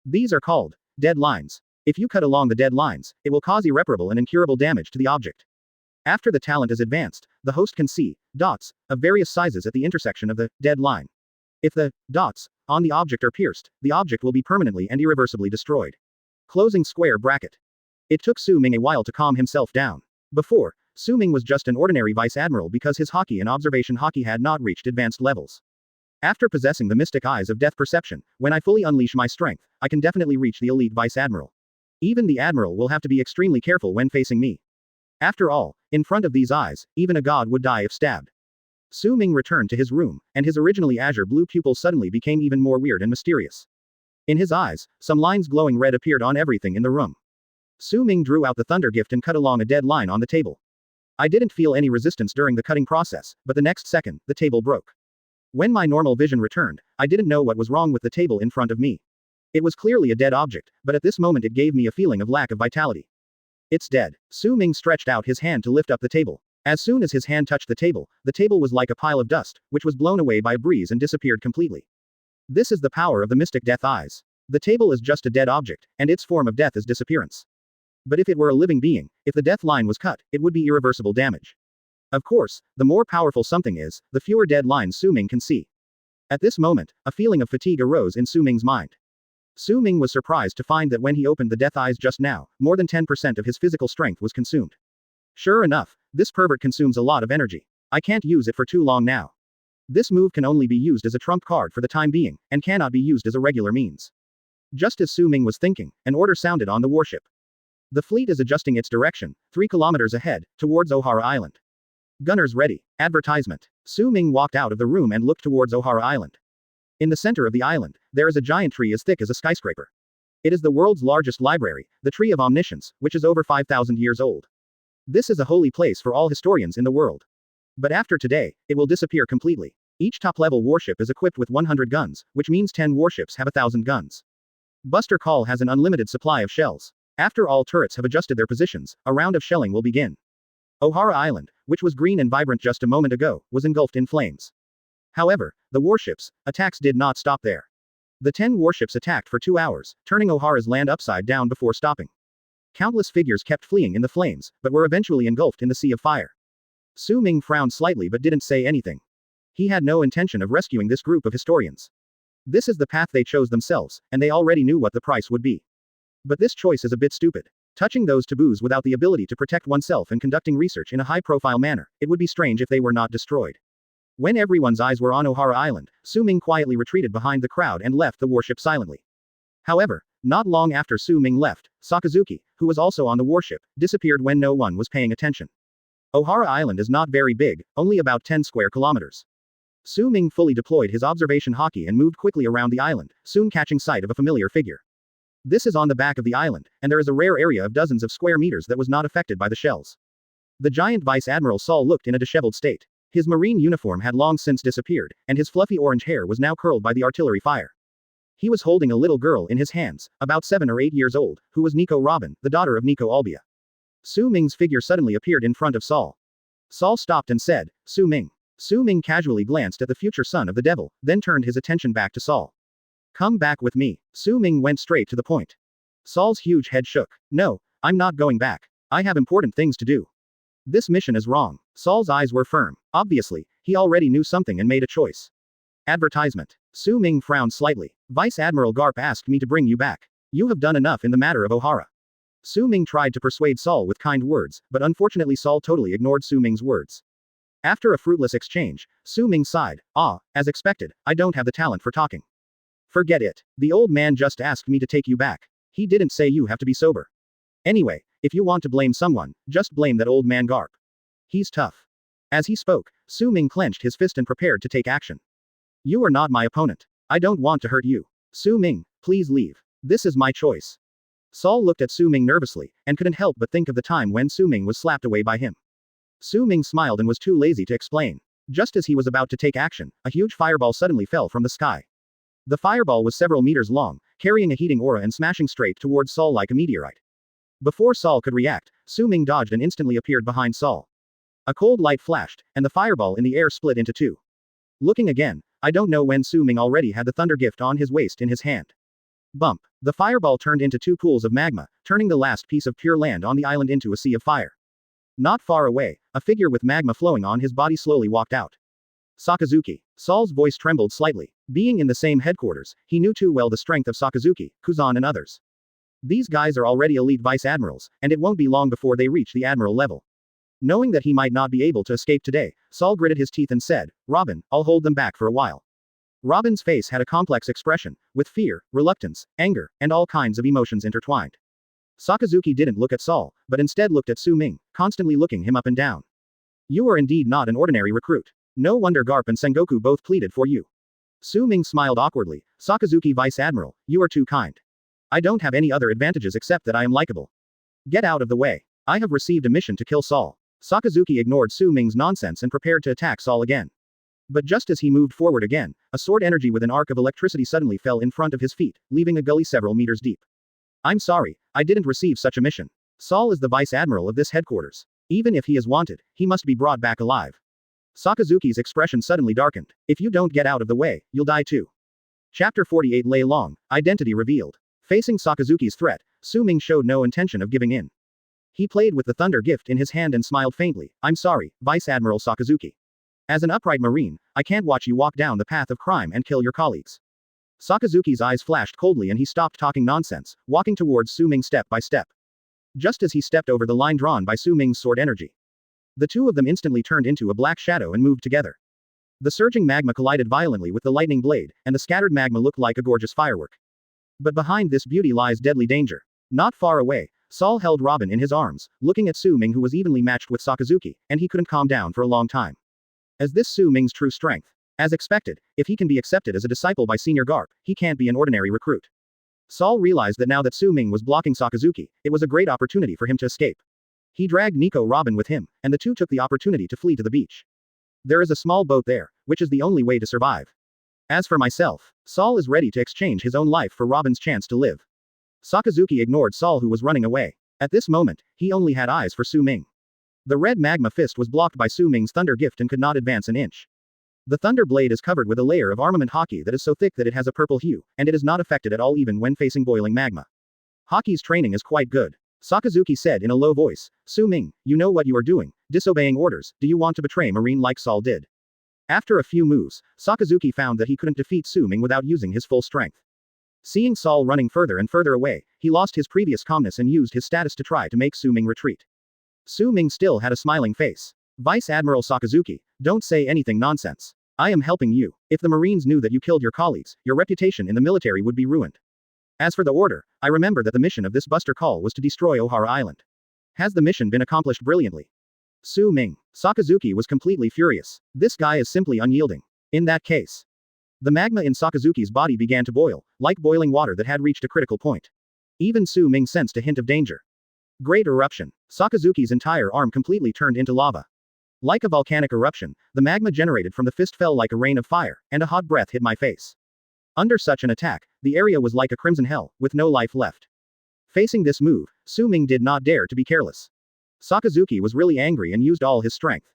These are called dead lines. If you cut along the dead lines, it will cause irreparable and incurable damage to the object. After the talent is advanced, the host can see dots of various sizes at the intersection of the dead line. If the dots on the object are pierced, the object will be permanently and irreversibly destroyed. Closing square bracket. It took Su Ming a while to calm himself down. Before, Su Ming was just an ordinary vice admiral because his hockey and observation hockey had not reached advanced levels. After possessing the mystic eyes of death perception, when I fully unleash my strength, I can definitely reach the elite vice admiral. Even the admiral will have to be extremely careful when facing me. After all, in front of these eyes, even a god would die if stabbed. Su Ming returned to his room, and his originally azure blue pupils suddenly became even more weird and mysterious. In his eyes, some lines glowing red appeared on everything in the room. Su Ming drew out the thunder gift and cut along a dead line on the table. I didn't feel any resistance during the cutting process, but the next second, the table broke. When my normal vision returned, I didn't know what was wrong with the table in front of me. It was clearly a dead object, but at this moment it gave me a feeling of lack of vitality. It's dead. Su Ming stretched out his hand to lift up the table. As soon as his hand touched the table was like a pile of dust, which was blown away by a breeze and disappeared completely. This is the power of the mystic death eyes. The table is just a dead object, and its form of death is disappearance. But if it were a living being, if the death line was cut, it would be irreversible damage. Of course, the more powerful something is, the fewer dead lines Su Ming can see. At this moment, a feeling of fatigue arose in Su Ming's mind. Su Ming was surprised to find that when he opened the death eyes just now, more than 10% of his physical strength was consumed. Sure enough, this pervert consumes a lot of energy. I can't use it for too long now. This move can only be used as a trump card for the time being, and cannot be used as a regular means. Just as Su Ming was thinking, an order sounded on the warship. The fleet is adjusting its direction, 3 kilometers ahead, towards Ohara Island. Gunners ready. Advertisement. Su Ming walked out of the room and looked towards Ohara Island. In the center of the island, there is a giant tree as thick as a skyscraper. It is the world's largest library, the Tree of Omniscience, which is over 5,000 years old. This is a holy place for all historians in the world. But after today, it will disappear completely. Each top-level warship is equipped with 100 guns, which means 10 warships have 1,000 guns. Buster Call has an unlimited supply of shells. After all turrets have adjusted their positions, a round of shelling will begin. Ohara Island, which was green and vibrant just a moment ago, was engulfed in flames. However, the warships' attacks did not stop there. The 10 warships attacked for 2 hours, turning Ohara's land upside down before stopping. Countless figures kept fleeing in the flames, but were eventually engulfed in the sea of fire. Su Ming frowned slightly but didn't say anything. He had no intention of rescuing this group of historians. This is the path they chose themselves, and they already knew what the price would be. But this choice is a bit stupid. Touching those taboos without the ability to protect oneself and conducting research in a high-profile manner, it would be strange if they were not destroyed. When everyone's eyes were on Ohara Island, Su Ming quietly retreated behind the crowd and left the warship silently. However, not long after Su Ming left, Sakazuki, who was also on the warship, disappeared when no one was paying attention. Ohara Island is not very big, only about 10 square kilometers. Su Ming fully deployed his observation hockey and moved quickly around the island, soon catching sight of a familiar figure. This is on the back of the island, and there is a rare area of dozens of square meters that was not affected by the shells. The giant Vice Admiral Saul looked in a disheveled state. His marine uniform had long since disappeared, and his fluffy orange hair was now curled by the artillery fire. He was holding a little girl in his hands, about 7 or 8 years old, who was Nico Robin, the daughter of Nico Albia. Su Ming's figure suddenly appeared in front of Saul. Saul stopped and said, "Su Ming." Su Ming casually glanced at the future son of the devil, then turned his attention back to Saul. "Come back with me." Su Ming went straight to the point. Saul's huge head shook. "No, I'm not going back. I have important things to do. This mission is wrong." Saul's eyes were firm. Obviously, he already knew something and made a choice. Advertisement. Su Ming frowned slightly. "Vice Admiral Garp asked me to bring you back. You have done enough in the matter of Ohara." Su Ming tried to persuade Saul with kind words, but unfortunately Saul totally ignored Su Ming's words. After a fruitless exchange, Su Ming sighed. As expected, I don't have the talent for talking. Forget it. The old man just asked me to take you back. He didn't say you have to be sober. Anyway, if you want to blame someone, just blame that old man Garp. He's tough." As he spoke, Su Ming clenched his fist and prepared to take action. "You are not my opponent. I don't want to hurt you. Su Ming, please leave. This is my choice." Saul looked at Su Ming nervously, and couldn't help but think of the time when Su Ming was slapped away by him. Su Ming smiled and was too lazy to explain. Just as he was about to take action, a huge fireball suddenly fell from the sky. The fireball was several meters long, carrying a heating aura and smashing straight towards Saul like a meteorite. Before Saul could react, Su Ming dodged and instantly appeared behind Saul. A cold light flashed, and the fireball in the air split into 2. Looking again, I don't know when Su Ming already had the thunder gift on his waist in his hand. Bump. The fireball turned into 2 pools of magma, turning the last piece of pure land on the island into a sea of fire. Not far away, a figure with magma flowing on his body slowly walked out. Sakazuki. Saul's voice trembled slightly. Being in the same headquarters, he knew too well the strength of Sakazuki, Kuzan and others. These guys are already elite vice admirals, and it won't be long before they reach the admiral level. Knowing that he might not be able to escape today, Saul gritted his teeth and said, "Robin, I'll hold them back for a while." Robin's face had a complex expression, with fear, reluctance, anger, and all kinds of emotions intertwined. Sakazuki didn't look at Saul, but instead looked at Su Ming, constantly looking him up and down. "You are indeed not an ordinary recruit. No wonder Garp and Sengoku both pleaded for you." Su Ming smiled awkwardly. "Sakazuki Vice Admiral, you are too kind. I don't have any other advantages except that I am likable. Get out of the way. I have received a mission to kill Saul." Sakazuki ignored Su Ming's nonsense and prepared to attack Saul again. But just as he moved forward again, a sword energy with an arc of electricity suddenly fell in front of his feet, leaving a gully several meters deep. I'm sorry, I didn't receive such a mission. Saul is the vice admiral of this headquarters. Even if he is wanted, he must be brought back alive. Sakazuki's expression suddenly darkened. If you don't get out of the way, you'll die too. Chapter 48 Lei Long, Identity Revealed. Facing Sakazuki's threat, Su Ming showed no intention of giving in. He played with the thunder gift in his hand and smiled faintly. I'm sorry, Vice Admiral Sakazuki. As an upright marine, I can't watch you walk down the path of crime and kill your colleagues. Sakazuki's eyes flashed coldly and he stopped talking nonsense, walking towards Su Ming step by step. Just as he stepped over the line drawn by Su Ming's sword energy, the two of them instantly turned into a black shadow and moved together. The surging magma collided violently with the lightning blade, and the scattered magma looked like a gorgeous firework. But behind this beauty lies deadly danger. Not far away, Saul held Robin in his arms, looking at Su Ming, who was evenly matched with Sakazuki, and he couldn't calm down for a long time. As this Su Ming's true strength. As expected, if he can be accepted as a disciple by Senior Garp, he can't be an ordinary recruit. Saul realized that now that Su Ming was blocking Sakazuki, it was a great opportunity for him to escape. He dragged Nico Robin with him, and the two took the opportunity to flee to the beach. There is a small boat there, which is the only way to survive. As for myself, Saul is ready to exchange his own life for Robin's chance to live. Sakazuki ignored Saul, who was running away. At this moment, he only had eyes for Su Ming. The red magma fist was blocked by Su Ming's thunder gift and could not advance an inch. The thunder blade is covered with a layer of armament haki that is so thick that it has a purple hue, and it is not affected at all even when facing boiling magma. Haki's training is quite good. Sakazuki said in a low voice, Su Ming, you know what you are doing, disobeying orders. Do you want to betray Marine like Saul did? After a few moves, Sakazuki found that he couldn't defeat Su Ming without using his full strength. Seeing Saul running further and further away, he lost his previous calmness and used his status to try to make Su Ming retreat. Su Ming still had a smiling face. Vice Admiral Sakazuki, don't say anything nonsense. I am helping you. If the Marines knew that you killed your colleagues, your reputation in the military would be ruined. As for the order, I remember that the mission of this buster call was to destroy Ohara Island. Has the mission been accomplished brilliantly? Su Ming. Sakazuki was completely furious. This guy is simply unyielding. In that case, the magma in Sakazuki's body began to boil, like boiling water that had reached a critical point. Even Su Ming sensed a hint of danger. Great eruption. Sakazuki's entire arm completely turned into lava. Like a volcanic eruption, the magma generated from the fist fell like a rain of fire, and a hot breath hit my face. Under such an attack, the area was like a crimson hell, with no life left. Facing this move, Su Ming did not dare to be careless. Sakazuki was really angry and used all his strength.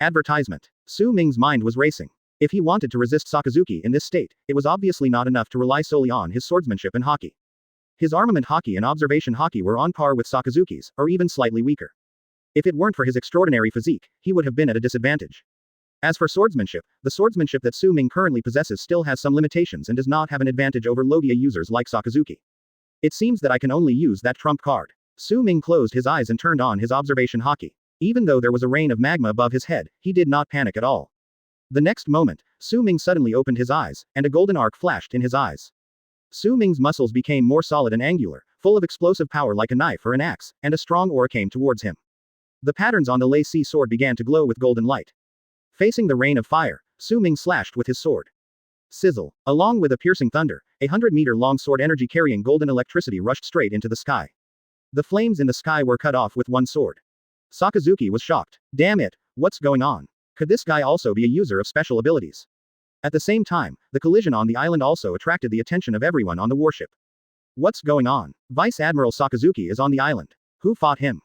Advertisement. Su Ming's mind was racing. If he wanted to resist Sakazuki in this state, it was obviously not enough to rely solely on his swordsmanship and haki. His armament haki and observation haki were on par with Sakazuki's, or even slightly weaker. If it weren't for his extraordinary physique, he would have been at a disadvantage. As for swordsmanship, the swordsmanship that Su Ming currently possesses still has some limitations and does not have an advantage over Logia users like Sakazuki. It seems that I can only use that trump card. Su Ming closed his eyes and turned on his observation haki. Even though there was a rain of magma above his head, he did not panic at all. The next moment, Su Ming suddenly opened his eyes, and a golden arc flashed in his eyes. Su Ming's muscles became more solid and angular, full of explosive power like a knife or an axe, and a strong aura came towards him. The patterns on the Lei Si sword began to glow with golden light. Facing the rain of fire, Su Ming slashed with his sword. Sizzle. Along with a piercing thunder, a 100-meter-long sword energy carrying golden electricity rushed straight into the sky. The flames in the sky were cut off with one sword. Sakazuki was shocked. Damn it, what's going on? Could this guy also be a user of special abilities? At the same time, the collision on the island also attracted the attention of everyone on the warship. What's going on? Vice Admiral Sakazuki is on the island. Who fought him?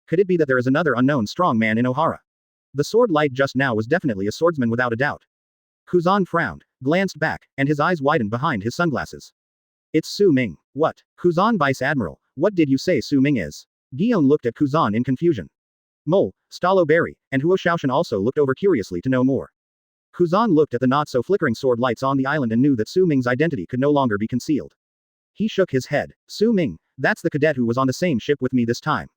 Could it be that there is another unknown strong man in Ohara? The sword light just now was definitely a swordsman without a doubt. Kuzan frowned, glanced back, and his eyes widened behind his sunglasses. It's Su Ming. What? Kuzan Vice Admiral, what did you say Su Ming is? Guillaume looked at Kuzan in confusion. Mole, Stalo Berry, and Huo Shaoshan also looked over curiously to know more. Kuzan looked at the not-so-flickering sword lights on the island and knew that Su Ming's identity could no longer be concealed. He shook his head. Su Ming, that's the cadet who was on the same ship with me this time.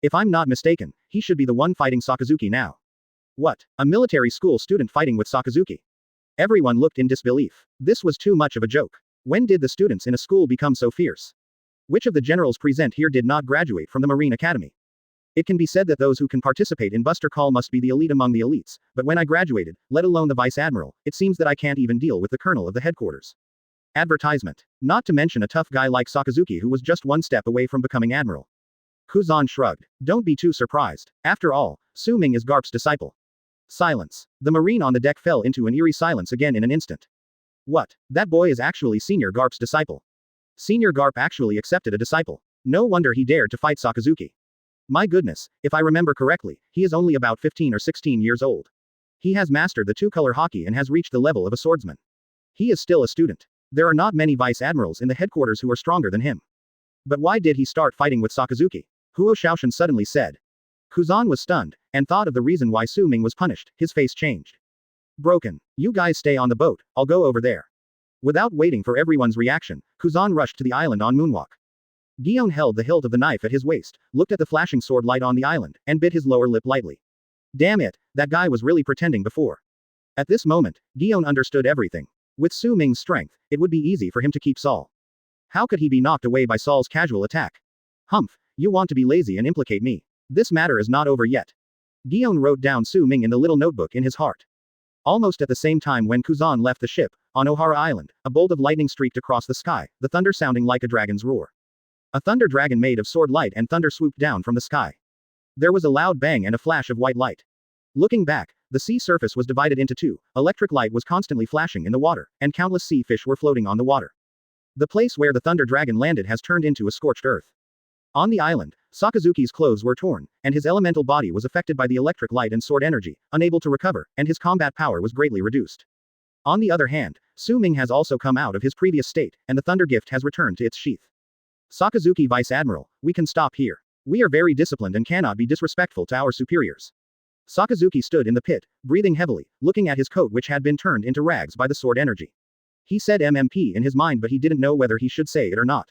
If I'm not mistaken, he should be the one fighting Sakazuki now. What? A military school student fighting with Sakazuki? Everyone looked in disbelief. This was too much of a joke. When did the students in a school become so fierce? Which of the generals present here did not graduate from the Marine Academy? It can be said that those who can participate in Buster Call must be the elite among the elites, but when I graduated, let alone the Vice Admiral, it seems that I can't even deal with the colonel of the headquarters. Advertisement. Not to mention a tough guy like Sakazuki who was just one step away from becoming admiral. Kuzan shrugged. Don't be too surprised. After all, Su Ming is Garp's disciple. Silence. The Marine on the deck fell into an eerie silence again in an instant. What? That boy is actually Senior Garp's disciple. Senior Garp actually accepted a disciple. No wonder he dared to fight Sakazuki. My goodness, if I remember correctly, he is only about 15 or 16 years old. He has mastered the two-color hockey and has reached the level of a swordsman. He is still a student. There are not many vice admirals in the headquarters who are stronger than him. But why did he start fighting with Sakazuki? Huo Shaoshan suddenly said. Kuzan was stunned, and thought of the reason why Su Ming was punished. His face changed. Broken. You guys stay on the boat, I'll go over there. Without waiting for everyone's reaction, Kuzan rushed to the island on moonwalk. Gion held the hilt of the knife at his waist, looked at the flashing sword light on the island, and bit his lower lip lightly. Damn it, that guy was really pretending before. At this moment, Gion understood everything. With Su Ming's strength, it would be easy for him to keep Saul. How could he be knocked away by Saul's casual attack? Humph, you want to be lazy and implicate me. This matter is not over yet. Gion wrote down Su Ming in the little notebook in his heart. Almost at the same time when Kuzan left the ship, on Ohara Island, a bolt of lightning streaked across the sky, the thunder sounding like a dragon's roar. A thunder dragon made of sword light and thunder swooped down from the sky. There was a loud bang and a flash of white light. Looking back, the sea surface was divided into two, electric light was constantly flashing in the water, and countless sea fish were floating on the water. The place where the thunder dragon landed has turned into a scorched earth. On the island, Sakazuki's clothes were torn, and his elemental body was affected by the electric light and sword energy, unable to recover, and his combat power was greatly reduced. On the other hand, Su Ming has also come out of his previous state, and the thunder gift has returned to its sheath. Sakazuki Vice Admiral, we can stop here. We are very disciplined and cannot be disrespectful to our superiors. Sakazuki stood in the pit, breathing heavily, looking at his coat which had been turned into rags by the sword energy. He said MMP in his mind but he didn't know whether he should say it or not.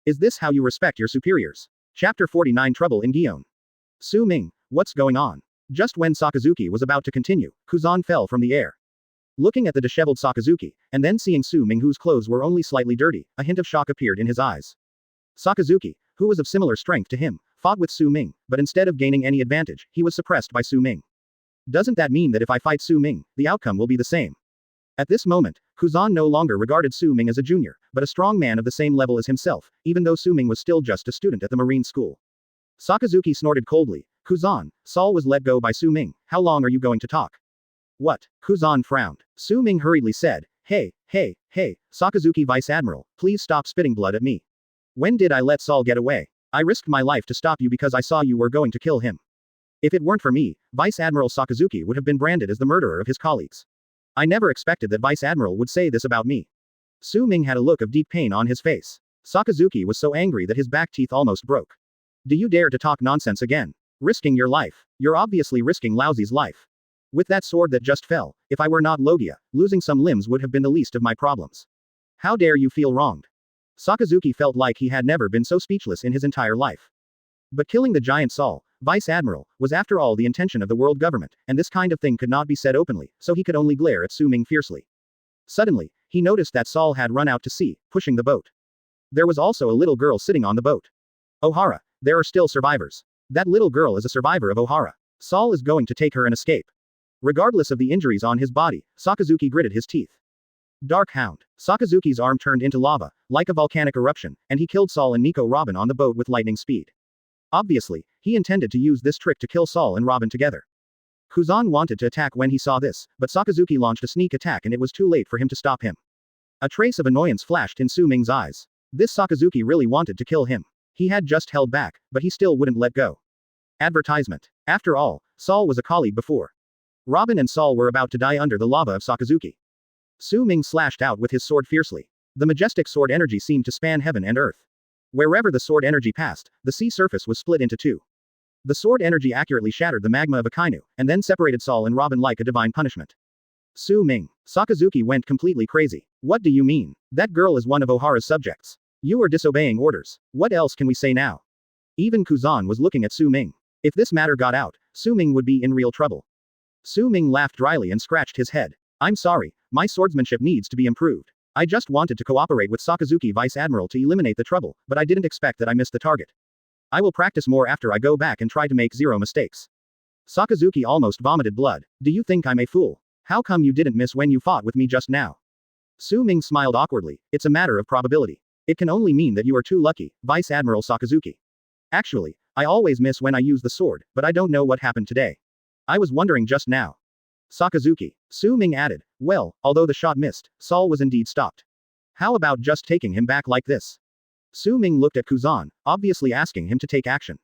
Is this how you respect your superiors? Chapter 49 Trouble in Gion. Su Ming, what's going on? Just when Sakazuki was about to continue, Kuzan fell from the air. Looking at the disheveled Sakazuki, and then seeing Su Ming whose clothes were only slightly dirty, a hint of shock appeared in his eyes. Sakazuki, who was of similar strength to him, fought with Su Ming, but instead of gaining any advantage, he was suppressed by Su Ming. Doesn't that mean that if I fight Su Ming, the outcome will be the same? At this moment, Kuzan no longer regarded Su Ming as a junior, but a strong man of the same level as himself, even though Su Ming was still just a student at the Marine School. Sakazuki snorted coldly. Kuzan, Saul was let go by Su Ming, how long are you going to talk? What? Kuzan frowned. Su Ming hurriedly said, Hey, Sakazuki Vice Admiral, please stop spitting blood at me. When did I let Saul get away? I risked my life to stop you because I saw you were going to kill him. If it weren't for me, Vice Admiral Sakazuki would have been branded as the murderer of his colleagues. I never expected that Vice Admiral would say this about me. Su Ming had a look of deep pain on his face. Sakazuki was so angry that his back teeth almost broke. Do you dare to talk nonsense again? Risking your life. You're obviously risking Laozi's life. With that sword that just fell, if I were not Logia, losing some limbs would have been the least of my problems. How dare you feel wronged? Sakazuki felt like he had never been so speechless in his entire life. But killing the giant Saul, Vice Admiral, was after all the intention of the world government, and this kind of thing could not be said openly, so he could only glare at Su Ming fiercely. Suddenly, he noticed that Saul had run out to sea, pushing the boat. There was also a little girl sitting on the boat. Ohara, there are still survivors. That little girl is a survivor of Ohara. Saul is going to take her and escape. Regardless of the injuries on his body, Sakazuki gritted his teeth. Dark Hound. Sakazuki's arm turned into lava, like a volcanic eruption, and he killed Saul and Nico Robin on the boat with lightning speed. Obviously, he intended to use this trick to kill Saul and Robin together. Kuzan wanted to attack when he saw this, but Sakazuki launched a sneak attack and it was too late for him to stop him. A trace of annoyance flashed in Su Ming's eyes. This Sakazuki really wanted to kill him. He had just held back, but he still wouldn't let go. Advertisement. After all, Saul was a colleague before. Robin and Saul were about to die under the lava of Sakazuki. Su Ming slashed out with his sword fiercely. The majestic sword energy seemed to span heaven and earth. Wherever the sword energy passed, the sea surface was split into two. The sword energy accurately shattered the magma of a kainu, and then separated Saul and Robin like a divine punishment. Su Ming. Sakazuki went completely crazy. What do you mean? That girl is one of Ohara's subjects. You are disobeying orders. What else can we say now? Even Kuzan was looking at Su Ming. If this matter got out, Su Ming would be in real trouble. Su Ming laughed dryly and scratched his head. I'm sorry, my swordsmanship needs to be improved. I just wanted to cooperate with Sakazuki Vice Admiral to eliminate the trouble, but I didn't expect that I missed the target. I will practice more after I go back and try to make zero mistakes. Sakazuki almost vomited blood. Do you think I'm a fool? How come you didn't miss when you fought with me just now? Su Ming smiled awkwardly. It's a matter of probability. It can only mean that you are too lucky, Vice Admiral Sakazuki. Actually, I always miss when I use the sword, but I don't know what happened today. I was wondering just now. Sakazuki. Su Ming added, well, although the shot missed, Sol was indeed stopped. How about just taking him back like this? Su Ming looked at Kuzan, obviously asking him to take action.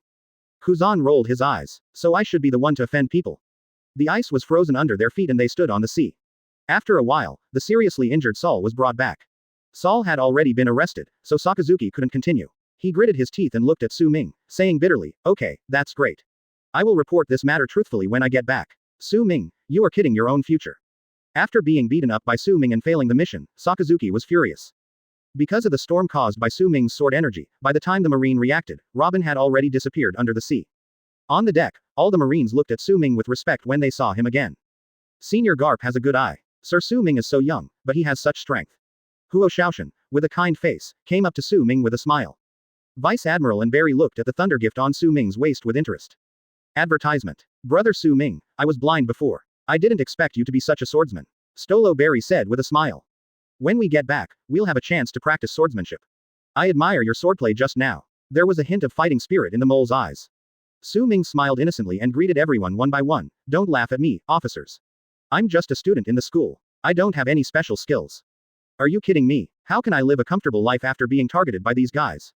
Kuzan rolled his eyes. So I should be the one to offend people. The ice was frozen under their feet and they stood on the sea. After a while, the seriously injured Sol was brought back. Sol had already been arrested, so Sakazuki couldn't continue. He gritted his teeth and looked at Su Ming, saying bitterly, okay, that's great. I will report this matter truthfully when I get back. Su Ming, you are kidding your own future. After being beaten up by Su Ming and failing the mission, Sakazuki was furious. Because of the storm caused by Su Ming's sword energy, by the time the Marine reacted, Robin had already disappeared under the sea. On the deck, all the Marines looked at Su Ming with respect when they saw him again. Senior Garp has a good eye. Sir Su Ming is so young, but he has such strength. Huo Shaoshan, with a kind face, came up to Su Ming with a smile. Vice Admiral and Barry looked at the thunder gift on Su Ming's waist with interest. Advertisement. Brother Su Ming, I was blind before. I didn't expect you to be such a swordsman. Stolo Barry said with a smile. When we get back, we'll have a chance to practice swordsmanship. I admire your swordplay just now. There was a hint of fighting spirit in the mole's eyes. Su Ming smiled innocently and greeted everyone one by one. Don't laugh at me, officers. I'm just a student in the school. I don't have any special skills. Are you kidding me? How can I live a comfortable life after being targeted by these guys?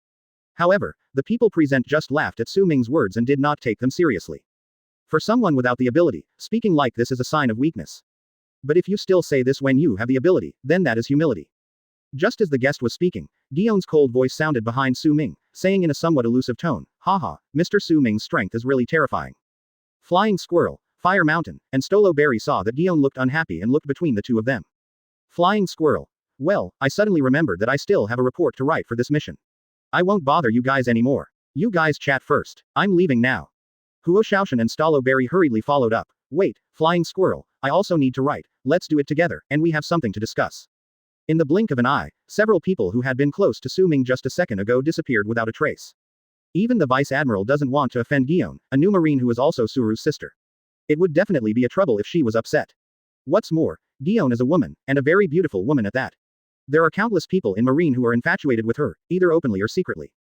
However, the people present just laughed at Su Ming's words and did not take them seriously. For someone without the ability, speaking like this is a sign of weakness. But if you still say this when you have the ability, then that is humility. Just as the guest was speaking, Gion's cold voice sounded behind Su Ming, saying in a somewhat elusive tone, haha, Mr. Su Ming's strength is really terrifying. Flying Squirrel, Fire Mountain, and Stolo Berry saw that Gion looked unhappy and looked between the two of them. Flying Squirrel. Well, I suddenly remembered that I still have a report to write for this mission. I won't bother you guys anymore. You guys chat first. I'm leaving now. Huo Shaoshan and Stolo Berry hurriedly followed up. Wait, Flying Squirrel, I also need to write. Let's do it together, and we have something to discuss. In the blink of an eye, several people who had been close to Su Ming just a second ago disappeared without a trace. Even the Vice Admiral doesn't want to offend Gion, a new Marine who is also Suru's sister. It would definitely be a trouble if she was upset. What's more, Gion is a woman, and a very beautiful woman at that. There are countless people in Marine who are infatuated with her, either openly or secretly.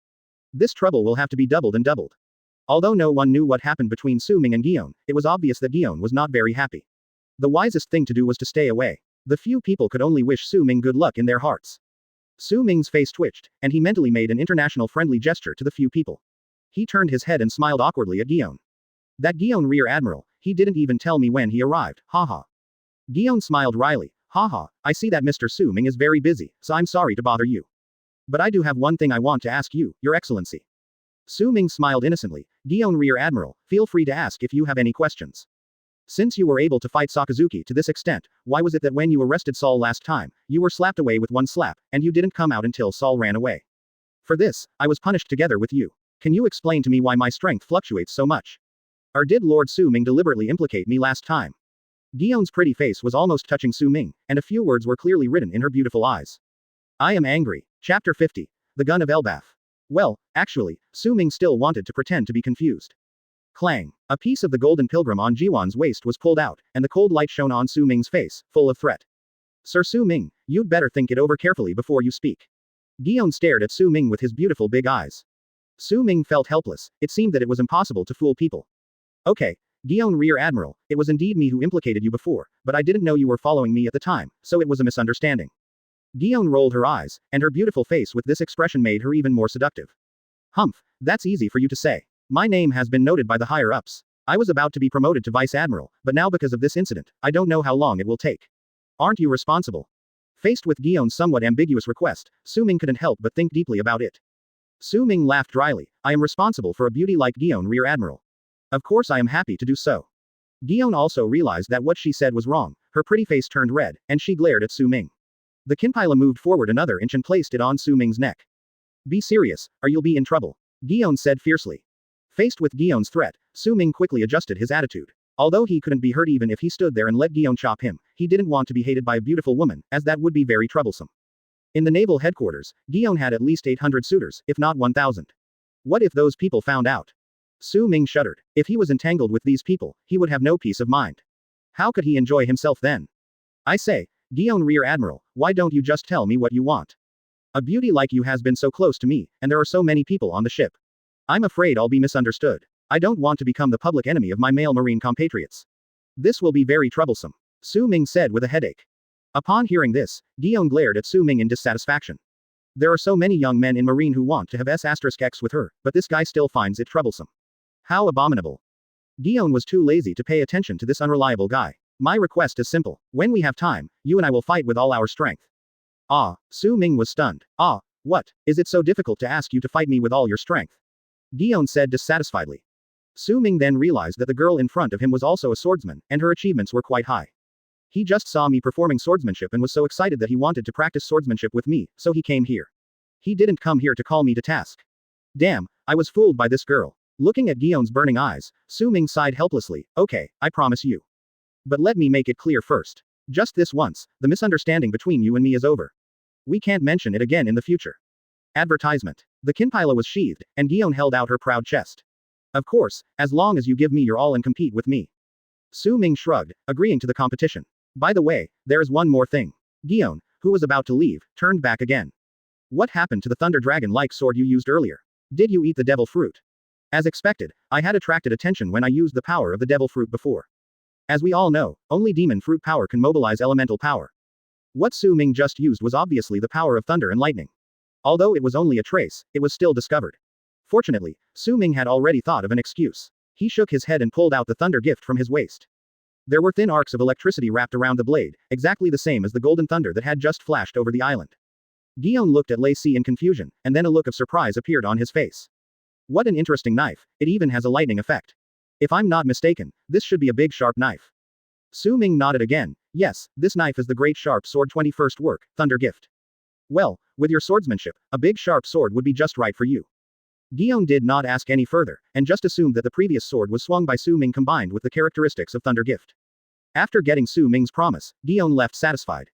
This trouble will have to be doubled and doubled. Although no one knew what happened between Su Ming and Gion, it was obvious that Gion was not very happy. The wisest thing to do was to stay away. The few people could only wish Su Ming good luck in their hearts. Su Ming's face twitched, and he mentally made an international friendly gesture to the few people. He turned his head and smiled awkwardly at Gion. That Gion Rear Admiral, he didn't even tell me when he arrived, haha. Gion smiled wryly, haha, I see that Mr. Su Ming is very busy, so I'm sorry to bother you. But I do have one thing I want to ask you, Your Excellency. Su Ming smiled innocently, Gion Rear Admiral, feel free to ask if you have any questions. Since you were able to fight Sakazuki to this extent, why was it that when you arrested Sol last time, you were slapped away with one slap, and you didn't come out until Sol ran away? For this, I was punished together with you. Can you explain to me why my strength fluctuates so much? Or did Lord Su Ming deliberately implicate me last time? Gion's pretty face was almost touching Su Ming, and a few words were clearly written in her beautiful eyes. I am angry. Chapter 50. The Gun of Elbaf. Well, actually, Su Ming still wanted to pretend to be confused. Clang. A piece of the golden pilgrim on Jiwan's waist was pulled out, and the cold light shone on Su Ming's face, full of threat. Sir Su Ming, you'd better think it over carefully before you speak. Gion stared at Su Ming with his beautiful big eyes. Su Ming felt helpless. It seemed that it was impossible to fool people. Okay, Gion Rear Admiral, it was indeed me who implicated you before, but I didn't know you were following me at the time, so it was a misunderstanding. Gion rolled her eyes, and her beautiful face with this expression made her even more seductive. Humph, that's easy for you to say. My name has been noted by the higher-ups. I was about to be promoted to Vice Admiral, but now because of this incident, I don't know how long it will take. Aren't you responsible? Faced with Gion's somewhat ambiguous request, Su Ming couldn't help but think deeply about it. Su Ming laughed dryly, I am responsible for a beauty like Gion Rear Admiral. Of course I am happy to do so. Gion also realized that what she said was wrong, her pretty face turned red, and she glared at Su Ming. The kinpila moved forward another inch and placed it on Su Ming's neck. Be serious, or you'll be in trouble. Gion said fiercely. Faced with Gion's threat, Su Ming quickly adjusted his attitude. Although he couldn't be hurt even if he stood there and let Gion chop him, he didn't want to be hated by a beautiful woman, as that would be very troublesome. In the naval headquarters, Gion had at least 800 suitors, if not 1,000. What if those people found out? Su Ming shuddered. If he was entangled with these people, he would have no peace of mind. How could he enjoy himself then? I say, Gion Rear Admiral, why don't you just tell me what you want? A beauty like you has been so close to me, and there are so many people on the ship. I'm afraid I'll be misunderstood. I don't want to become the public enemy of my male Marine compatriots. This will be very troublesome. Su Ming said with a headache. Upon hearing this, Dion glared at Su Ming in dissatisfaction. There are so many young men in Marine who want to have S*X with her, but this guy still finds it troublesome. How abominable. Dion was too lazy to pay attention to this unreliable guy. My request is simple. When we have time, you and I will fight with all our strength. Ah, Su Ming was stunned. Ah, what? Is it so difficult to ask you to fight me with all your strength? Dion said dissatisfiedly. Su Ming then realized that the girl in front of him was also a swordsman, and her achievements were quite high. He just saw me performing swordsmanship and was so excited that he wanted to practice swordsmanship with me, so he came here. He didn't come here to call me to task. Damn, I was fooled by this girl. Looking at Dion's burning eyes, Su Ming sighed helplessly. Okay, I promise you. But let me make it clear first. Just this once, the misunderstanding between you and me is over. We can't mention it again in the future. Advertisement. The kinpila was sheathed, and Dion held out her proud chest. Of course, as long as you give me your all and compete with me. Su Ming shrugged, agreeing to the competition. By the way, there is one more thing. Dion, who was about to leave, turned back again. What happened to the thunder dragon-like sword you used earlier? Did you eat the devil fruit? As expected, I had attracted attention when I used the power of the devil fruit before. As we all know, only demon fruit power can mobilize elemental power. What Su Ming just used was obviously the power of thunder and lightning. Although it was only a trace, it was still discovered. Fortunately, Su Ming had already thought of an excuse. He shook his head and pulled out the thunder gift from his waist. There were thin arcs of electricity wrapped around the blade, exactly the same as the golden thunder that had just flashed over the island. Dion looked at Lacey in confusion, and then a look of surprise appeared on his face. What an interesting knife, it even has a lightning effect. If I'm not mistaken, this should be a big sharp knife. Su Ming nodded again. Yes, this knife is the great sharp sword 21st work, thunder gift. Well, with your swordsmanship, a big sharp sword would be just right for you. Dion did not ask any further, and just assumed that the previous sword was swung by Su Ming combined with the characteristics of thunder gift. After getting Su Ming's promise, Dion left satisfied.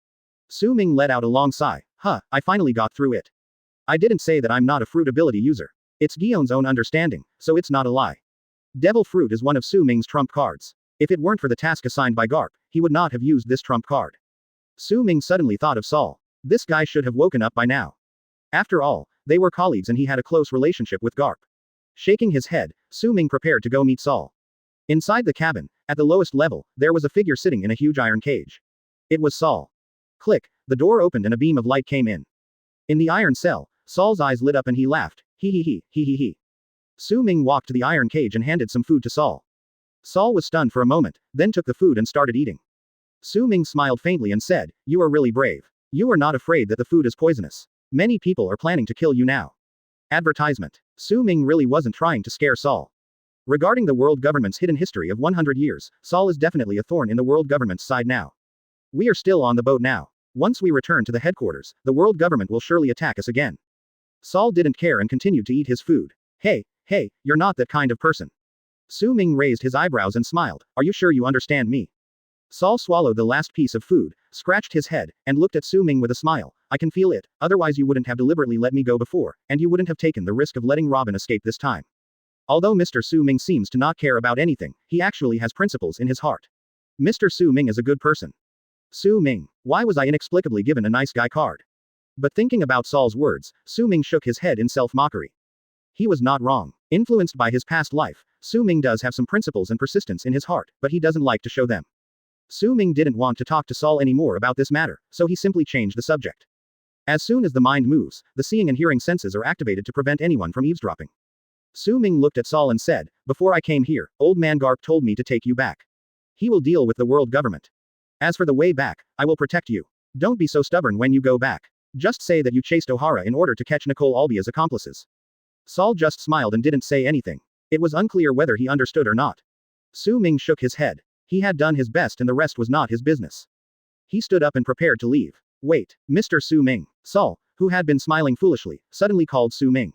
Su Ming let out a long sigh. I finally got through it. I didn't say that I'm not a fruit ability user. It's Dion's own understanding, so it's not a lie. Devil fruit is one of Su Ming's trump cards. If it weren't for the task assigned by Garp, he would not have used this trump card. Su Ming suddenly thought of Saul. This guy should have woken up by now. After all, they were colleagues and he had a close relationship with Garp. Shaking his head, Su Ming prepared to go meet Saul. Inside the cabin, at the lowest level, there was a figure sitting in a huge iron cage. It was Saul. Click, the door opened and a beam of light came in. In the iron cell, Saul's eyes lit up and he laughed. He. Su Ming walked to the iron cage and handed some food to Saul. Saul was stunned for a moment, then took the food and started eating. Su Ming smiled faintly and said, "You are really brave. You are not afraid that the food is poisonous. Many people are planning to kill you now." Advertisement. Su Ming really wasn't trying to scare Saul. Regarding the world government's hidden history of 100 years, Saul is definitely a thorn in the world government's side now. We are still on the boat now. Once we return to the headquarters, the world government will surely attack us again. Saul didn't care and continued to eat his food. Hey, you're not that kind of person. Su Ming raised his eyebrows and smiled. Are you sure you understand me? Saul swallowed the last piece of food, scratched his head, and looked at Su Ming with a smile. I can feel it, otherwise you wouldn't have deliberately let me go before, and you wouldn't have taken the risk of letting Robin escape this time. Although Mr. Su Ming seems to not care about anything, he actually has principles in his heart. Mr. Su Ming is a good person. Su Ming, why was I inexplicably given a nice guy card? But thinking about Saul's words, Su Ming shook his head in self-mockery. He was not wrong. Influenced by his past life, Su Ming does have some principles and persistence in his heart, but he doesn't like to show them. Su Ming didn't want to talk to Saul anymore about this matter, so he simply changed the subject. As soon as the mind moves, the seeing and hearing senses are activated to prevent anyone from eavesdropping. Su Ming looked at Saul and said, "Before I came here, old man Garp told me to take you back. He will deal with the world government. As for the way back, I will protect you. Don't be so stubborn when you go back. Just say that you chased Ohara in order to catch Nicole Albia's accomplices." Saul just smiled and didn't say anything. It was unclear whether he understood or not. Su Ming shook his head. He had done his best and the rest was not his business. He stood up and prepared to leave. Wait, Mr. Su Ming. Saul, who had been smiling foolishly, suddenly called Su Ming.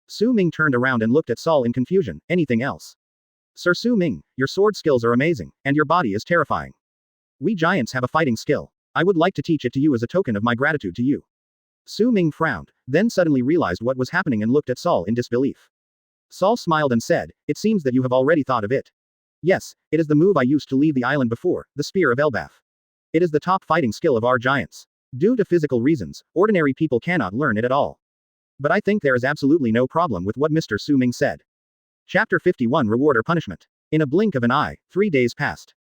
Su Ming turned around and looked at Saul in confusion. Anything else? Sir Su Ming, your sword skills are amazing, and your body is terrifying. We giants have a fighting skill. I would like to teach it to you as a token of my gratitude to you. Su Ming frowned, then suddenly realized what was happening and looked at Saul in disbelief. Saul smiled and said, "It seems that you have already thought of it." "Yes, it is the move I used to leave the island before, the Spear of Elbaf. It is the top fighting skill of our giants. Due to physical reasons, ordinary people cannot learn it at all. But I think there is absolutely no problem with what Mr. Su Ming said." Chapter 51 Reward or Punishment. In a blink of an eye, 3 days passed.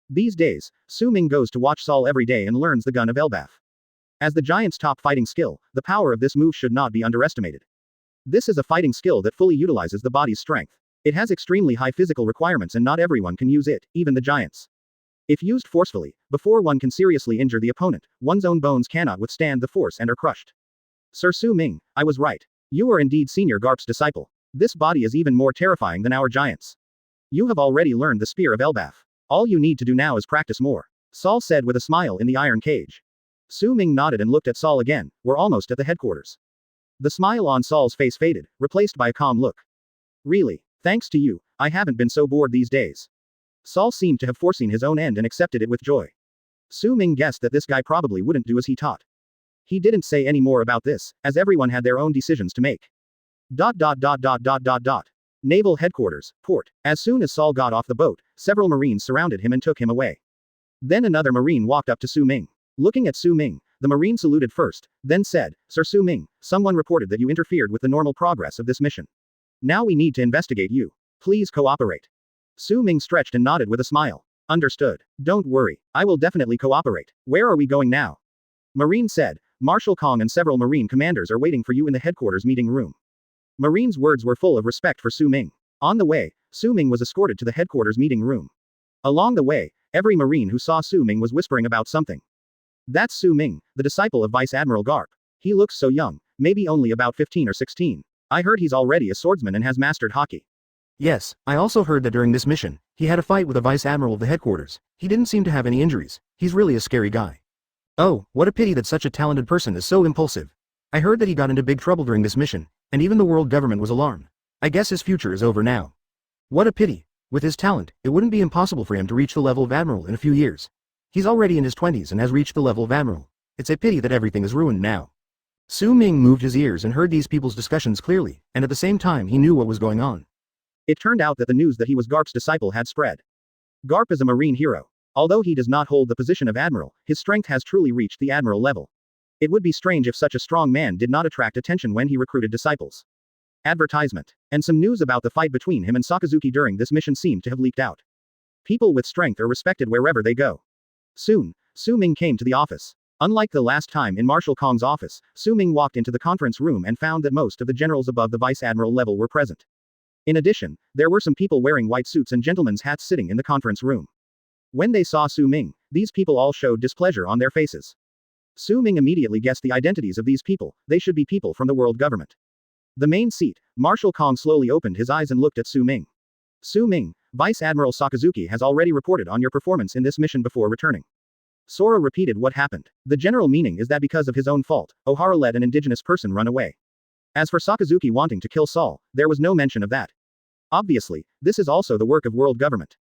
These days, Su Ming goes to watch Sol every day and learns the gun of Elbaf. As the giant's top fighting skill, the power of this move should not be underestimated. This is a fighting skill that fully utilizes the body's strength. It has extremely high physical requirements and not everyone can use it, even the giants. If used forcefully, before one can seriously injure the opponent, one's own bones cannot withstand the force and are crushed. Sir Su Ming, I was right. You are indeed Senior Garp's disciple. This body is even more terrifying than our giants. You have already learned the spear of Elbaf. All you need to do now is practice more. Sol said with a smile in the iron cage. Su Ming nodded and looked at Sol again. We're almost at the headquarters. The smile on Sol's face faded, replaced by a calm look. Really, thanks to you, I haven't been so bored these days. Sol seemed to have foreseen his own end and accepted it with joy. Su Ming guessed that this guy probably wouldn't do as he taught. He didn't say any more about this, as everyone had their own decisions to make. Naval headquarters, port. As soon as Sol got off the boat, several Marines surrounded him and took him away. Then another Marine walked up to Su Ming. Looking at Su Ming, the Marine saluted first, then said, Sir Su Ming, someone reported that you interfered with the normal progress of this mission. Now we need to investigate you. Please cooperate. Su Ming stretched and nodded with a smile. Understood. Don't worry, I will definitely cooperate. Where are we going now? Marine said, Marshal Kong and several Marine commanders are waiting for you in the headquarters meeting room. Marine's words were full of respect for Su Ming. On the way, Su Ming was escorted to the headquarters meeting room. Along the way, every Marine who saw Su Ming was whispering about something. That's Su Ming, the disciple of Vice Admiral Garp. He looks so young, maybe only about 15 or 16. I heard he's already a swordsman and has mastered hockey. Yes, I also heard that during this mission, he had a fight with a Vice Admiral of the headquarters. He didn't seem to have any injuries. He's really a scary guy. Oh, what a pity that such a talented person is so impulsive. I heard that he got into big trouble during this mission, and even the world government was alarmed. I guess his future is over now. What a pity. With his talent, it wouldn't be impossible for him to reach the level of Admiral in a few years. He's already in his 20s and has reached the level of Admiral. It's a pity that everything is ruined now. Su Ming moved his ears and heard these people's discussions clearly, and at the same time he knew what was going on. It turned out that the news that he was Garp's disciple had spread. Garp is a Marine hero. Although he does not hold the position of Admiral, his strength has truly reached the Admiral level. It would be strange if such a strong man did not attract attention when he recruited disciples. Advertisement. And some news about the fight between him and Sakazuki during this mission seemed to have leaked out. People with strength are respected wherever they go. Soon, Su Ming came to the office. Unlike the last time in Marshal Kong's office, Su Ming walked into the conference room and found that most of the generals above the Vice Admiral level were present. In addition, there were some people wearing white suits and gentlemen's hats sitting in the conference room. When they saw Su Ming, these people all showed displeasure on their faces. Su Ming immediately guessed the identities of these people. They should be people from the world government. The main seat, Marshal Kong slowly opened his eyes and looked at Su Ming. Su Ming, Vice Admiral Sakazuki has already reported on your performance in this mission before returning. Sora repeated what happened. The general meaning is that because of his own fault, Ohara let an indigenous person run away. As for Sakazuki wanting to kill Sol, there was no mention of that. Obviously, this is also the work of world government.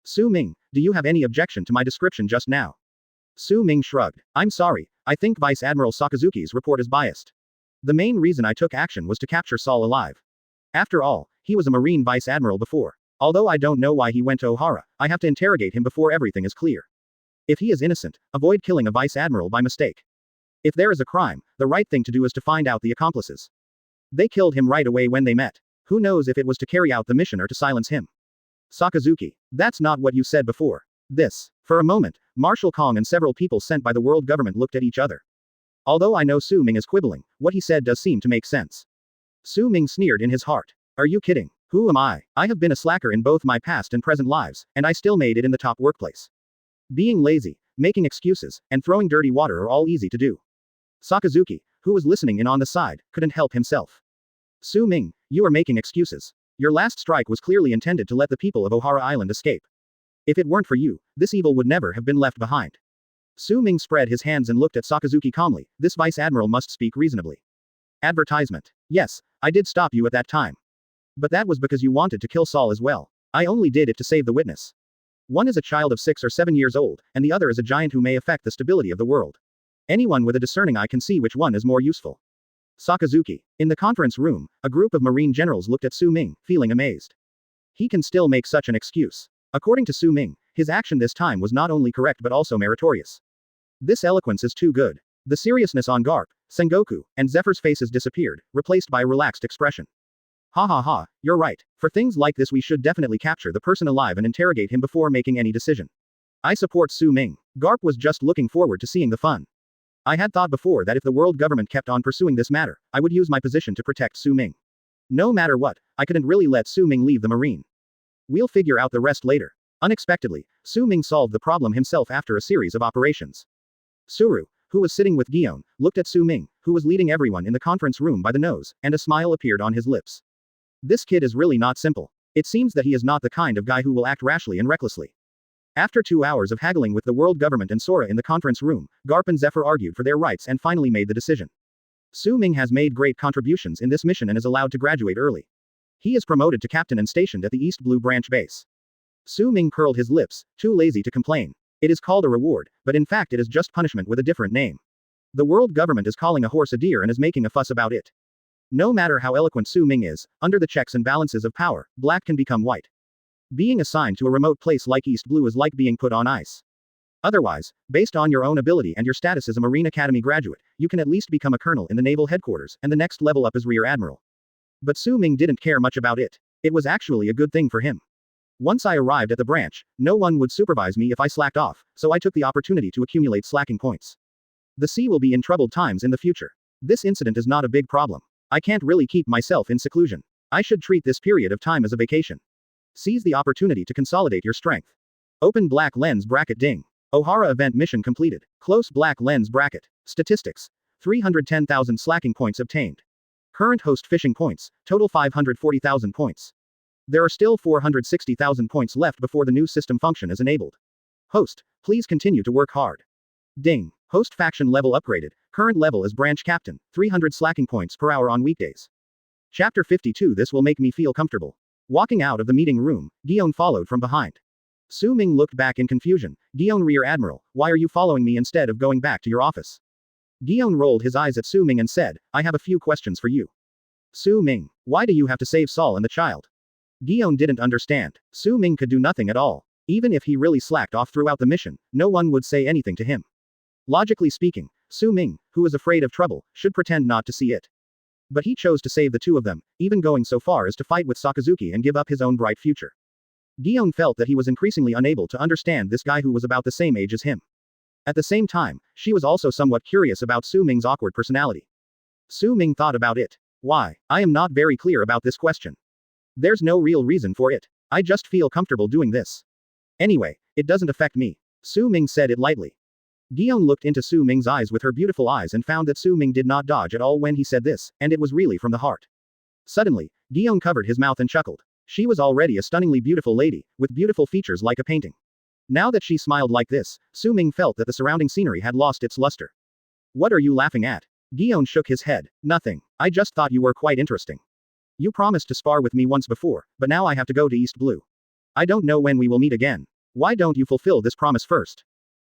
Su Ming, do you have any objection to my description just now? Su Ming shrugged. I'm sorry, I think Vice Admiral Sakazuki's report is biased. The main reason I took action was to capture Sol alive. After all, he was a Marine Vice Admiral before. Although I don't know why he went to Ohara, I have to interrogate him before everything is clear. If he is innocent, avoid killing a Vice Admiral by mistake. If there is a crime, the right thing to do is to find out the accomplices. They killed him right away when they met. Who knows if it was to carry out the mission or to silence him? Sakazuki, that's not what you said before. This. For a moment, Marshal Kong and several people sent by the world government looked at each other. Although I know Su Ming is quibbling, what he said does seem to make sense. Su Ming sneered in his heart. Are you kidding? Who am I? I have been a slacker in both my past and present lives, and I still made it in the top workplace. Being lazy, making excuses, and throwing dirty water are all easy to do. Sakazuki, who was listening in on the side, couldn't help himself. Su Ming, you are making excuses. Your last strike was clearly intended to let the people of Ohara Island escape. If it weren't for you, this evil would never have been left behind. Su Ming spread his hands and looked at Sakazuki calmly. This Vice Admiral must speak reasonably. Advertisement. Yes, I did stop you at that time. But that was because you wanted to kill Sol as well. I only did it to save the witness. One is a child of 6 or 7 years old, and the other is a giant who may affect the stability of the world. Anyone with a discerning eye can see which one is more useful. Sakazuki. In the conference room, a group of Marine generals looked at Su Ming, feeling amazed. He can still make such an excuse. According to Su Ming, his action this time was not only correct but also meritorious. This eloquence is too good. The seriousness on Garp, Sengoku, and Zephyr's faces disappeared, replaced by a relaxed expression. Ha ha ha, you're right. For things like this we should definitely capture the person alive and interrogate him before making any decision. I support Su Ming. Garp was just looking forward to seeing the fun. I had thought before that if the world government kept on pursuing this matter, I would use my position to protect Su Ming. No matter what, I couldn't really let Su Ming leave the Marine. We'll figure out the rest later. Unexpectedly, Su Ming solved the problem himself after a series of operations. Suru, who was sitting with Gion, looked at Su Ming, who was leading everyone in the conference room by the nose, and a smile appeared on his lips. This kid is really not simple. It seems that he is not the kind of guy who will act rashly and recklessly. After 2 hours of haggling with the world government and Sora in the conference room, Garp and Zephyr argued for their rights and finally made the decision. Su Ming has made great contributions in this mission and is allowed to graduate early. He is promoted to captain and stationed at the East Blue Branch base. Su Ming curled his lips, too lazy to complain. It is called a reward, but in fact it is just punishment with a different name. The world government is calling a horse a deer and is making a fuss about it. No matter how eloquent Su Ming is, under the checks and balances of power, black can become white. Being assigned to a remote place like East Blue is like being put on ice. Otherwise, based on your own ability and your status as a Marine Academy graduate, you can at least become a colonel in the naval headquarters, and the next level up is rear admiral. But Su Ming didn't care much about it. It was actually a good thing for him. Once I arrived at the branch, no one would supervise me if I slacked off, so I took the opportunity to accumulate slacking points. The sea will be in troubled times in the future. This incident is not a big problem. I can't really keep myself in seclusion. I should treat this period of time as a vacation. Seize the opportunity to consolidate your strength. Open black lens bracket ding. Ohara event mission completed. Close black lens bracket. Statistics. 310,000 slacking points obtained. Current host fishing points, total 540,000 points. There are still 460,000 points left before the new system function is enabled. Host, please continue to work hard. Ding. Host faction level upgraded. Current level is branch captain, 300 slacking points per hour on weekdays. Chapter 52. This will make me feel comfortable. Walking out of the meeting room, Gion followed from behind. Su Ming looked back in confusion. Gion, Rear Admiral, why are you following me instead of going back to your office? Gion rolled his eyes at Su Ming and said, I have a few questions for you. Su Ming, why do you have to save Saul and the child? Gion didn't understand. Su Ming could do nothing at all. Even if he really slacked off throughout the mission, no one would say anything to him. Logically speaking, Su Ming, who is afraid of trouble, should pretend not to see it. But he chose to save the two of them, even going so far as to fight with Sakazuki and give up his own bright future. Gion felt that he was increasingly unable to understand this guy who was about the same age as him. At the same time, she was also somewhat curious about Su Ming's awkward personality. Su Ming thought about it. Why? I am not very clear about this question. There's no real reason for it. I just feel comfortable doing this. Anyway, it doesn't affect me. Su Ming said it lightly. Gion looked into Su Ming's eyes with her beautiful eyes and found that Su Ming did not dodge at all when he said this, and it was really from the heart. Suddenly, Gion covered his mouth and chuckled. She was already a stunningly beautiful lady, with beautiful features like a painting. Now that she smiled like this, Su Ming felt that the surrounding scenery had lost its luster. What are you laughing at? Gion shook his head. Nothing. I just thought you were quite interesting. You promised to spar with me once before, but now I have to go to East Blue. I don't know when we will meet again. Why don't you fulfill this promise first?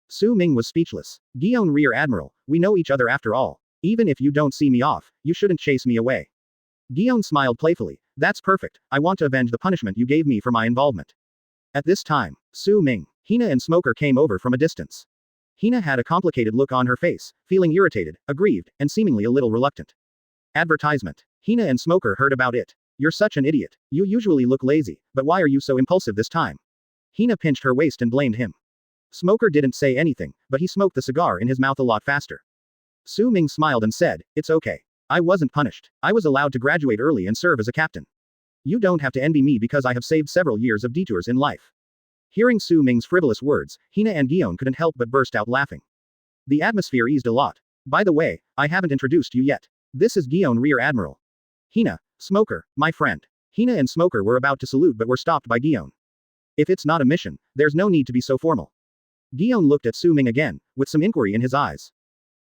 Su Ming was speechless. Gion, Rear Admiral, we know each other after all. Even if you don't see me off, you shouldn't chase me away. Gion smiled playfully. That's perfect. I want to avenge the punishment you gave me for my involvement. At this time, Su Ming, Hina and Smoker came over from a distance. Hina had a complicated look on her face, feeling irritated, aggrieved, and seemingly a little reluctant. Advertisement. Hina and Smoker heard about it. You're such an idiot. You usually look lazy, but why are you so impulsive this time? Hina pinched her waist and blamed him. Smoker didn't say anything, but he smoked the cigar in his mouth a lot faster. Su Ming smiled and said, It's okay. I wasn't punished. I was allowed to graduate early and serve as a captain. You don't have to envy me because I have saved several years of detours in life. Hearing Su Ming's frivolous words, Hina and Gion couldn't help but burst out laughing. The atmosphere eased a lot. By the way, I haven't introduced you yet. This is Gion, Rear Admiral. Hina, Smoker, my friend. Hina and Smoker were about to salute but were stopped by Gion. If it's not a mission, there's no need to be so formal. Gion looked at Su Ming again, with some inquiry in his eyes.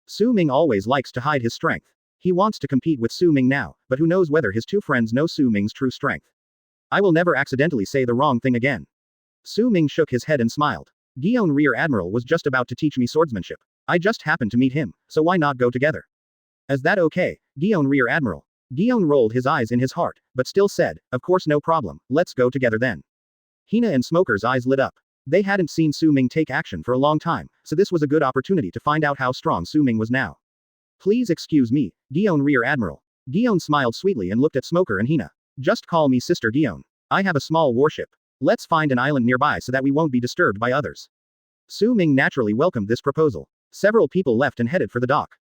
Su Ming always likes to hide his strength. He wants to compete with Su Ming now, but who knows whether his two friends know Su Ming's true strength. I will never accidentally say the wrong thing again. Su Ming shook his head and smiled. Gion, Rear Admiral, was just about to teach me swordsmanship. I just happened to meet him, so why not go together? Is that okay, Gion, Rear Admiral? Gion rolled his eyes in his heart, but still said, Of course, no problem, let's go together then. Hina and Smoker's eyes lit up. They hadn't seen Su Ming take action for a long time, so this was a good opportunity to find out how strong Su Ming was now. Please excuse me, Gion, Rear Admiral. Gion smiled sweetly and looked at Smoker and Hina. Just call me Sister Gion. I have a small warship. Let's find an island nearby so that we won't be disturbed by others. Su Ming naturally welcomed this proposal. Several people left and headed for the dock.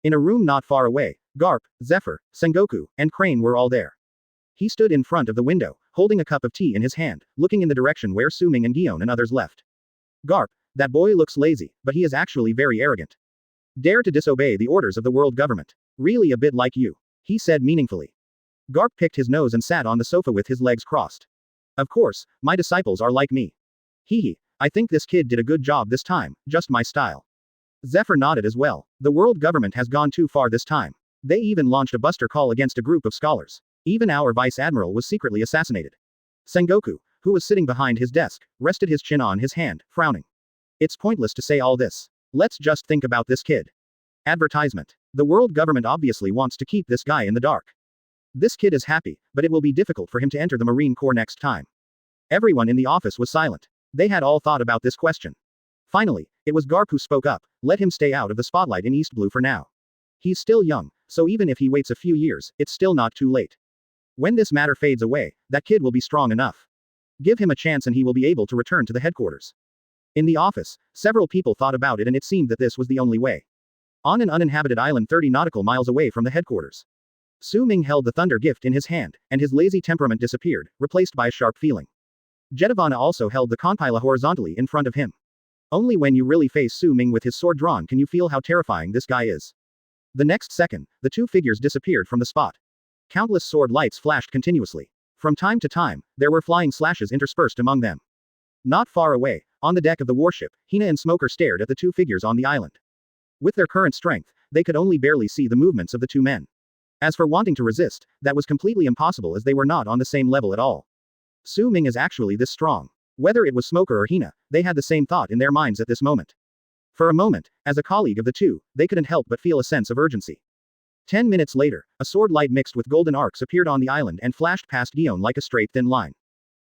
In a room not far away, Garp, Zephyr, Sengoku, and Crane were all there. He stood in front of the window, holding a cup of tea in his hand, looking in the direction where Su Ming and Gion and others left. Garp, that boy looks lazy, but he is actually very arrogant. Dare to disobey the orders of the world government. Really a bit like you, he said meaningfully. Garp picked his nose and sat on the sofa with his legs crossed. Of course, my disciples are like me. Hee, I think this kid did a good job this time, just my style. Zephyr nodded as well. The world government has gone too far this time. They even launched a buster call against a group of scholars. Even our vice admiral was secretly assassinated. Sengoku, who was sitting behind his desk, rested his chin on his hand, frowning. It's pointless to say all this. Let's just think about this kid. Advertisement. The world government obviously wants to keep this guy in the dark. This kid is happy, but it will be difficult for him to enter the Marine Corps next time. Everyone in the office was silent. They had all thought about this question. Finally, it was Garp who spoke up. Let him stay out of the spotlight in East Blue for now. He's still young, so even if he waits a few years, it's still not too late. When this matter fades away, that kid will be strong enough. Give him a chance and he will be able to return to the headquarters. In the office, several people thought about it and it seemed that this was the only way. On an uninhabited island 30 nautical miles away from the headquarters, Su Ming held the thunder gift in his hand, and his lazy temperament disappeared, replaced by a sharp feeling. Jetavana also held the Konpila horizontally in front of him. Only when you really face Su Ming with his sword drawn can you feel how terrifying this guy is. The next second, the two figures disappeared from the spot. Countless sword lights flashed continuously. From time to time, there were flying slashes interspersed among them. Not far away, on the deck of the warship, Hina and Smoker stared at the two figures on the island. With their current strength, they could only barely see the movements of the two men. As for wanting to resist, that was completely impossible as they were not on the same level at all. Su Ming is actually this strong. Whether it was Smoker or Hina, they had the same thought in their minds at this moment. For a moment, as a colleague of the two, they couldn't help but feel a sense of urgency. 10 minutes later, a sword light mixed with golden arcs appeared on the island and flashed past Gion like a straight thin line.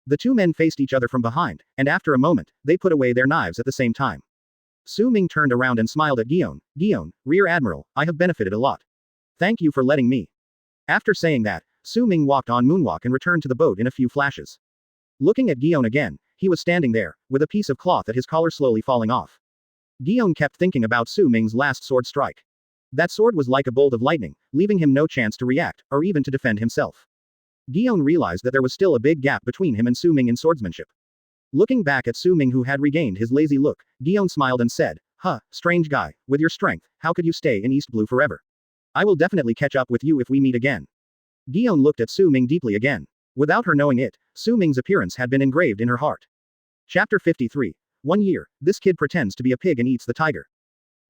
The two men faced each other from behind, and after a moment, they put away their knives at the same time. Su Ming turned around and smiled at Gion. Gion, Rear Admiral, I have benefited a lot. Thank you for letting me. After saying that, Su Ming walked on moonwalk and returned to the boat in a few flashes. Looking at Gion again, he was standing there, with a piece of cloth at his collar slowly falling off. Gion kept thinking about Su Ming's last sword strike. That sword was like a bolt of lightning, leaving him no chance to react, or even to defend himself. Gion realized that there was still a big gap between him and Su Ming in swordsmanship. Looking back at Su Ming who had regained his lazy look, Gion smiled and said, Huh, strange guy, with your strength, how could you stay in East Blue forever? I will definitely catch up with you if we meet again. Gion looked at Su Ming deeply again. Without her knowing it, Su Ming's appearance had been engraved in her heart. Chapter 53. 1 year, this kid pretends to be a pig and eats the tiger.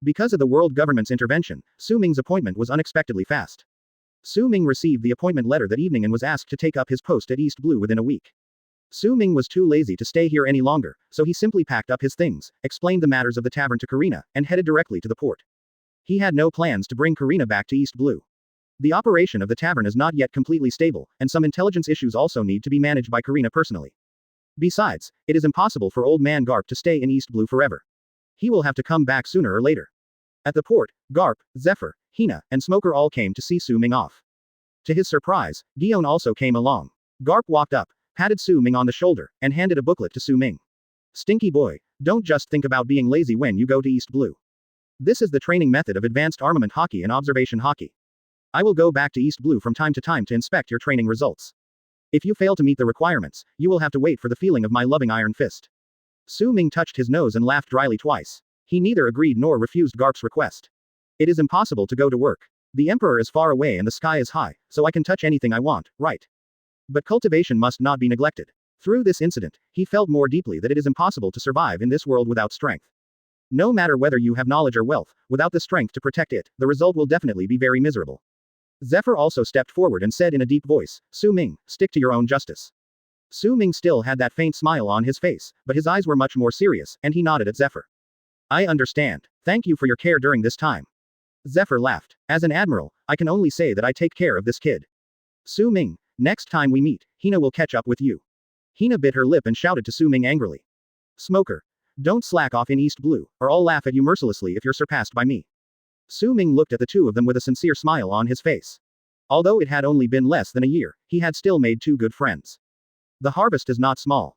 Because of the world government's intervention, Su Ming's appointment was unexpectedly fast. Su Ming received the appointment letter that evening and was asked to take up his post at East Blue within a week. Su Ming was too lazy to stay here any longer, so he simply packed up his things, explained the matters of the tavern to Karina, and headed directly to the port. He had no plans to bring Karina back to East Blue. The operation of the tavern is not yet completely stable, and some intelligence issues also need to be managed by Karina personally. Besides, it is impossible for old man Garp to stay in East Blue forever. He will have to come back sooner or later. At the port, Garp, Zephyr, Hina, and Smoker all came to see Su Ming off. To his surprise, Gion also came along. Garp walked up, patted Su Ming on the shoulder, and handed a booklet to Su Ming. Stinky boy, don't just think about being lazy when you go to East Blue. This is the training method of advanced armament hockey and observation hockey. I will go back to East Blue from time to time to inspect your training results. If you fail to meet the requirements, you will have to wait for the feeling of my loving iron fist. Su Ming touched his nose and laughed dryly twice. He neither agreed nor refused Garp's request. It is impossible to go to work. The Emperor is far away and the sky is high, so I can touch anything I want, right? But cultivation must not be neglected. Through this incident, he felt more deeply that it is impossible to survive in this world without strength. No matter whether you have knowledge or wealth, without the strength to protect it, the result will definitely be very miserable. Zephyr also stepped forward and said in a deep voice, Su Ming, stick to your own justice. Su Ming still had that faint smile on his face, but his eyes were much more serious, and he nodded at Zephyr. I understand. Thank you for your care during this time. Zephyr laughed. As an admiral, I can only say that I take care of this kid. Su Ming, next time we meet, Hina will catch up with you. Hina bit her lip and shouted to Su Ming angrily. Smoker. Don't slack off in East Blue, or I'll laugh at you mercilessly if you're surpassed by me. Su Ming looked at the two of them with a sincere smile on his face. Although it had only been less than a year, he had still made two good friends. The harvest is not small.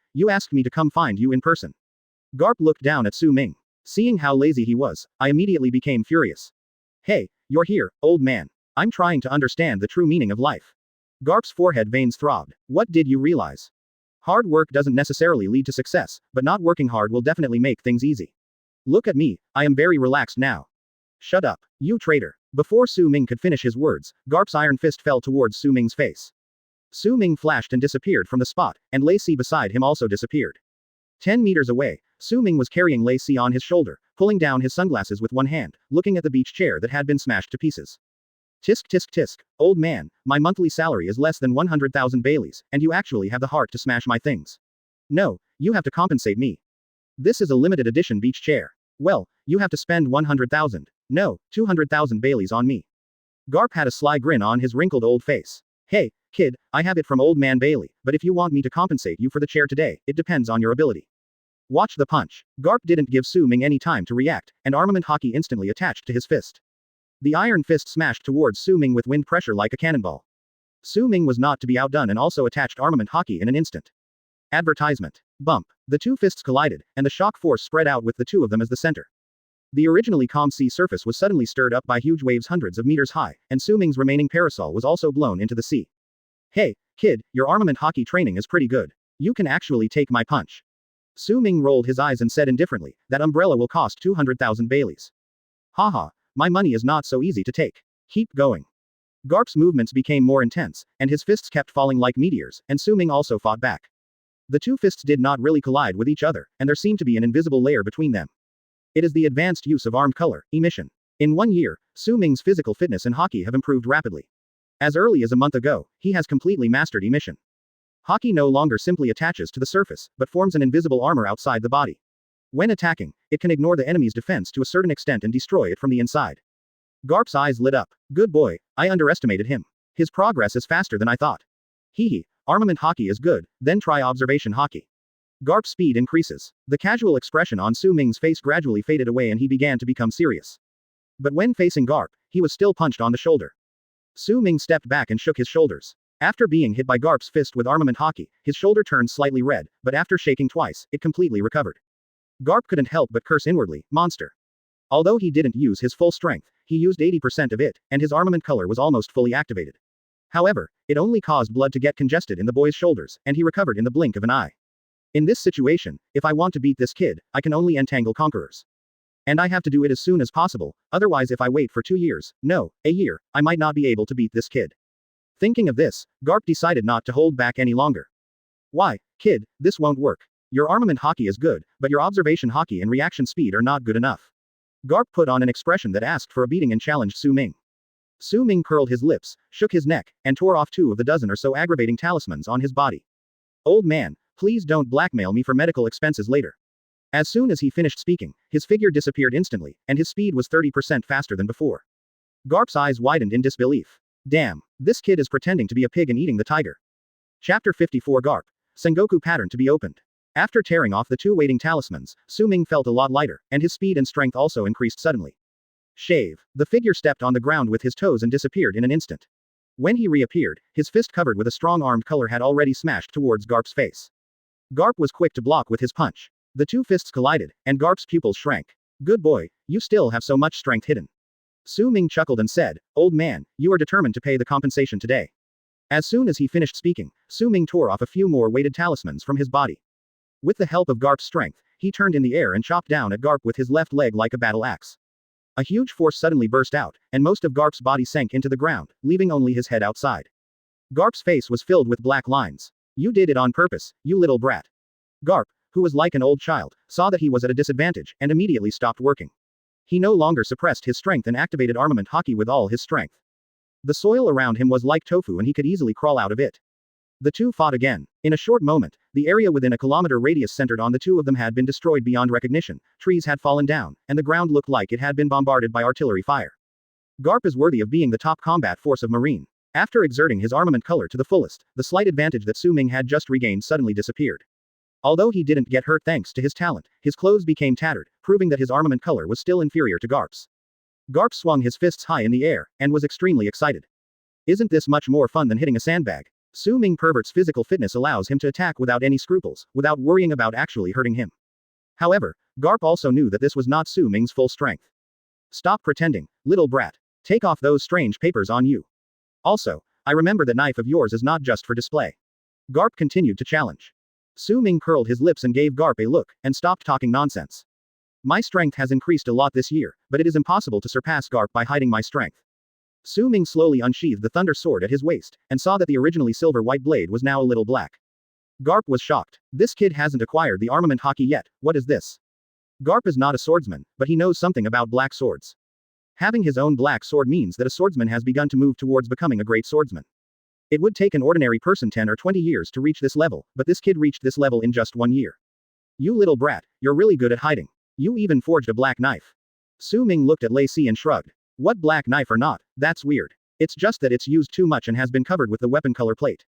you asked me to come find you in person. Garp looked down at Su Ming. Seeing how lazy he was, I immediately became furious. Hey, you're here, old man. I'm trying to understand the true meaning of life. Garp's forehead veins throbbed. What did you realize? Hard work doesn't necessarily lead to success, but not working hard will definitely make things easy. Look at me, I am very relaxed now. Shut up, you traitor. Before Su Ming could finish his words, Garp's iron fist fell towards Su Ming's face. Su Ming flashed and disappeared from the spot, and Lei Si beside him also disappeared. 10 meters away, Su Ming was carrying Lei Si on his shoulder, pulling down his sunglasses with one hand, looking at the beach chair that had been smashed to pieces. Tisk tisk tisk, old man, my monthly salary is less than 100,000 Baileys, and you actually have the heart to smash my things. No, you have to compensate me. This is a limited edition beach chair. Well, you have to spend 100,000, no, 200,000 Baileys on me. Garp had a sly grin on his wrinkled old face. Hey, kid, I have it from Old Man Bailey, but if you want me to compensate you for the chair today, it depends on your ability. Watch the punch. Garp didn't give Su Ming any time to react, and armament hockey instantly attached to his fist. The iron fist smashed towards Su Ming with wind pressure like a cannonball. Su Ming was not to be outdone and also attached armament hockey in an instant. Advertisement. Bump. The two fists collided, and the shock force spread out with the two of them as the center. The originally calm sea surface was suddenly stirred up by huge waves hundreds of meters high, and Su Ming's remaining parasol was also blown into the sea. Hey, kid, your armament hockey training is pretty good. You can actually take my punch. Su Ming rolled his eyes and said indifferently, that umbrella will cost 200,000 Baileys. Haha, my money is not so easy to take. Keep going. Garp's movements became more intense, and his fists kept falling like meteors, and Su Ming also fought back. The two fists did not really collide with each other, and there seemed to be an invisible layer between them. It is the advanced use of armed color, emission. In 1 year, Su Ming's physical fitness and hockey have improved rapidly. As early as a month ago, he has completely mastered emission. Hockey no longer simply attaches to the surface, but forms an invisible armor outside the body. When attacking, it can ignore the enemy's defense to a certain extent and destroy it from the inside. Garp's eyes lit up. Good boy, I underestimated him. His progress is faster than I thought. Hee, armament hockey is good, then try observation hockey. Garp's speed increases. The casual expression on Su Ming's face gradually faded away and he began to become serious. But when facing Garp, he was still punched on the shoulder. Su Ming stepped back and shook his shoulders. After being hit by Garp's fist with armament hockey, his shoulder turned slightly red, but after shaking twice, it completely recovered. Garp couldn't help but curse inwardly, monster. Although he didn't use his full strength, he used 80% of it, and his armament color was almost fully activated. However, it only caused blood to get congested in the boy's shoulders, and he recovered in the blink of an eye. In this situation, if I want to beat this kid, I can only entangle conquerors. And I have to do it as soon as possible, otherwise if I wait for 2 years, no, a year, I might not be able to beat this kid. Thinking of this, Garp decided not to hold back any longer. Why, kid, this won't work. Your armament hockey is good, but your observation hockey and reaction speed are not good enough. Garp put on an expression that asked for a beating and challenged Su Ming. Su Ming curled his lips, shook his neck, and tore off 2 of the dozen or so aggravating talismans on his body. Old man, please don't blackmail me for medical expenses later. As soon as he finished speaking, his figure disappeared instantly, and his speed was 30% faster than before. Garp's eyes widened in disbelief. Damn, this kid is pretending to be a pig and eating the tiger. Chapter 54 Garp. Sengoku pattern to be opened. After tearing off the two waiting talismans, Su Ming felt a lot lighter, and his speed and strength also increased suddenly. Shave. The figure stepped on the ground with his toes and disappeared in an instant. When he reappeared, his fist covered with a strong armed color had already smashed towards Garp's face. Garp was quick to block with his punch. The two fists collided, and Garp's pupils shrank. Good boy, you still have so much strength hidden. Su Ming chuckled and said, old man, you are determined to pay the compensation today. As soon as he finished speaking, Su Ming tore off a few more weighted talismans from his body. With the help of Garp's strength, he turned in the air and chopped down at Garp with his left leg like a battle axe. A huge force suddenly burst out, and most of Garp's body sank into the ground, leaving only his head outside. Garp's face was filled with black lines. You did it on purpose, you little brat. Garp, who was like an old child, saw that he was at a disadvantage, and immediately stopped working. He no longer suppressed his strength and activated armament haki with all his strength. The soil around him was like tofu and he could easily crawl out of it. The two fought again. In a short moment, the area within a kilometer radius centered on the two of them had been destroyed beyond recognition, trees had fallen down, and the ground looked like it had been bombarded by artillery fire. Garp is worthy of being the top combat force of Marine. After exerting his armament color to the fullest, the slight advantage that Su Ming had just regained suddenly disappeared. Although he didn't get hurt thanks to his talent, his clothes became tattered, proving that his armament color was still inferior to Garp's. Garp swung his fists high in the air, and was extremely excited. Isn't this much more fun than hitting a sandbag? Su Ming pervert's physical fitness allows him to attack without any scruples, without worrying about actually hurting him. However, Garp also knew that this was not Su Ming's full strength. Stop pretending, little brat. Take off those strange papers on you. Also, I remember that knife of yours is not just for display. Garp continued to challenge. Su Ming curled his lips and gave Garp a look, and stopped talking nonsense. My strength has increased a lot this year, but it is impossible to surpass Garp by hiding my strength. Su Ming slowly unsheathed the thunder sword at his waist, and saw that the originally silver-white blade was now a little black. Garp was shocked. This kid hasn't acquired the armament haki yet, what is this? Garp is not a swordsman, but he knows something about black swords. Having his own black sword means that a swordsman has begun to move towards becoming a great swordsman. It would take an ordinary person 10 or 20 years to reach this level, but this kid reached this level in just 1 year. You little brat, you're really good at hiding. You even forged a black knife. Su Ming looked at Lei Si and shrugged. What, black knife or not, that's weird. It's just that it's used too much and has been covered with the weapon color plate.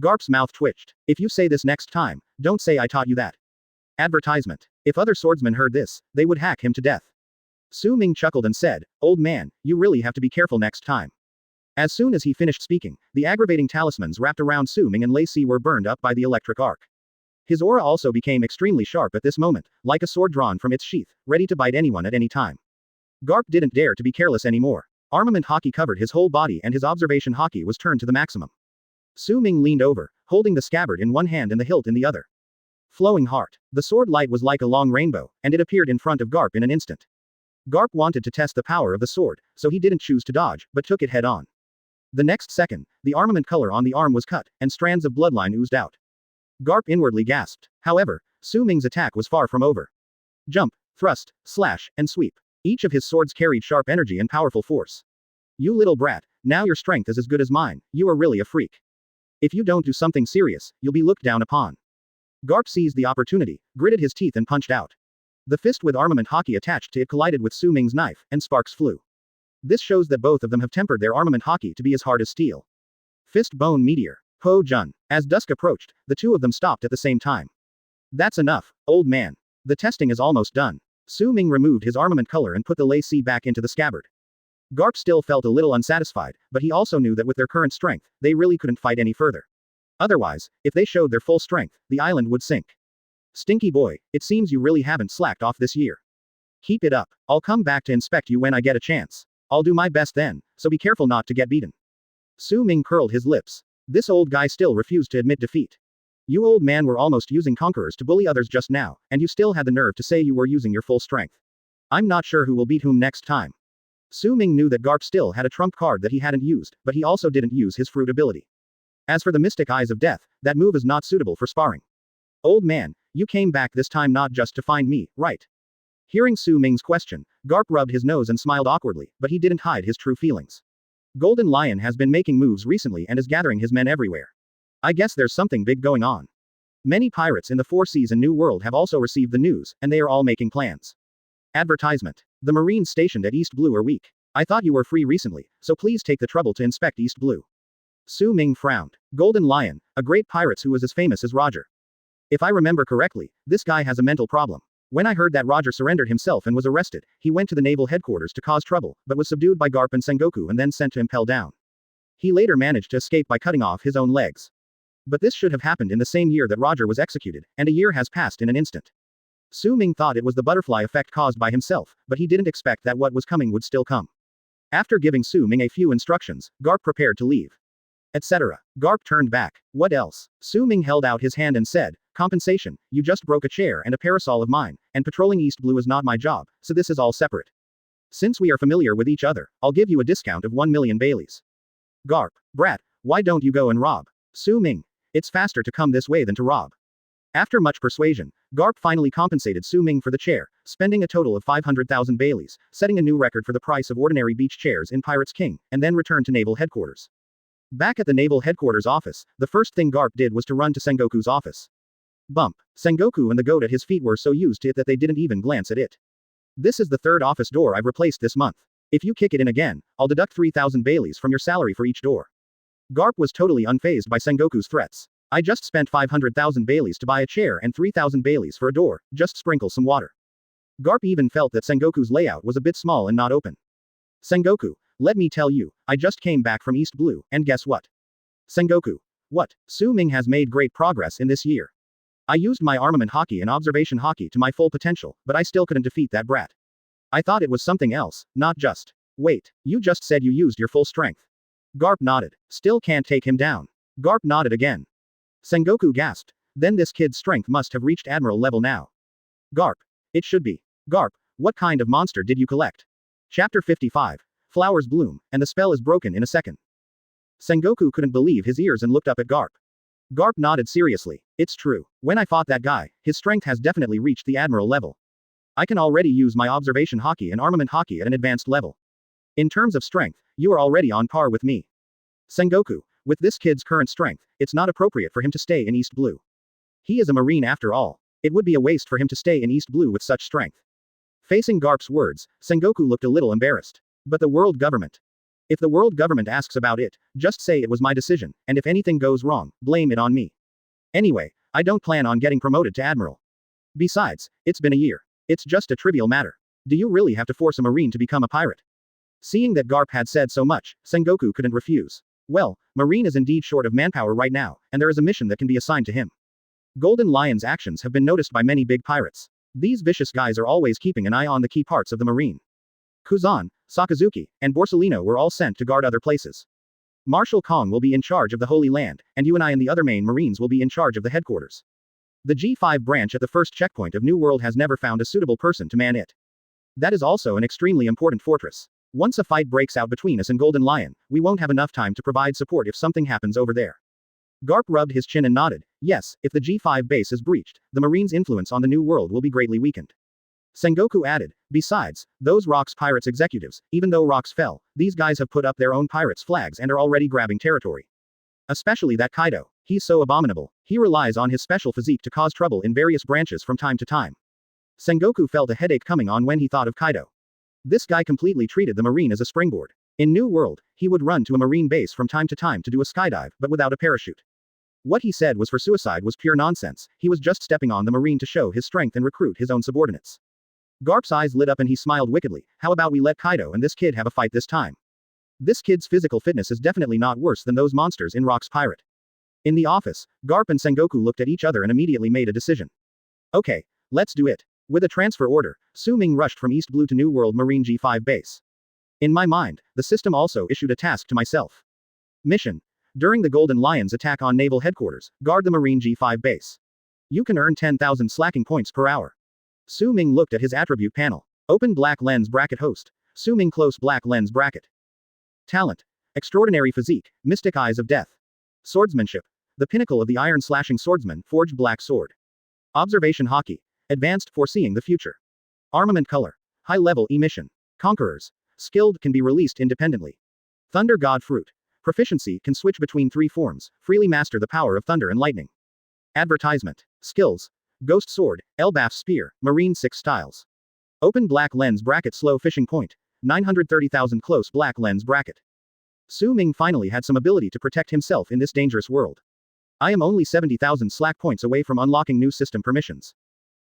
Garp's mouth twitched. If you say this next time, don't say I taught you that. Advertisement. If other swordsmen heard this, they would hack him to death. Su Ming chuckled and said, old man, you really have to be careful next time. As soon as he finished speaking, the aggravating talismans wrapped around Su Ming and Lei Si were burned up by the electric arc. His aura also became extremely sharp at this moment, like a sword drawn from its sheath, ready to bite anyone at any time. Garp didn't dare to be careless anymore. Armament haki covered his whole body and his observation haki was turned to the maximum. Su Ming leaned over, holding the scabbard in one hand and the hilt in the other. Flowing heart. The sword light was like a long rainbow, and it appeared in front of Garp in an instant. Garp wanted to test the power of the sword, so he didn't choose to dodge, but took it head on. The next second, the armament color on the arm was cut, and strands of bloodline oozed out. Garp inwardly gasped. However, Su Ming's attack was far from over. Jump, thrust, slash, and sweep. Each of his swords carried sharp energy and powerful force. You little brat, now your strength is as good as mine, you are really a freak. If you don't do something serious, you'll be looked down upon. Garp seized the opportunity, gritted his teeth and punched out. The fist with armament haki attached to it collided with Su Ming's knife, and sparks flew. This shows that both of them have tempered their armament haki to be as hard as steel. Fist bone meteor. Ho Jun. As dusk approached, the two of them stopped at the same time. That's enough, old man. The testing is almost done. Su Ming removed his armament color and put the Lei Si back into the scabbard. Garp still felt a little unsatisfied, but he also knew that with their current strength, they really couldn't fight any further. Otherwise, if they showed their full strength, the island would sink. Stinky boy, it seems you really haven't slacked off this year. Keep it up. I'll come back to inspect you when I get a chance. I'll do my best then, so be careful not to get beaten. Su Ming curled his lips. This old guy still refused to admit defeat. You old man were almost using conquerors to bully others just now, and you still had the nerve to say you were using your full strength. I'm not sure who will beat whom next time. Su Ming knew that Garp still had a trump card that he hadn't used, but he also didn't use his fruit ability. As for the Mystic Eyes of Death, that move is not suitable for sparring. Old man, you came back this time not just to find me, right? Hearing Su Ming's question, Garp rubbed his nose and smiled awkwardly, but he didn't hide his true feelings. Golden Lion has been making moves recently and is gathering his men everywhere. I guess there's something big going on. Many pirates in the Four Seas and New World have also received the news, and they are all making plans. Advertisement. The Marines stationed at East Blue are weak. I thought you were free recently, so please take the trouble to inspect East Blue. Su Ming frowned. Golden Lion, a great pirate who was as famous as Roger. If I remember correctly, this guy has a mental problem. When I heard that Roger surrendered himself and was arrested, he went to the naval headquarters to cause trouble, but was subdued by Garp and Sengoku and then sent to impel down. He later managed to escape by cutting off his own legs. But this should have happened in the same year that Roger was executed, and a year has passed in an instant. Su Ming thought it was the butterfly effect caused by himself, but he didn't expect that what was coming would still come. After giving Su Ming a few instructions, Garp prepared to leave. Etc. Garp turned back. What else? Su Ming held out his hand and said, compensation, you just broke a chair and a parasol of mine, and patrolling East Blue is not my job, so this is all separate. Since we are familiar with each other, I'll give you a discount of 1 million Baileys. Garp, brat, why don't you go and rob? Su Ming, it's faster to come this way than to rob. After much persuasion, Garp finally compensated Su Ming for the chair, spending a total of 500,000 Baileys, setting a new record for the price of ordinary beach chairs in Pirates King, and then returned to naval headquarters. Back at the naval headquarters office, the first thing Garp did was to run to Sengoku's office. Bump. Sengoku and the goat at his feet were so used to it that they didn't even glance at it. This is the third office door I've replaced this month. If you kick it in again, I'll deduct 3,000 Baileys from your salary for each door. Garp was totally unfazed by Sengoku's threats. I just spent 500,000 Baileys to buy a chair and 3,000 Baileys for a door, just sprinkle some water. Garp even felt that Sengoku's layout was a bit small and not open. Sengoku, let me tell you, I just came back from East Blue, and guess what? Sengoku. What? Su Ming has made great progress in this year. I used my armament hockey and observation hockey to my full potential, but I still couldn't defeat that brat. I thought it was something else, not just. Wait, you just said you used your full strength. Garp nodded. Still can't take him down. Garp nodded again. Sengoku gasped. Then this kid's strength must have reached Admiral level now. Garp. It should be. Garp, what kind of monster did you collect? Chapter 55. Flowers bloom, and the spell is broken in a second. Sengoku couldn't believe his ears and looked up at Garp. Garp nodded seriously. It's true. When I fought that guy, his strength has definitely reached the Admiral level. I can already use my observation hockey and armament hockey at an advanced level. In terms of strength, you are already on par with me. Sengoku, with this kid's current strength, it's not appropriate for him to stay in East Blue. He is a Marine after all. It would be a waste for him to stay in East Blue with such strength. Facing Garp's words, Sengoku looked a little embarrassed. But the world government. If the world government asks about it, just say it was my decision, and if anything goes wrong, blame it on me. Anyway, I don't plan on getting promoted to Admiral. Besides, it's been a year. It's just a trivial matter. Do you really have to force a Marine to become a pirate? Seeing that Garp had said so much, Sengoku couldn't refuse. Well, Marine is indeed short of manpower right now, and there is a mission that can be assigned to him. Golden Lion's actions have been noticed by many big pirates. These vicious guys are always keeping an eye on the key parts of the Marine. Kuzan, Sakazuki, and Borsellino were all sent to guard other places. Marshal Kong will be in charge of the Holy Land, and you and I and the other main Marines will be in charge of the headquarters. The G5 branch at the first checkpoint of New World has never found a suitable person to man it. That is also an extremely important fortress. Once a fight breaks out between us and Golden Lion, we won't have enough time to provide support if something happens over there. Garp rubbed his chin and nodded. Yes, if the G5 base is breached, the Marines' influence on the New World will be greatly weakened. Sengoku added, besides, those Rocks Pirates executives, even though Rocks fell, these guys have put up their own pirates' flags and are already grabbing territory. Especially that Kaido. He's so abominable. He relies on his special physique to cause trouble in various branches from time to time. Sengoku felt a headache coming on when he thought of Kaido. This guy completely treated the Marine as a springboard. In New World, he would run to a Marine base from time to time to do a skydive, but without a parachute. What he said was for suicide was pure nonsense. He was just stepping on the Marine to show his strength and recruit his own subordinates. Garp's eyes lit up and he smiled wickedly. How about we let Kaido and this kid have a fight this time? This kid's physical fitness is definitely not worse than those monsters in Rock's Pirate. In the office, Garp and Sengoku looked at each other and immediately made a decision. Okay, let's do it. With a transfer order, Su Ming rushed from East Blue to New World Marine G5 base. In my mind, the system also issued a task to myself. Mission. During the Golden Lion's attack on Naval Headquarters, guard the Marine G5 base. You can earn 10,000 slacking points per hour. Su Ming looked at his attribute panel. Open black lens bracket host. Su Ming close black lens bracket. Talent. Extraordinary physique, mystic eyes of death. Swordsmanship. The pinnacle of the iron slashing swordsman, forged black sword. Observation hockey. Advanced foreseeing the future. Armament color. High level emission. Conquerors. Skilled can be released independently. Thunder god fruit. Proficiency can switch between 3 forms, freely master the power of thunder and lightning. Advertisement. Skills. Ghost sword, Elbaf spear, Marine 6 styles. Open black lens bracket slow fishing point. 930,000 close black lens bracket. Su Ming finally had some ability to protect himself in this dangerous world. I am only 70,000 slack points away from unlocking new system permissions.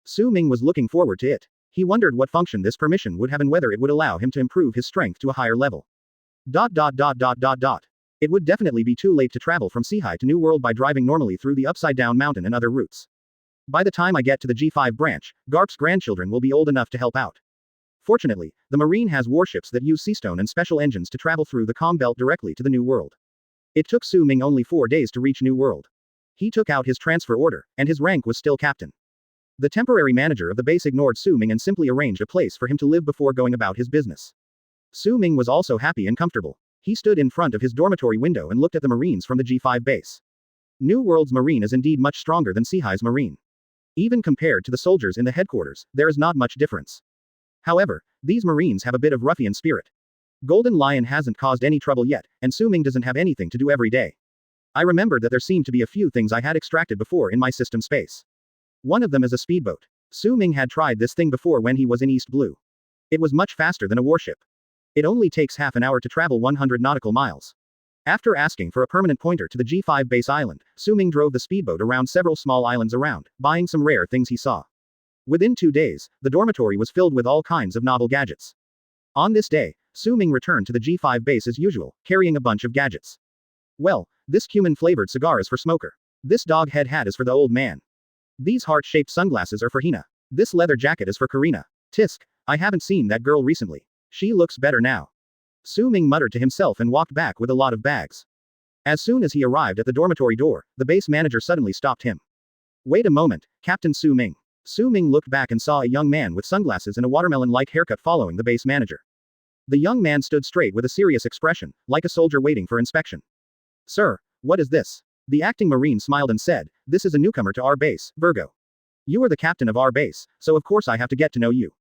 Su Ming was looking forward to it. He wondered what function this permission would have and whether it would allow him to improve his strength to a higher level. It would definitely be too late to travel from Seahai to New World by driving normally through the upside-down mountain and other routes. By the time I get to the G5 branch, Garp's grandchildren will be old enough to help out. Fortunately, the Marine has warships that use seastone and special engines to travel through the calm belt directly to the New World. It took Su Ming only 4 days to reach New World. He took out his transfer order, and his rank was still captain. The temporary manager of the base ignored Su Ming and simply arranged a place for him to live before going about his business. Su Ming was also happy and comfortable. He stood in front of his dormitory window and looked at the Marines from the G5 base. New World's Marine is indeed much stronger than Seahai's Marine. Even compared to the soldiers in the headquarters, there is not much difference. However, these Marines have a bit of ruffian spirit. Golden Lion hasn't caused any trouble yet, and Su Ming doesn't have anything to do every day. I remembered that there seemed to be a few things I had extracted before in my system space. One of them is a speedboat. Su Ming had tried this thing before when he was in East Blue. It was much faster than a warship. It only takes half an hour to travel 100 nautical miles. After asking for a permanent pointer to the G5 base island, Su Ming drove the speedboat around several small islands around, buying some rare things he saw. Within 2 days, the dormitory was filled with all kinds of novel gadgets. On this day, Su Ming returned to the G5 base as usual, carrying a bunch of gadgets. Well, this cumin-flavored cigar is for Smoker. This dog head hat is for the old man. These heart-shaped sunglasses are for Hina. This leather jacket is for Karina. Tisk, I haven't seen that girl recently. She looks better now. Su Ming muttered to himself and walked back with a lot of bags. As soon as he arrived at the dormitory door, the base manager suddenly stopped him. Wait a moment, Captain Su Ming. Su Ming looked back and saw a young man with sunglasses and a watermelon-like haircut following the base manager. The young man stood straight with a serious expression, like a soldier waiting for inspection. Sir, what is this? The acting Marine smiled and said, this is a newcomer to our base, Virgo. You are the captain of our base, so of course I have to get to know you.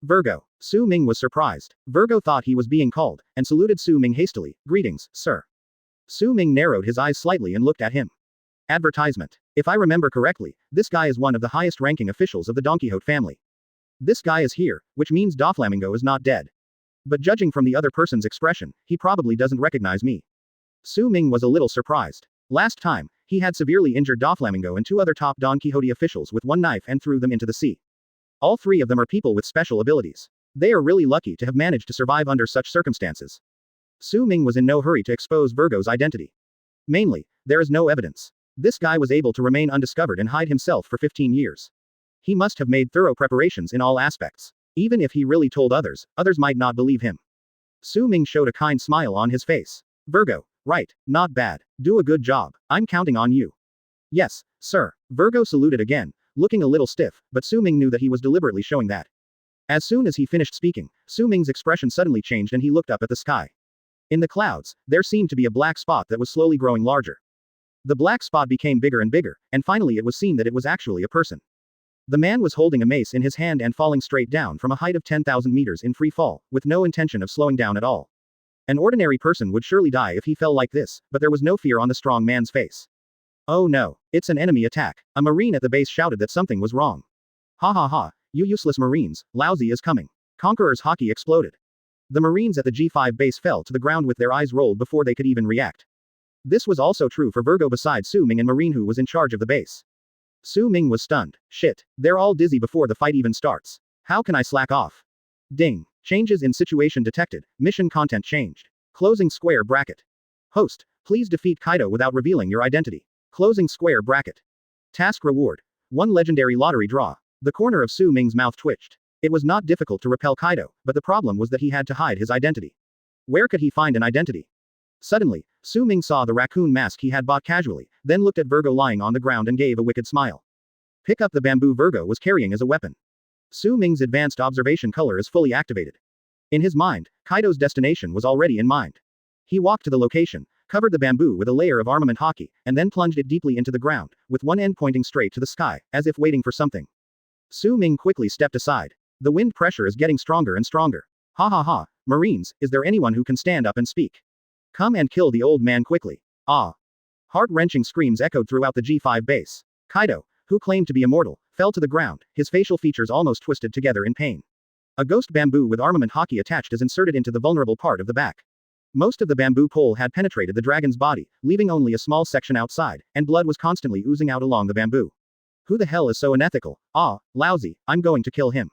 Virgo. Su Ming was surprised. Virgo thought he was being called, and saluted Su Ming hastily. Greetings, sir. Su Ming narrowed his eyes slightly and looked at him. Advertisement. If I remember correctly, this guy is one of the highest-ranking officials of the Don Quixote family. This guy is here, which means Doflamingo is not dead. But judging from the other person's expression, he probably doesn't recognize me. Su Ming was a little surprised. Last time, he had severely injured Doflamingo and 2 other top Don Quixote officials with one knife and threw them into the sea. All 3 of them are people with special abilities. They are really lucky to have managed to survive under such circumstances. Su Ming was in no hurry to expose Virgo's identity. Mainly, there is no evidence. This guy was able to remain undiscovered and hide himself for 15 years. He must have made thorough preparations in all aspects. Even if he really told others, others might not believe him. Su Ming showed a kind smile on his face. Virgo, right, not bad. Do a good job. I'm counting on you. Yes, sir. Virgo saluted again, looking a little stiff, but Su Ming knew that he was deliberately showing that. As soon as he finished speaking, Su Ming's expression suddenly changed and he looked up at the sky. In the clouds, there seemed to be a black spot that was slowly growing larger. The black spot became bigger and bigger, and finally it was seen that it was actually a person. The man was holding a mace in his hand and falling straight down from a height of 10,000 meters in free fall, with no intention of slowing down at all. An ordinary person would surely die if he fell like this, but there was no fear on the strong man's face. Oh no, it's an enemy attack. A Marine at the base shouted that something was wrong. Ha ha ha, you useless Marines, Lousy is coming. Conqueror's hockey exploded. The Marines at the G5 base fell to the ground with their eyes rolled before they could even react. This was also true for Virgo besides Su Ming and Marine who was in charge of the base. Su Ming was stunned. Shit, they're all dizzy before the fight even starts. How can I slack off? Ding. Changes in situation detected. Mission content changed. Closing square bracket. Host, please defeat Kaido without revealing your identity. Closing square bracket. Task reward. 1 legendary lottery draw. The corner of Su Ming's mouth twitched. It was not difficult to repel Kaido, but the problem was that he had to hide his identity. Where could he find an identity? Suddenly, Su Ming saw the raccoon mask he had bought casually, then looked at Virgo lying on the ground and gave a wicked smile. Pick up the bamboo Virgo was carrying as a weapon. Su Ming's advanced observation color is fully activated. In his mind, Kaido's destination was already in mind. He walked to the location, covered the bamboo with a layer of armament hockey, and then plunged it deeply into the ground, with one end pointing straight to the sky, as if waiting for something. Su Ming quickly stepped aside. The wind pressure is getting stronger and stronger. Ha ha ha, Marines, is there anyone who can stand up and speak? Come and kill the old man quickly. Ah. Heart-wrenching screams echoed throughout the G5 base. Kaido, who claimed to be immortal, fell to the ground, his facial features almost twisted together in pain. A ghost bamboo with armament hockey attached is inserted into the vulnerable part of the back. Most of the bamboo pole had penetrated the dragon's body, leaving only a small section outside, and blood was constantly oozing out along the bamboo. Who the hell is so unethical? Ah, lousy, I'm going to kill him.